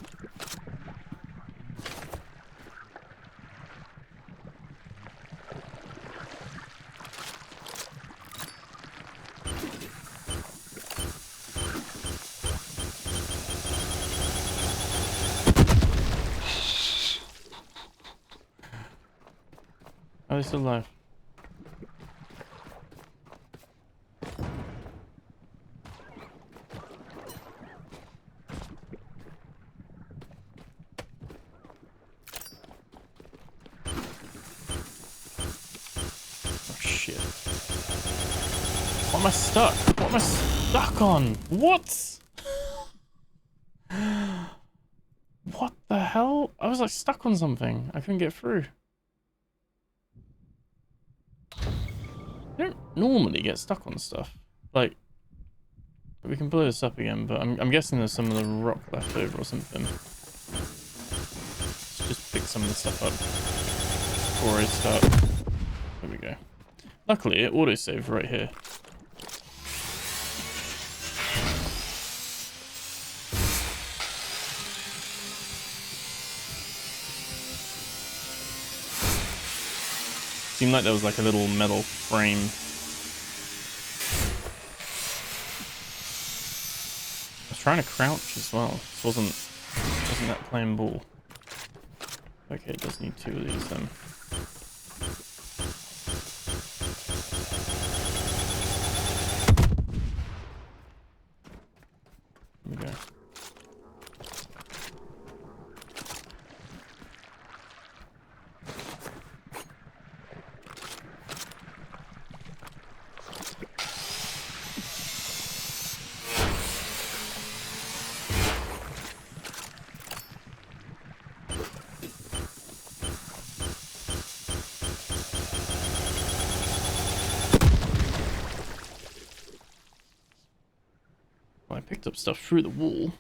Oh, they're still alive. Oh shit. What am I stuck? What am I stuck on? What? What the hell? I was like stuck on something. I couldn't get through. I don't normally get stuck on stuff. Like, we can blow this up again, but I'm guessing there's some of the rock left over or something. Let's just pick some of the stuff up before I start. There we go. Luckily, it autosaved right here. Seemed like there was like a little metal frame. I was trying to crouch as well. This wasn't that playing ball. Okay, it does need 2 of these then. Here we go. Well, I picked up stuff through the wall.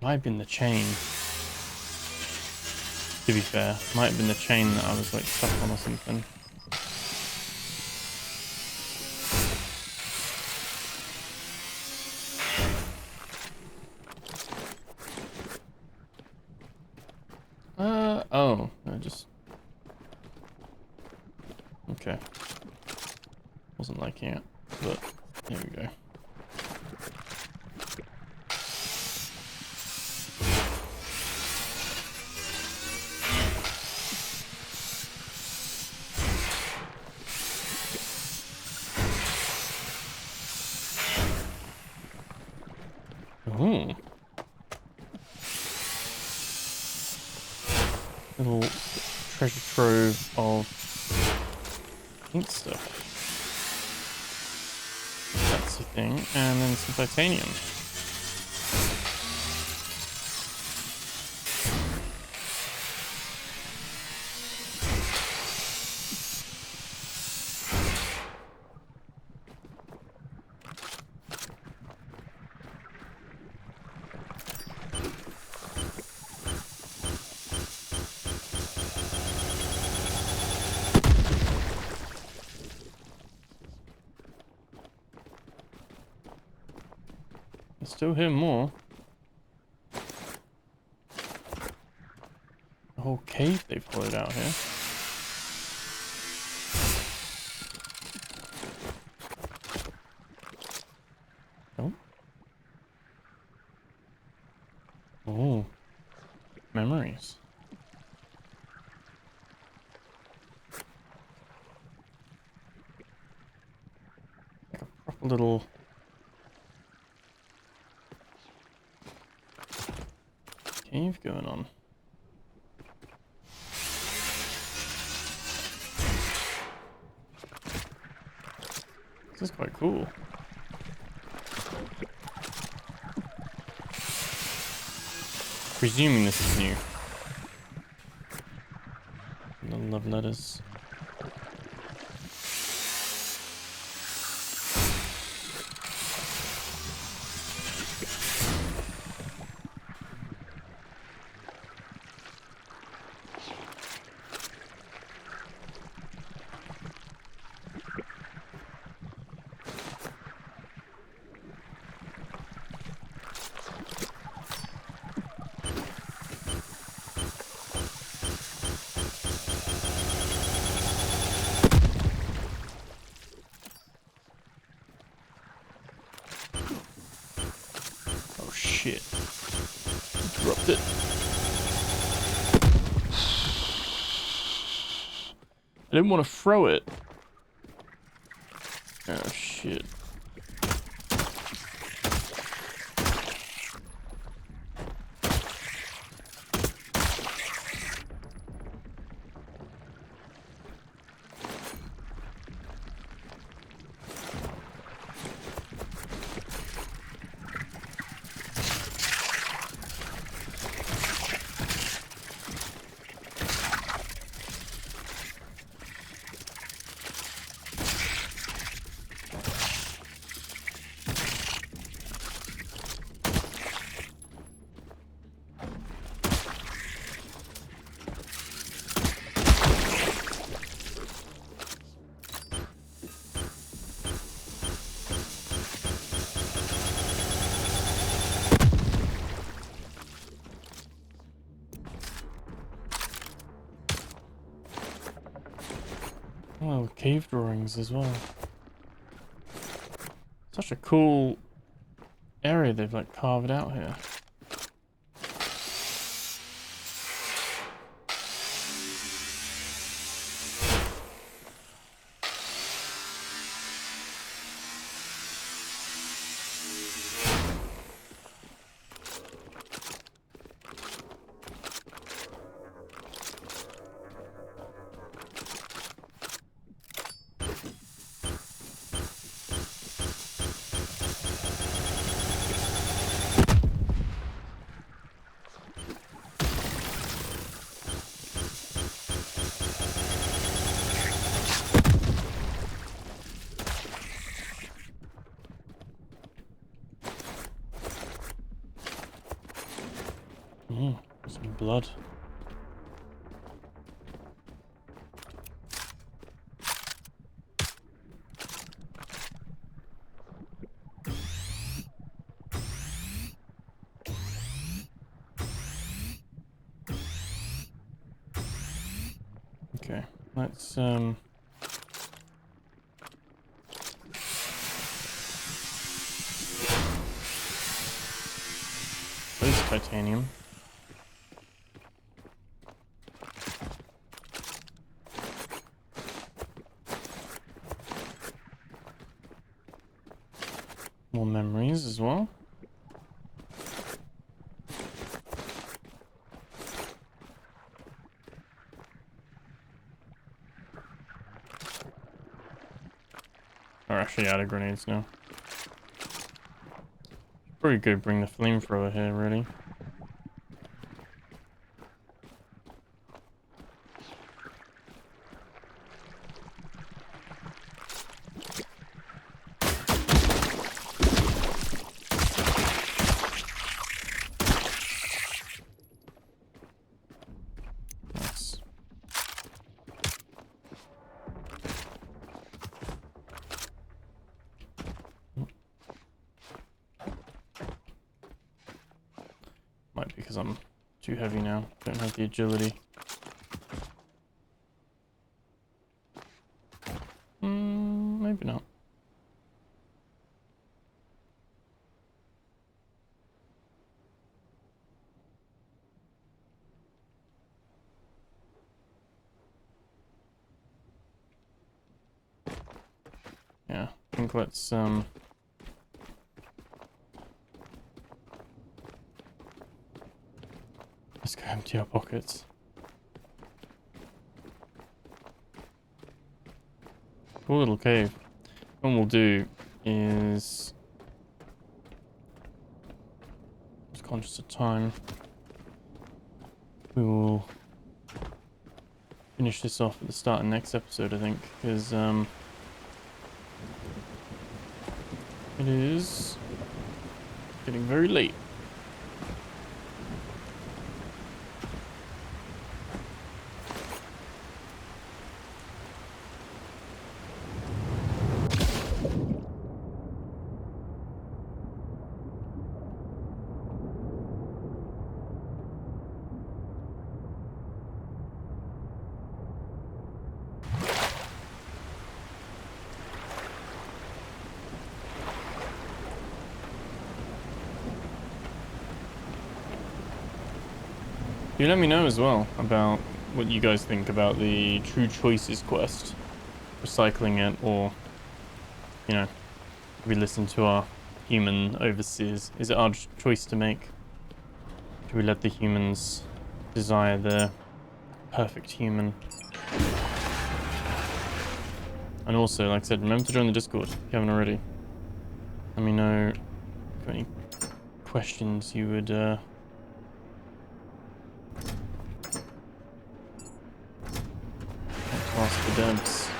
Might have been the chain. To be fair, might have been the chain that I was like stuck on or something. Oh, I just... Okay. Wasn't liking it, but here we go. Ooh. Little treasure trove of ink stuff. That's the thing. And then some titanium. I still hear more. The whole cave they've hollowed out here. Oh. Oh. Memories. Like a proper little... cave going on. This is quite cool. Presuming this is new. The love letters. Shit. Dropped it. I didn't want to throw it. Oh shit. cave drawings as well. Such a cool area they've like carved out here. Some blood. Okay, let's place titanium. More memories as well. We're actually out of grenades now. Pretty good bring the flamethrower here, really. Nice. Might be because I'm too heavy now. Don't have the agility. Maybe not. Yeah, I think let's go empty our pockets. Cool little cave. What we'll do is just conscious of time. We will finish this off at the start of next episode, I think, because it is getting very late. You let me know as well about what you guys think about the True Choices quest. Recycling it, or, you know, we listen to our human overseers. Is it our choice to make? Do we let the humans desire the perfect human? And also, like I said, remember to join the Discord if you haven't already. Let me know if you've got any questions you would ask the devs.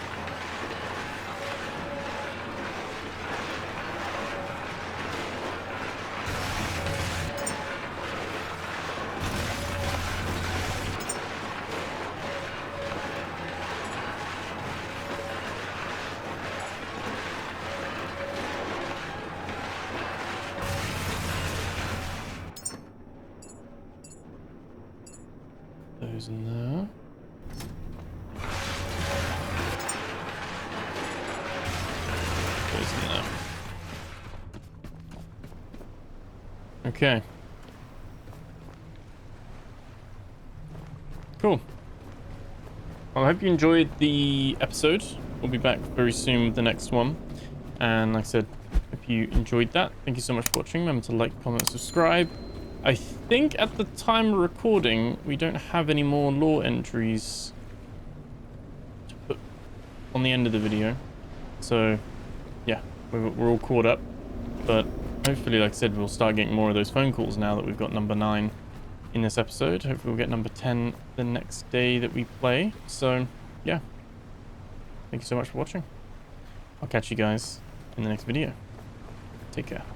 Those in there. isn't there? Okay. Cool. Well, I hope you enjoyed the episode. We'll be back very soon with the next one. And like I said, if you enjoyed that, thank you so much for watching. Remember to like, comment, subscribe. I think at the time of recording, we don't have any more lore entries to put on the end of the video. So, yeah, we're all caught up. But hopefully, like I said, we'll start getting more of those phone calls now that we've got number 9 in this episode. Hopefully we'll get number 10 the next day that we play. So, yeah. Thank you so much for watching. I'll catch you guys in the next video. Take care.